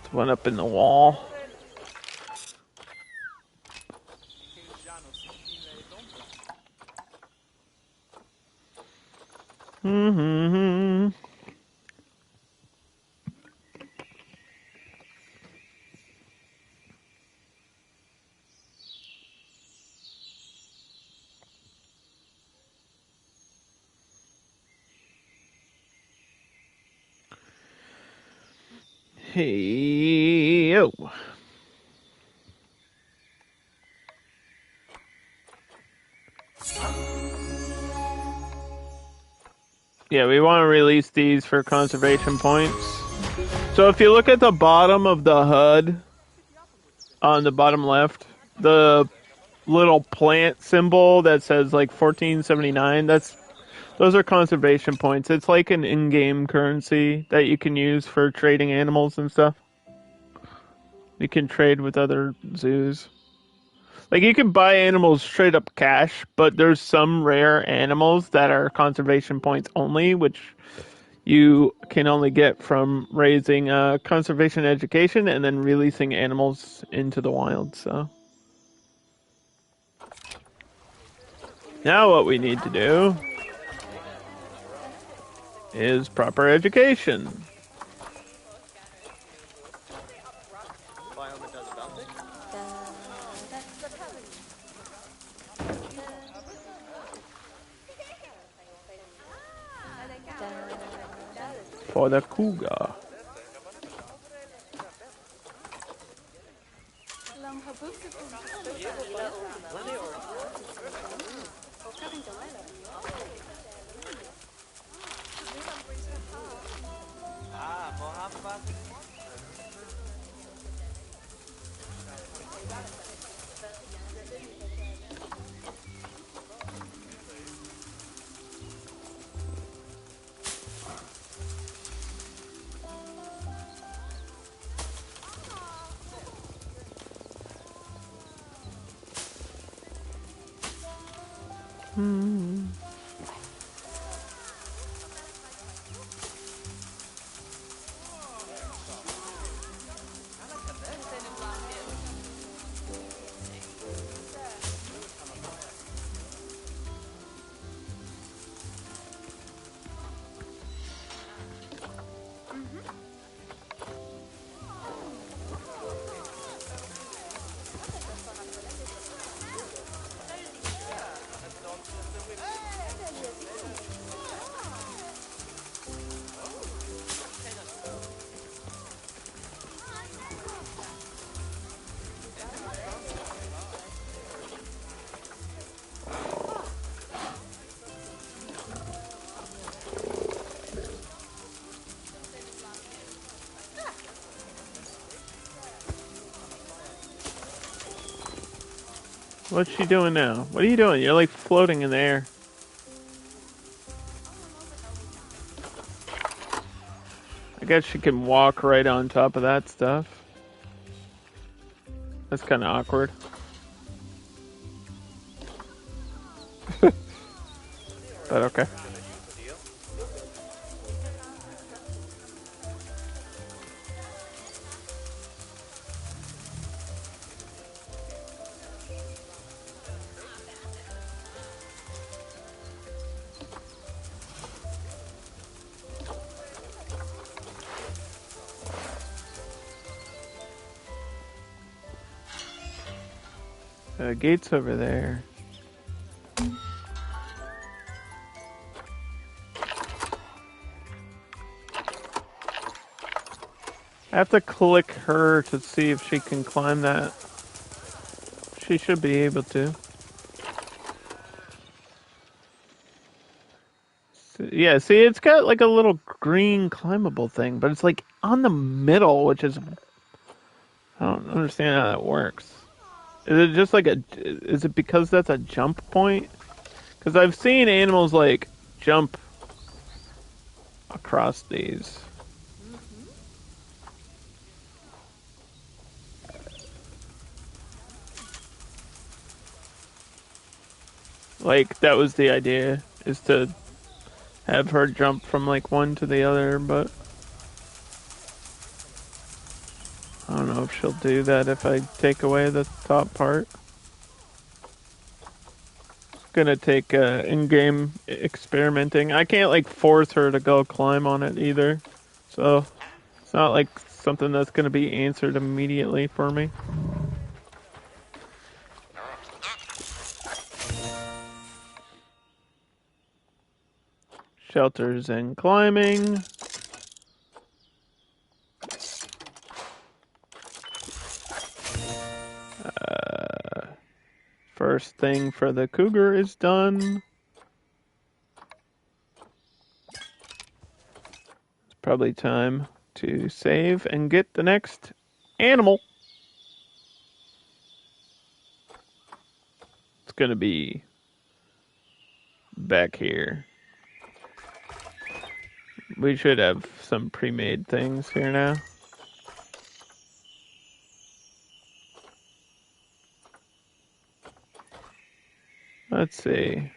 [SPEAKER 1] There's one up in the wall. Hey, yo. Yeah, we want to release these for conservation points. So if you look at the bottom of the HUD, on the bottom left, the little plant symbol that says like 1479, those are conservation points. It's like an in-game currency that you can use for trading animals and stuff. You can trade with other zoos. Like, you can buy animals straight up cash, but there's some rare animals that are conservation points only, which you can only get from raising conservation education and then releasing animals into the wild, so. Now what we need to do is proper education. For the cougar. What's she doing now? What are you doing? You're like floating in the air. I guess she can walk right on top of that stuff. That's kind of awkward. But okay. The gate's over there. I have to click her to see if she can climb that. She should be able to. Yeah, see, it's got like a little green climbable thing, but it's like on the middle, which is... I don't understand how that works. Is it just like a... Is it because that's a jump point? Because I've seen animals like jump across these. Like, that was the idea, is to have her jump from like one to the other, but I don't know if she'll do that if I take away the top part. It's gonna take in-game experimenting. I can't like force her to go climb on it either, so it's not like something that's gonna be answered immediately for me. Shelters and climbing. First thing for the cougar is done. It's probably time to save and get the next animal. It's gonna be back here. We should have some pre-made things here now. Let's see.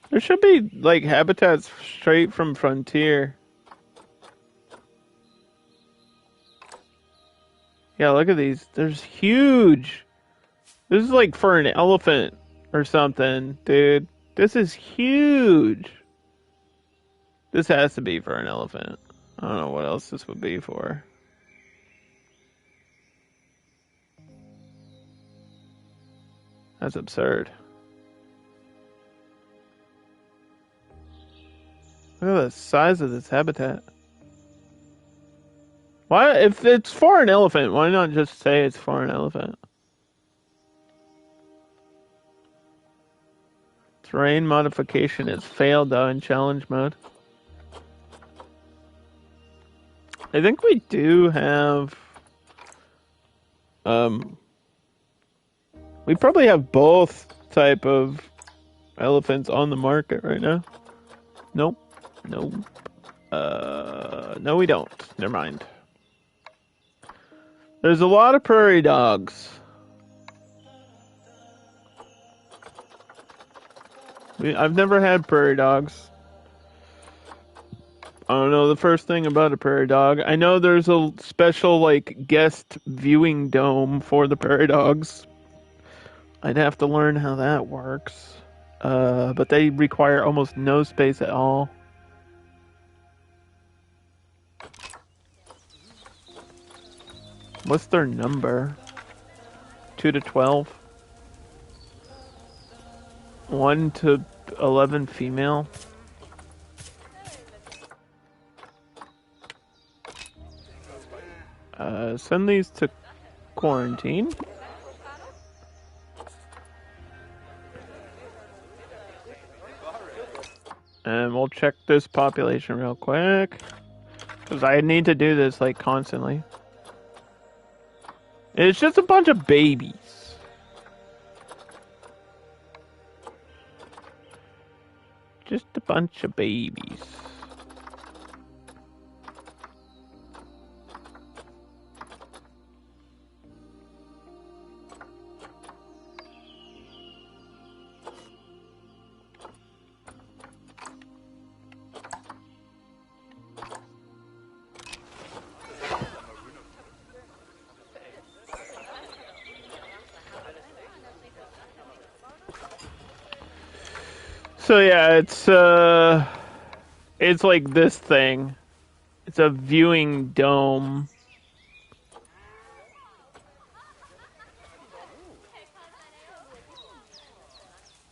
[SPEAKER 1] There should be, like, habitats straight from Frontier. Yeah, look at these. There's huge. This is like for an elephant or something, dude. This is huge. This has to be for an elephant. I don't know what else this would be for. That's absurd. Look at the size of this habitat. Why, if it's for an elephant, why not just say it's for an elephant? Terrain modification has failed though in challenge mode. I think we do have we probably have both type of elephants on the market right now. Nope. Nope. No we don't. Never mind. There's a lot of prairie dogs. I've never had prairie dogs. I don't know the first thing about a prairie dog. I know there's a special, like, guest viewing dome for the prairie dogs. I'd have to learn how that works. But they require almost no space at all. What's their number? 2 to 12? 1 to 11 female? Send these to quarantine. And we'll check this population real quick. Because I need to do this, like, constantly. It's just a bunch of babies. Just a bunch of babies. So yeah, it's like this thing. It's a viewing dome.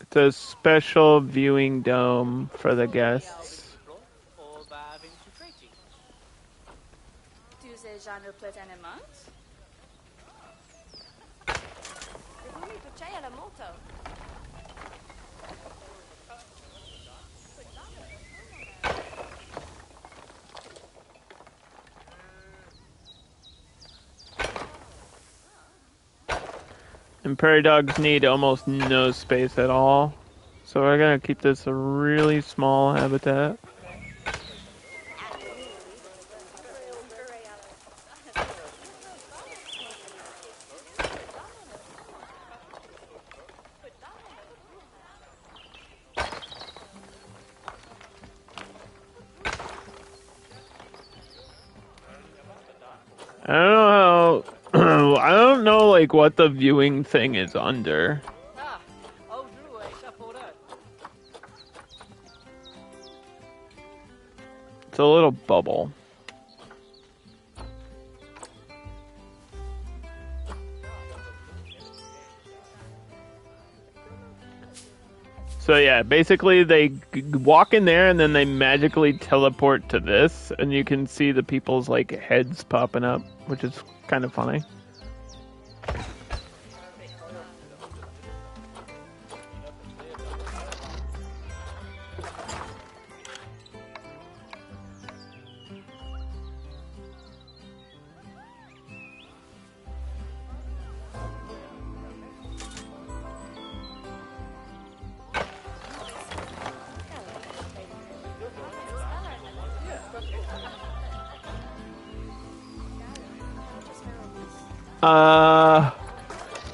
[SPEAKER 1] It's a special viewing dome for the guests. And prairie dogs need almost no space at all. So we're gonna keep this a really small habitat. I don't know how, I don't know like what the viewing thing is under. It's a little bubble. So yeah, basically they walk in there and then they magically teleport to this, and you can see the people's like heads popping up, which is kind of funny.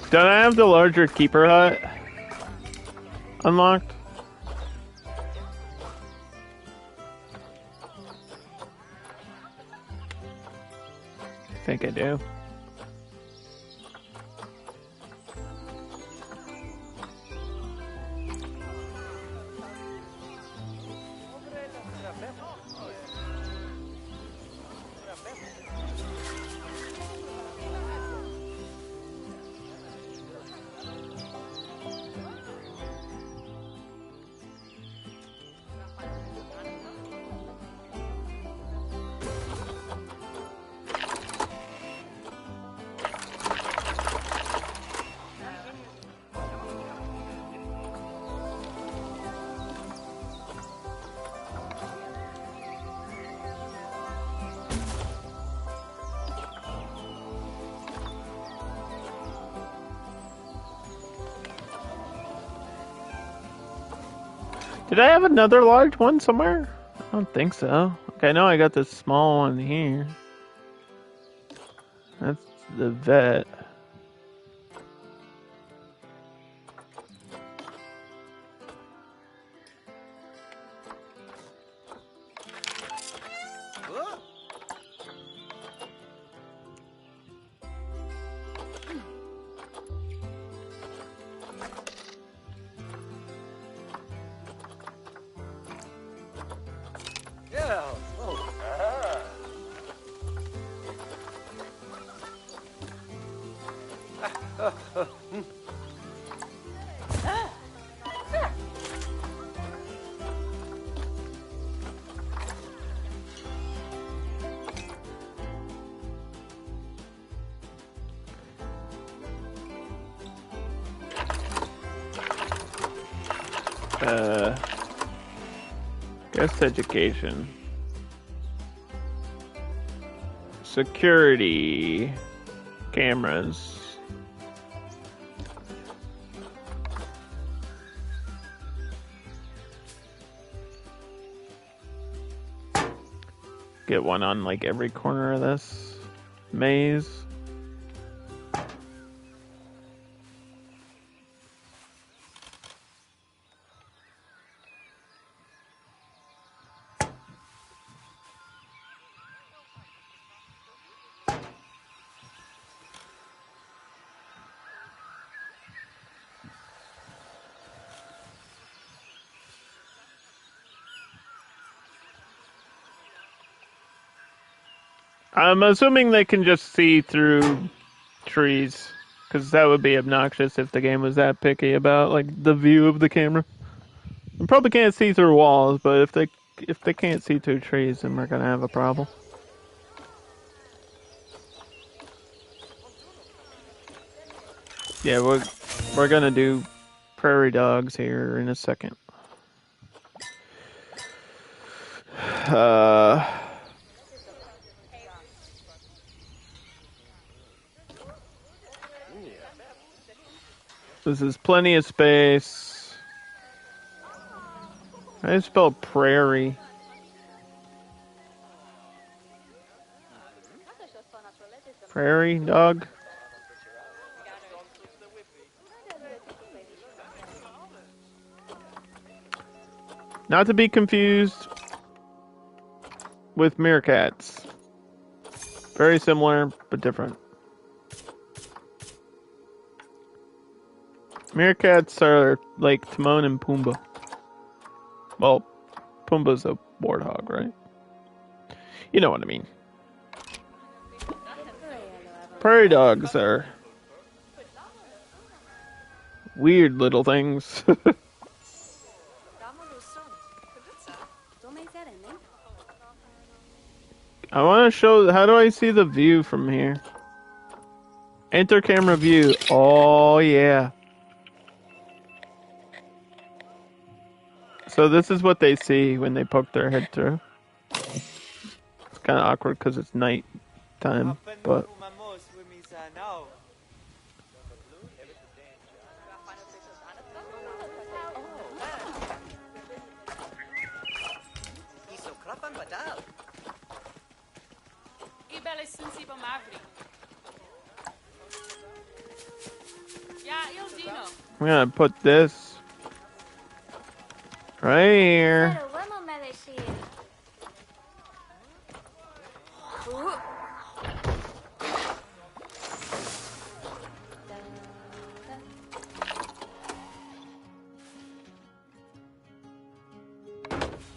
[SPEAKER 1] Don't I have the larger keeper hut unlocked? I think I do. Did I have another large one somewhere? I don't think so. Okay, I know I got this small one here. That's the vet. Guest education. Security. Cameras. Get one on like every corner of this maze. I'm assuming they can just see through trees, because that would be obnoxious if the game was that picky about like the view of the camera. They probably can't see through walls, but if they can't see through trees, then we're gonna have a problem. Yeah, we're gonna do prairie dogs here in a second. This is plenty of space. I spell prairie. Prairie dog. Not to be confused with meerkats. Very similar, but different. Meerkats are like Timon and Pumbaa. Well, Pumbaa's a warthog, right? You know what I mean. Prairie dogs are weird little things. I want to show. How do I see the view from here? Enter camera view. Oh yeah. So this is what they see when they poke their head through. It's kind of awkward because it's night time, but. I'm gonna put this right here.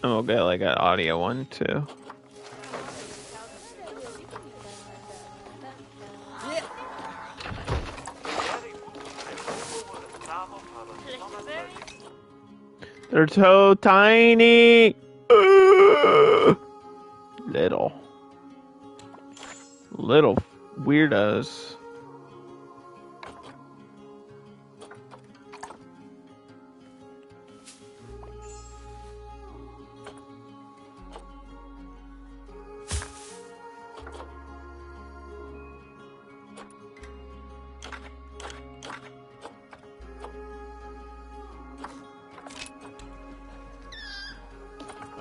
[SPEAKER 1] And we'll get like an audio one too. They're so tiny. Little weirdos.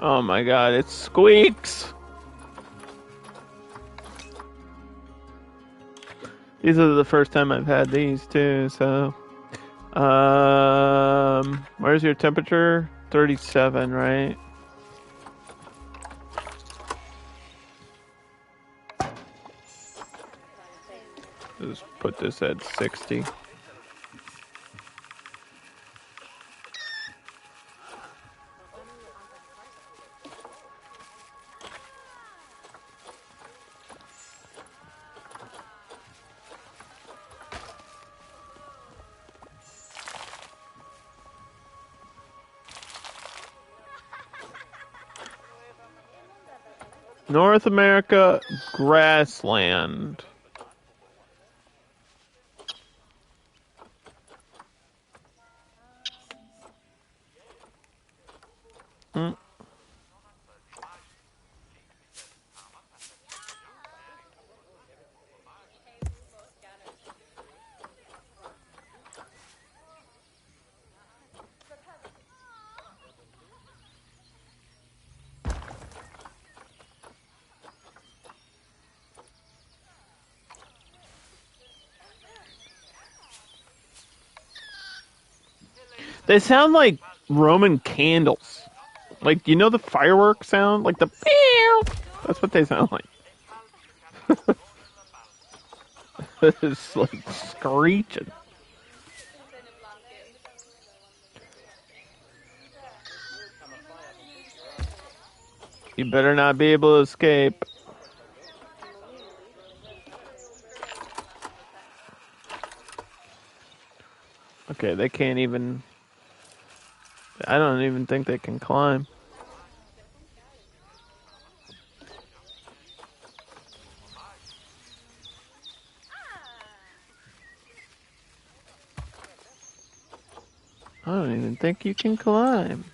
[SPEAKER 1] Oh my god, it squeaks! These are the first time I've had these too, so... Where's your temperature? 37, right? Just put this at 60. North America grassland. They sound like Roman candles. Like, you know the firework sound? Like the pew! That's what they sound like. It's like screeching. You better not be able to escape. Okay, they can't even... I don't even think they can climb. I don't even think you can climb.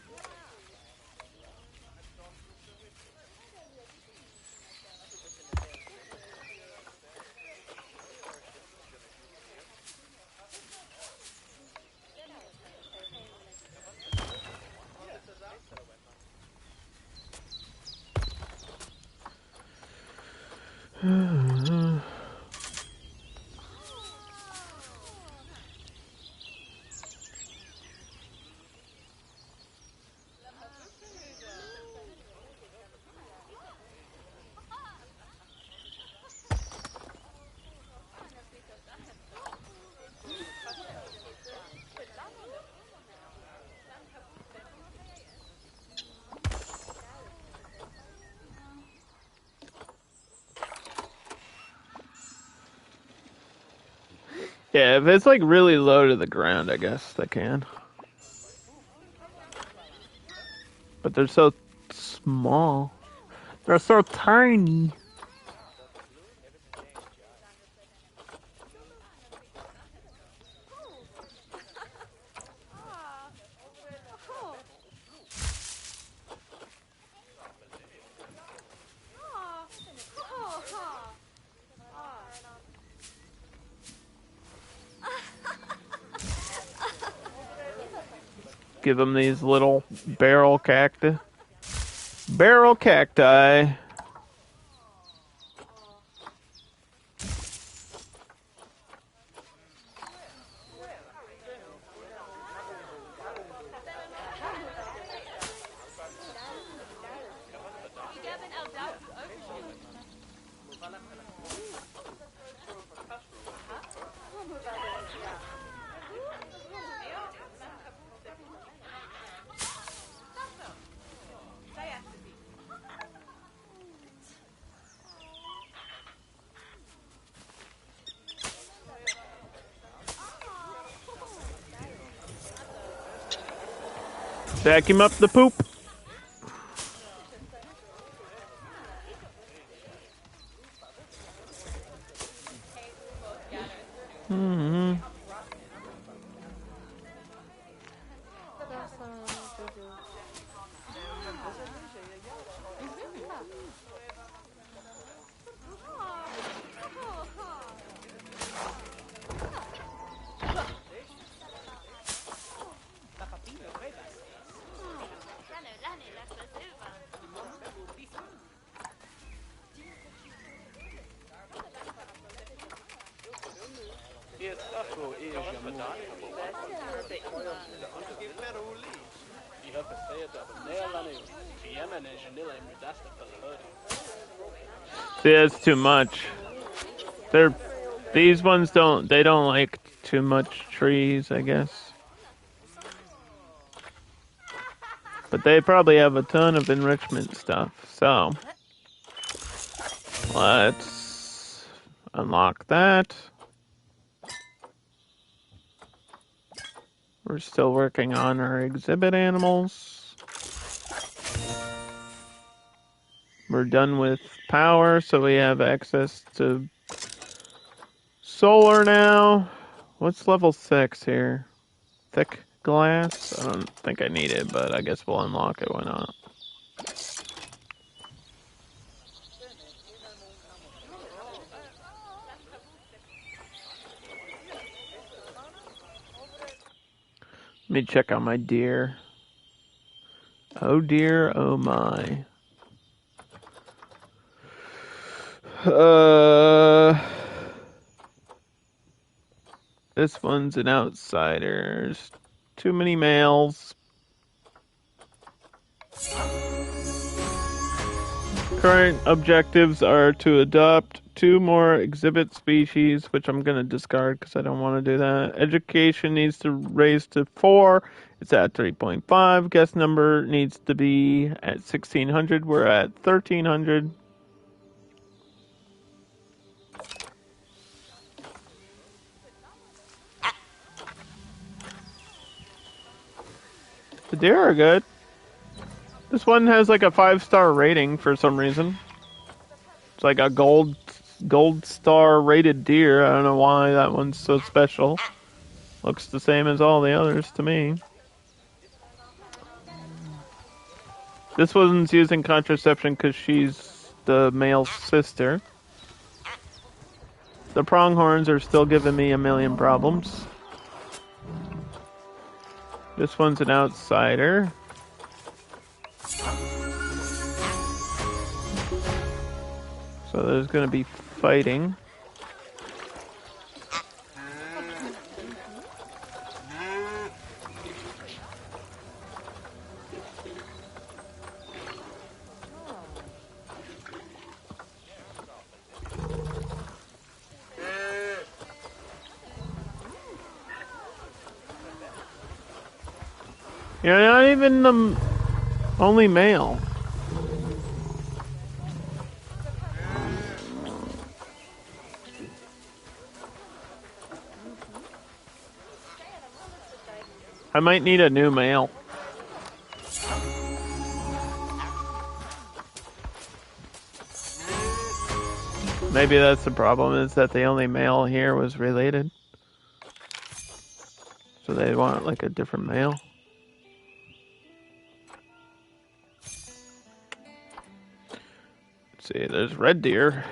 [SPEAKER 1] Yeah, if it's like really low to the ground, I guess they can. But they're so small. They're so tiny. give them these little barrel cacti. Barrel cacti. Vacuum up the poop. See, that's too much. These ones don't like too much trees, I guess. But they probably have a ton of enrichment stuff, so let's unlock that. We're still working on our exhibit animals. We're done with power, so we have access to solar now. What's level 6 here? Thick glass? I don't think I need it, but I guess we'll unlock it. Why not? Let me check out my deer. Oh dear, oh my. This one's an outsider. There's too many males. Current objectives are to adopt 2 more exhibit species, which I'm going to discard because I don't want to do that. Education needs to raise to 4. It's at 3.5. Guest number needs to be at 1,600. We're at 1,300. The deer are good. This one has like a 5-star rating for some reason. It's like a gold star rated deer. I don't know why that one's so special. Looks the same as all the others to me. This one's using contraception because she's the male sister. The pronghorns are still giving me a million problems. This one's an outsider. So there's going to be fighting. You're not even the only male. I might need a new male. Maybe that's the problem, is that the only male here was related. So they want like a different male. Let's see, there's red deer.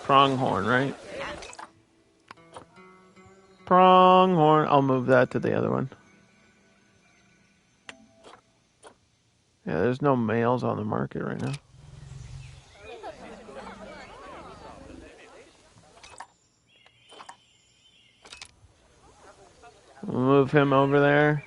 [SPEAKER 1] Pronghorn, right? pronghorn. I'll move that to the other one. Yeah, there's no males on the market right now. We'll move him over there.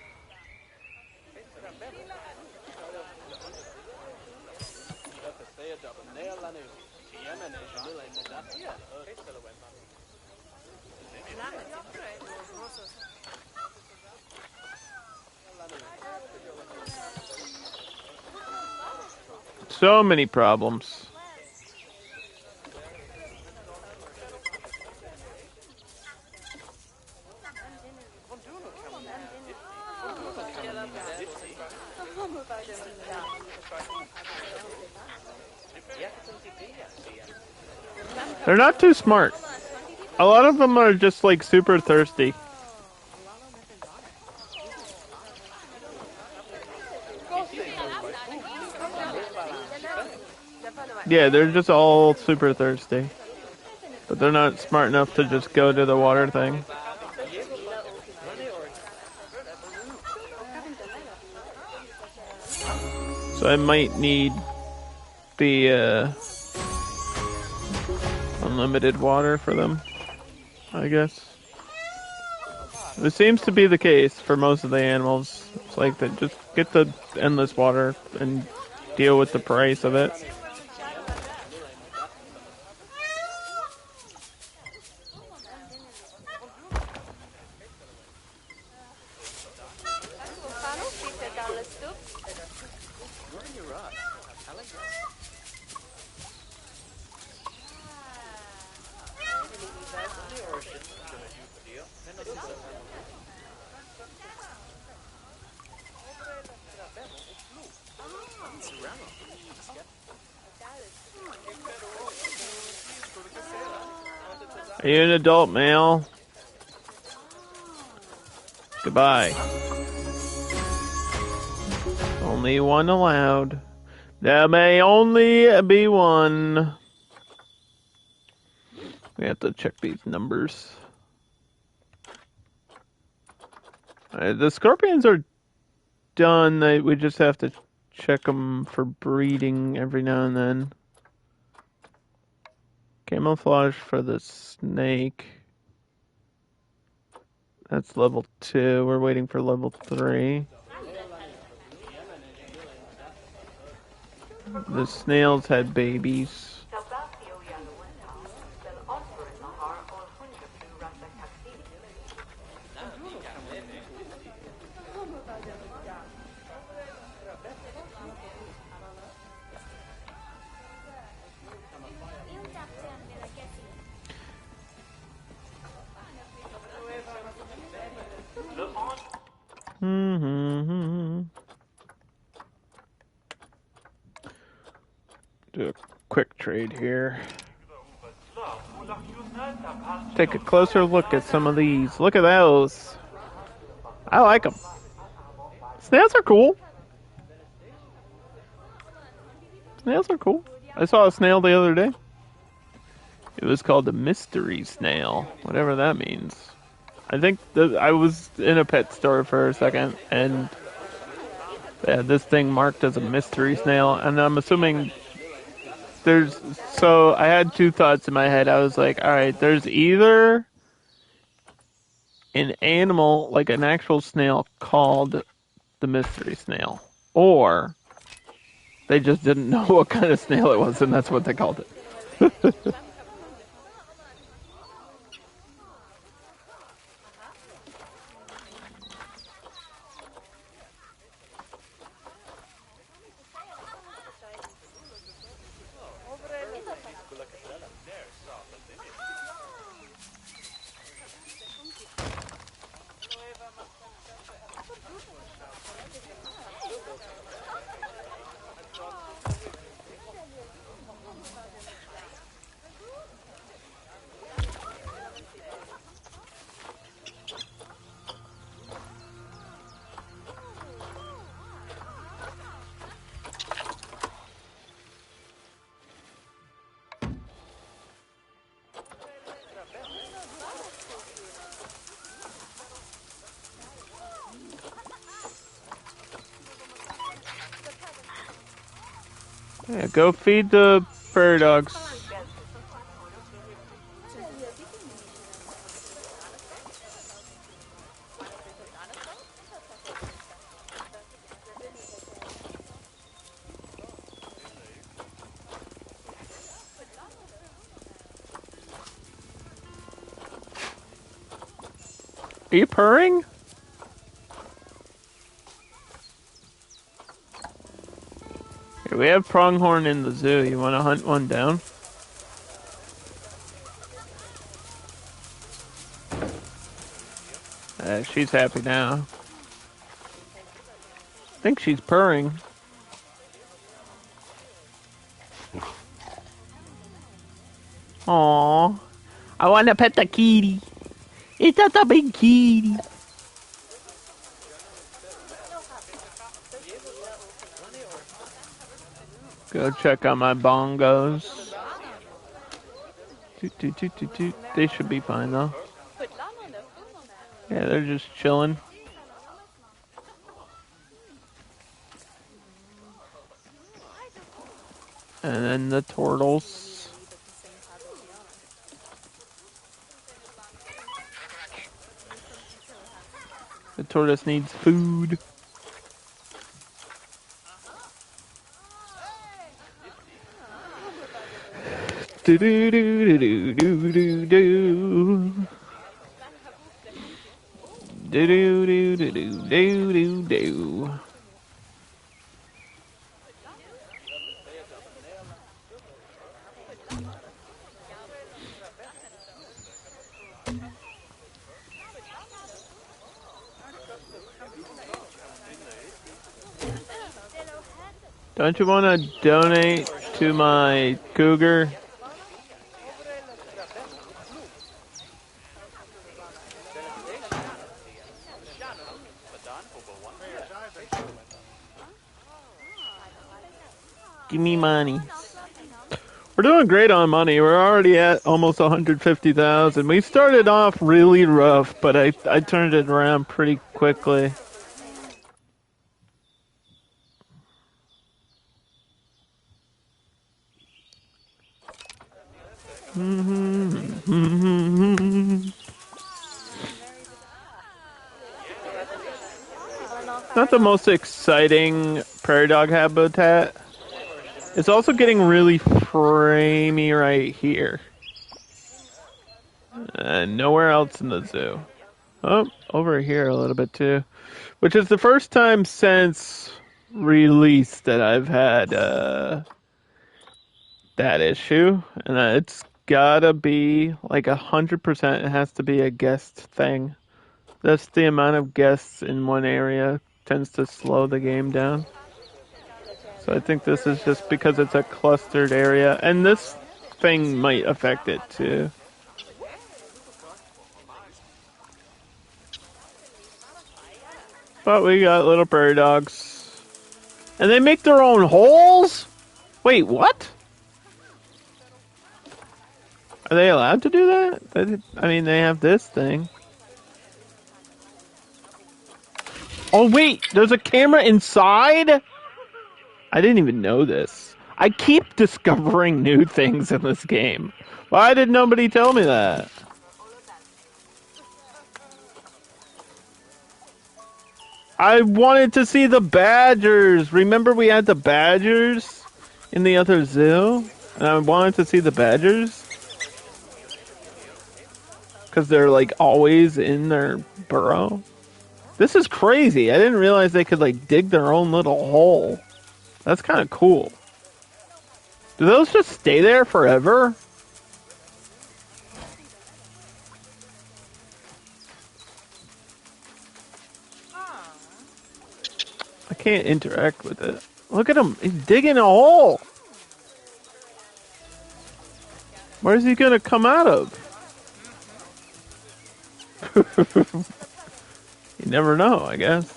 [SPEAKER 1] So many problems. They're not too smart. A lot of them are just like super thirsty. Yeah, they're just all super thirsty. But they're not smart enough to just go to the water thing. So I might need the unlimited water for them, I guess. It seems to be the case for most of the animals. It's like they just get the endless water and deal with the price of it. Are you an adult male? Goodbye. Only one allowed. There may only be one. We have to check these numbers. The scorpions are done. We just have to check them for breeding every now and then. Camouflage for the snake. That's level 2. We're waiting for level 3. The snails had babies. Do a quick trade here. Take a closer look at some of these. Look at those. I like them. Snails are cool. Snails are cool. I saw a snail the other day. It was called a mystery snail, whatever that means. I think I was in a pet store for a second, and they had this thing marked as a mystery snail, and I'm assuming so I had two thoughts in my head. I was like, alright, there's either an animal, like an actual snail, called the mystery snail, or they just didn't know what kind of snail it was, and that's what they called it. Yeah, go feed the prairie dogs. Are you purring? Here, we have pronghorn in the zoo. You want to hunt one down? She's happy now. I think she's purring. Aww. I want to pet the kitty. It's not a big kitty. Go check on my bongos. Toot, toot, toot, toot, toot. They should be fine though. Yeah, they're just chilling. And then the turtles. The tortoise needs food. Do do do do do do do. Do do do do do do do do. Don't you want to donate to my cougar? Give me money. We're doing great on money. We're already at almost 150,000. We started off really rough, but I turned it around pretty quickly. Not the most exciting prairie dog habitat. It's also getting really framey right here. Nowhere else in the zoo. Oh, over here a little bit too. Which is the first time since release that I've had that issue. And it's gotta be like 100%. It has to be a guest thing. That's the amount of guests in one area tends to slow the game down. So I think this is just because it's a clustered area. And this thing might affect it too. But we got little prairie dogs. And they make their own holes? Wait, what? Are they allowed to do that? I mean, they have this thing. Oh, wait, there's a camera inside? I didn't even know this. I keep discovering new things in this game. Why did nobody tell me that? I wanted to see the badgers. Remember we had the badgers in the other zoo? And I wanted to see the badgers. Because they're like always in their burrow. This is crazy. I didn't realize they could like dig their own little hole. That's kind of cool. Do those just stay there forever? I can't interact with it. Look at him. He's digging a hole. Where's he going to come out of? You never know, I guess.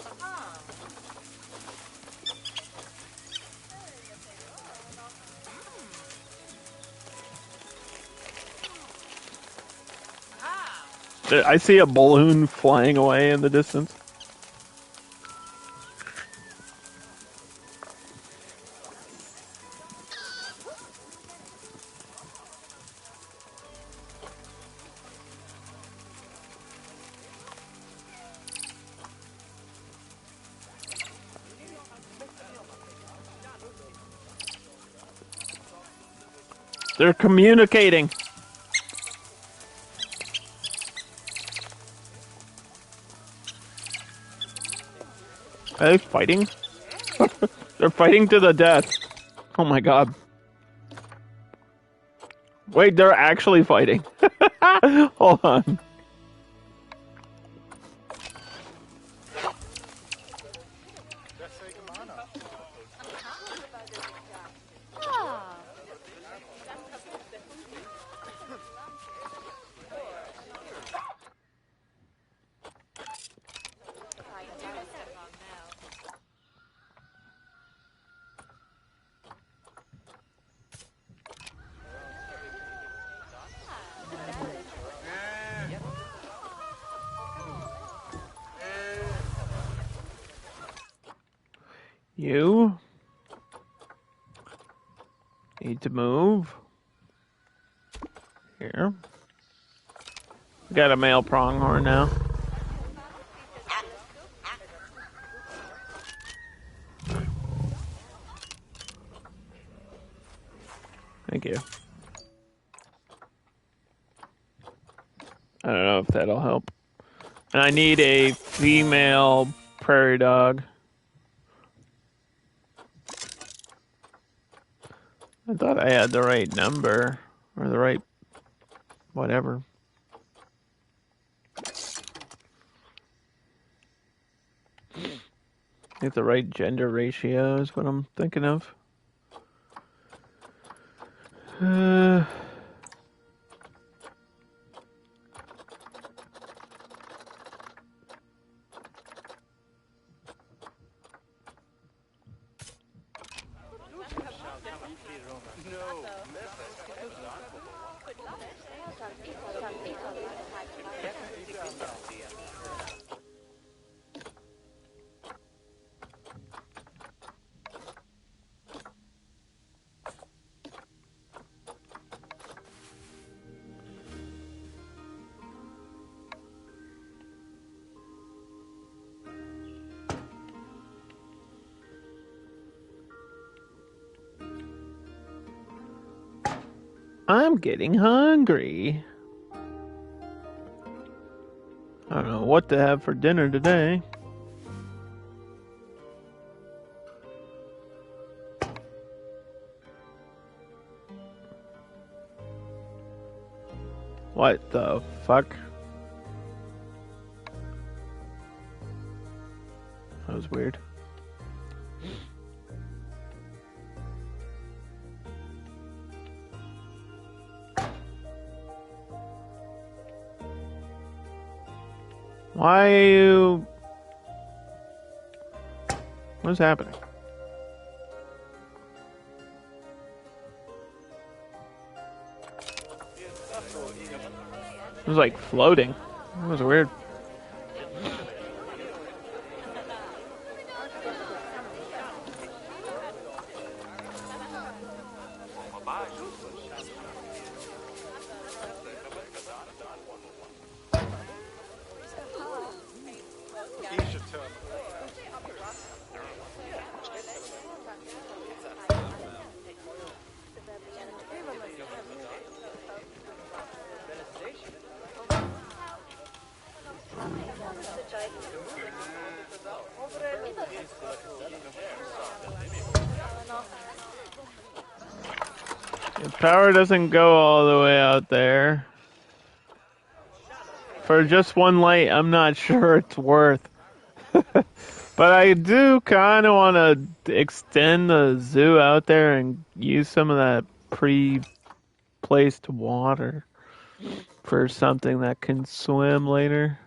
[SPEAKER 1] I see a balloon flying away in the distance. They're communicating. Are they fighting? They're fighting to the death. Oh my god. Wait, they're actually fighting. Hold on. You need to move. Here. We got a male pronghorn now. Thank you. I don't know if that'll help. And I need a female prairie dog. I thought I had the right number. Or the right... whatever. I think the right gender ratio is what I'm thinking of. I'm getting hungry. I don't know what to have for dinner today. What the fuck? That was weird. Why are you... What's happening? It was like floating. That was weird. The power doesn't go all the way out there. For just one light, I'm not sure it's worth. But I do kind of want to extend the zoo out there and use some of that pre-placed water for something that can swim later.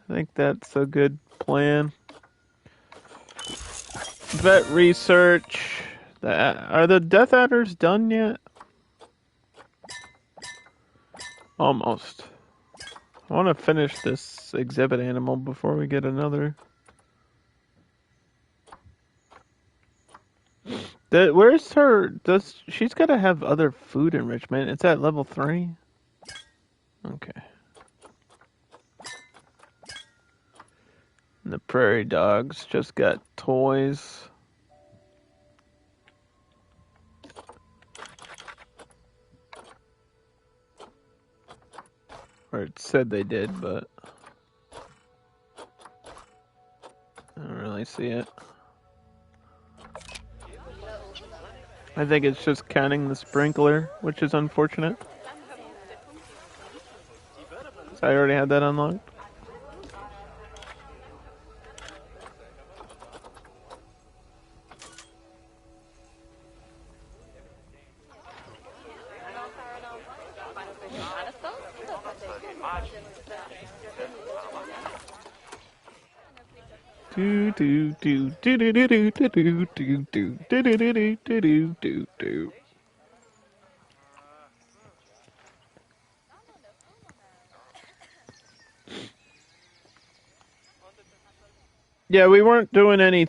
[SPEAKER 1] I think that's a good plan. Vet research. Are the Death Adders done yet? Almost. I want to finish this exhibit animal before we get another. Where's her... She's got to have other food enrichment. It's at level 3? Okay. And the prairie dogs just got toys. Or it said they did, but I don't really see it. I think it's just counting the sprinkler, which is unfortunate. So I already had that unlocked. Do do do do do do do do do do do do do do do do do. Yeah, we weren't doing any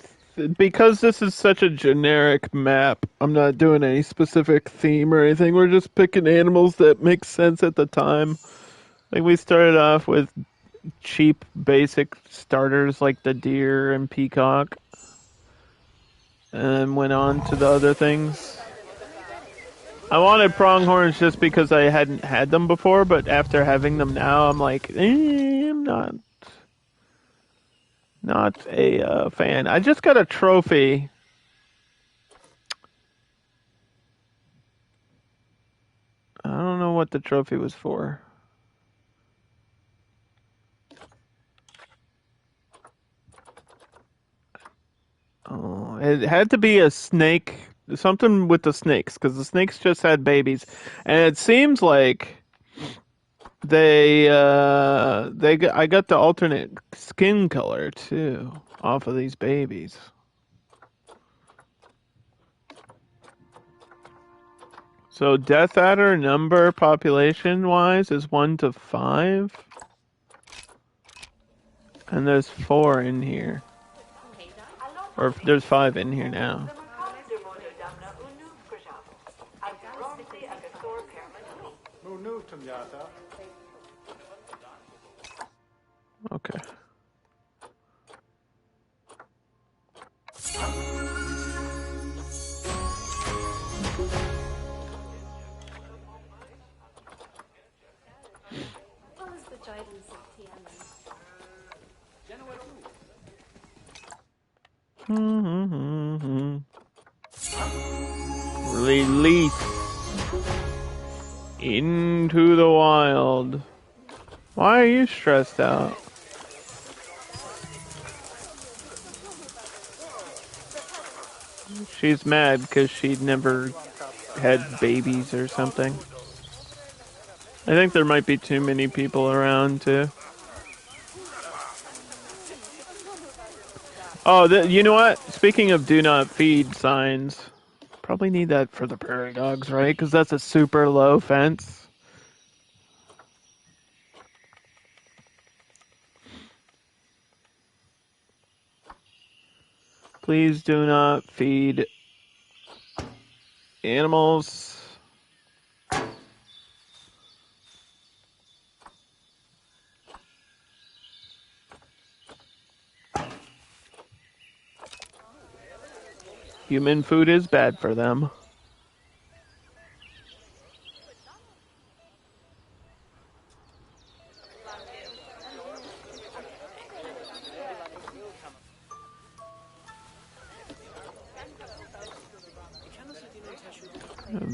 [SPEAKER 1] because this is such a generic map. I'm not doing any specific theme or anything. We're just picking animals that make sense at the time. Like we started off with cheap, basic starters like the deer and peacock, and then went on to the other things. I wanted pronghorns just because I hadn't had them before, but after having them now, I'm like, I'm not a fan. I just got a trophy. I don't know what the trophy was for. Oh, it had to be a snake, something with the snakes, because the snakes just had babies, and it seems like I got the alternate skin color too off of these babies. So Death Adder number population wise is 1 to 5. And there's 4 in here. Or there's 5 in here now. Okay. Release into the wild. Why are you stressed out? She's mad because she'd never had babies or something. I think there might be too many people around too. Oh, you know what? Speaking of do not feed signs, probably need that for the prairie dogs, right? Because that's a super low fence. Please do not feed animals. Human food is bad for them.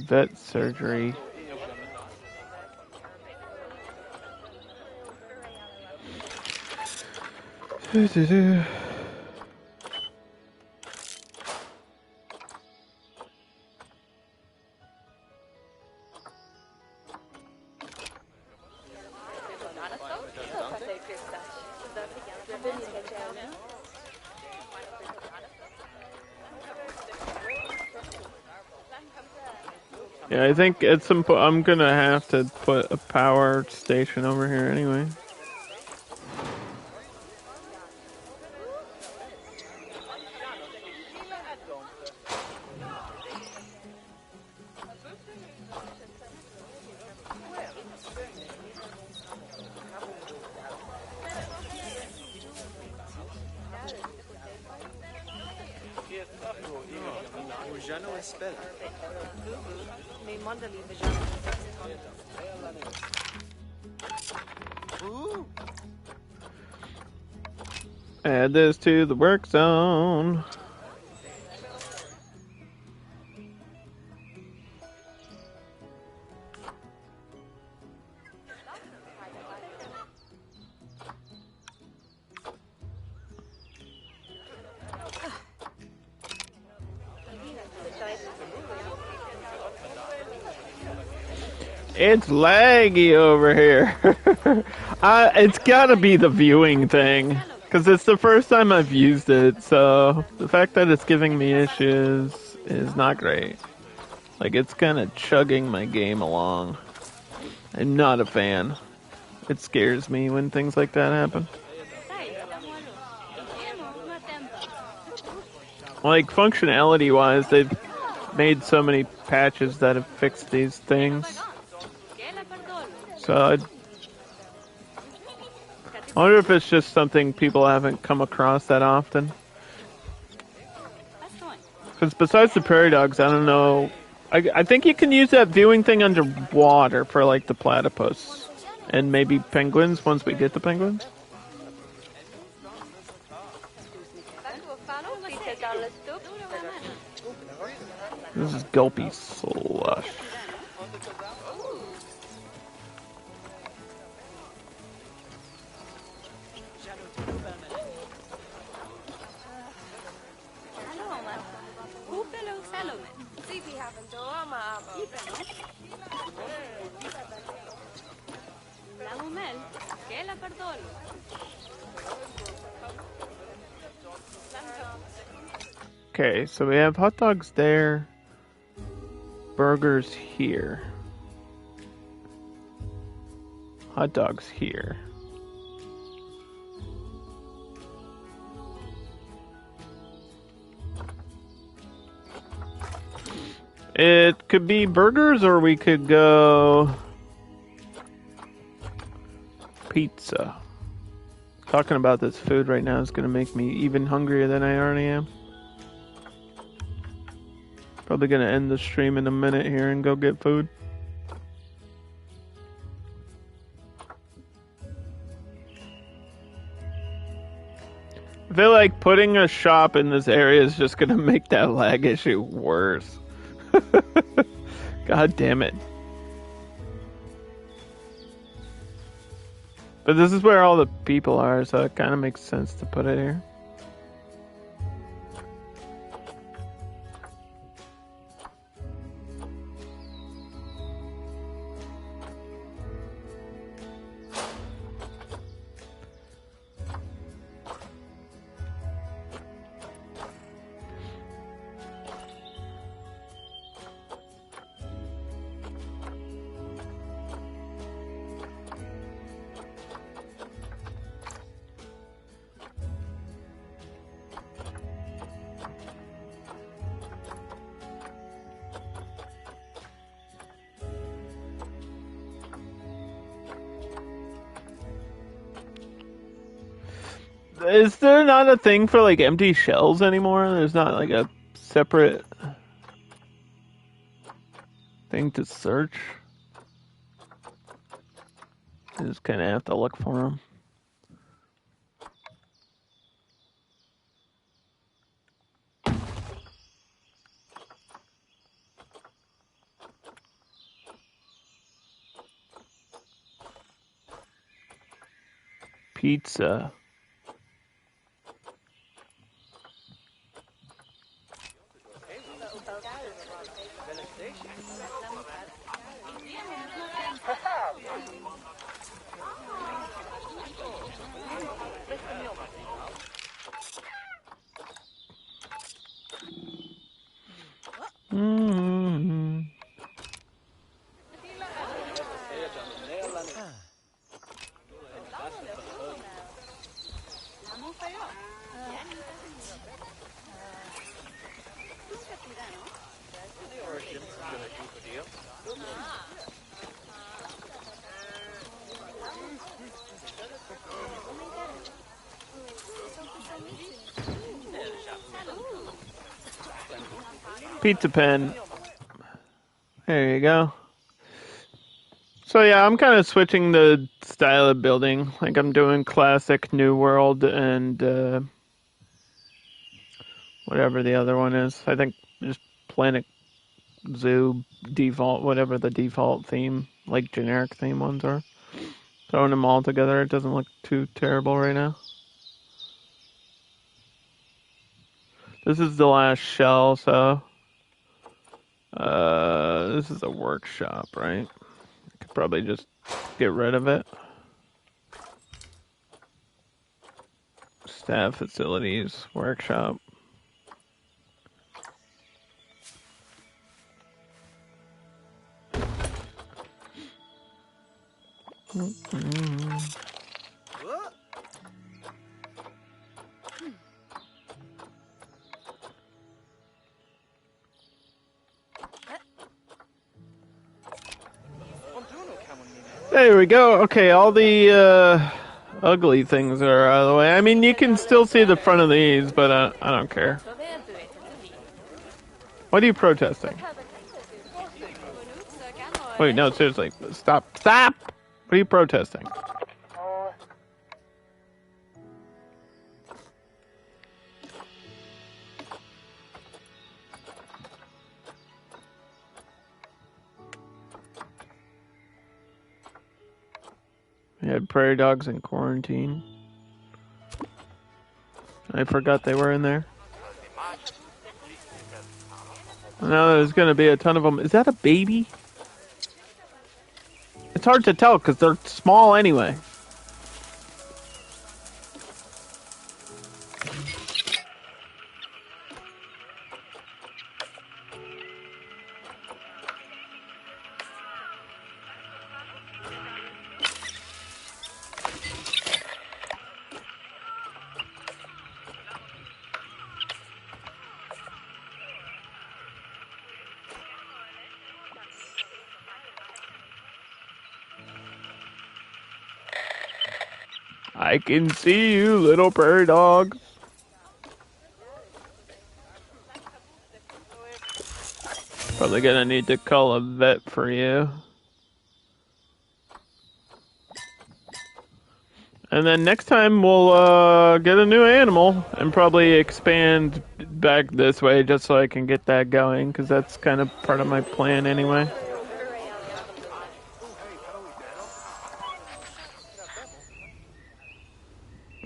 [SPEAKER 1] Vet surgery. Yeah, I think at some point I'm gonna have to put a power station over here anyway. Add this to the work zone. It's laggy over here. It's gotta be the viewing thing. Because it's the first time I've used it, so the fact that it's giving me issues is not great. Like, it's kind of chugging my game along. I'm not a fan. It scares me when things like that happen. Like, functionality-wise, they've made so many patches that have fixed these things. So I wonder if it's just something people haven't come across that often. Because besides the prairie dogs, I don't know. I think you can use that viewing thing underwater for like the platypus. And maybe penguins once we get the penguins. This is gulpy slush. Okay, so we have hot dogs there, burgers here, hot dogs here. It could be burgers, or we could go pizza. Talking about this food right now is going to make me even hungrier than I already am. Probably going to end the stream in a minute here and go get food. I feel like putting a shop in this area is just going to make that lag issue worse. God damn it. But this is where all the people are, so it kind of makes sense to put it here. Is there not a thing for like empty shells anymore? There's not like a separate thing to search? I just kind of have to look for them. Pizza. Pizza pen. There you go. So yeah, I'm kind of switching the style of building. Like I'm doing classic New World and whatever the other one is. I think just Planet Zoo default, whatever the default theme, like generic theme ones are. Throwing them all together, it doesn't look too terrible right now. This is the last shell, so this is a workshop, right? I could probably just get rid of it. Staff facilities, workshop. There we go. Okay, all the ugly things are out of the way. I mean, you can still see the front of these, but I don't care. What are you protesting? Wait, no, seriously. Stop. Stop! What are you protesting? We had prairie dogs in quarantine. I forgot they were in there. Now there's gonna be a ton of them. Is that a baby? It's hard to tell because they're small anyway. I can see you, little prairie dog. Probably gonna need to call a vet for you. And then next time we'll get a new animal and probably expand back this way just so I can get that going, because that's kind of part of my plan anyway.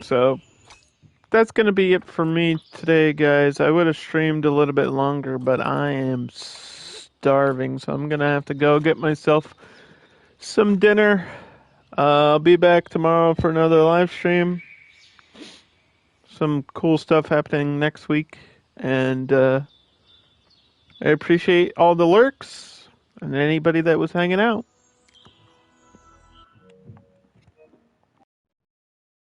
[SPEAKER 1] So that's gonna be it for me today, guys. I would have streamed a little bit longer, but I am starving, so I'm gonna have to go get myself some dinner. I'll be back tomorrow for another live stream. Some cool stuff happening next week, and I appreciate all the lurks and anybody that was hanging out.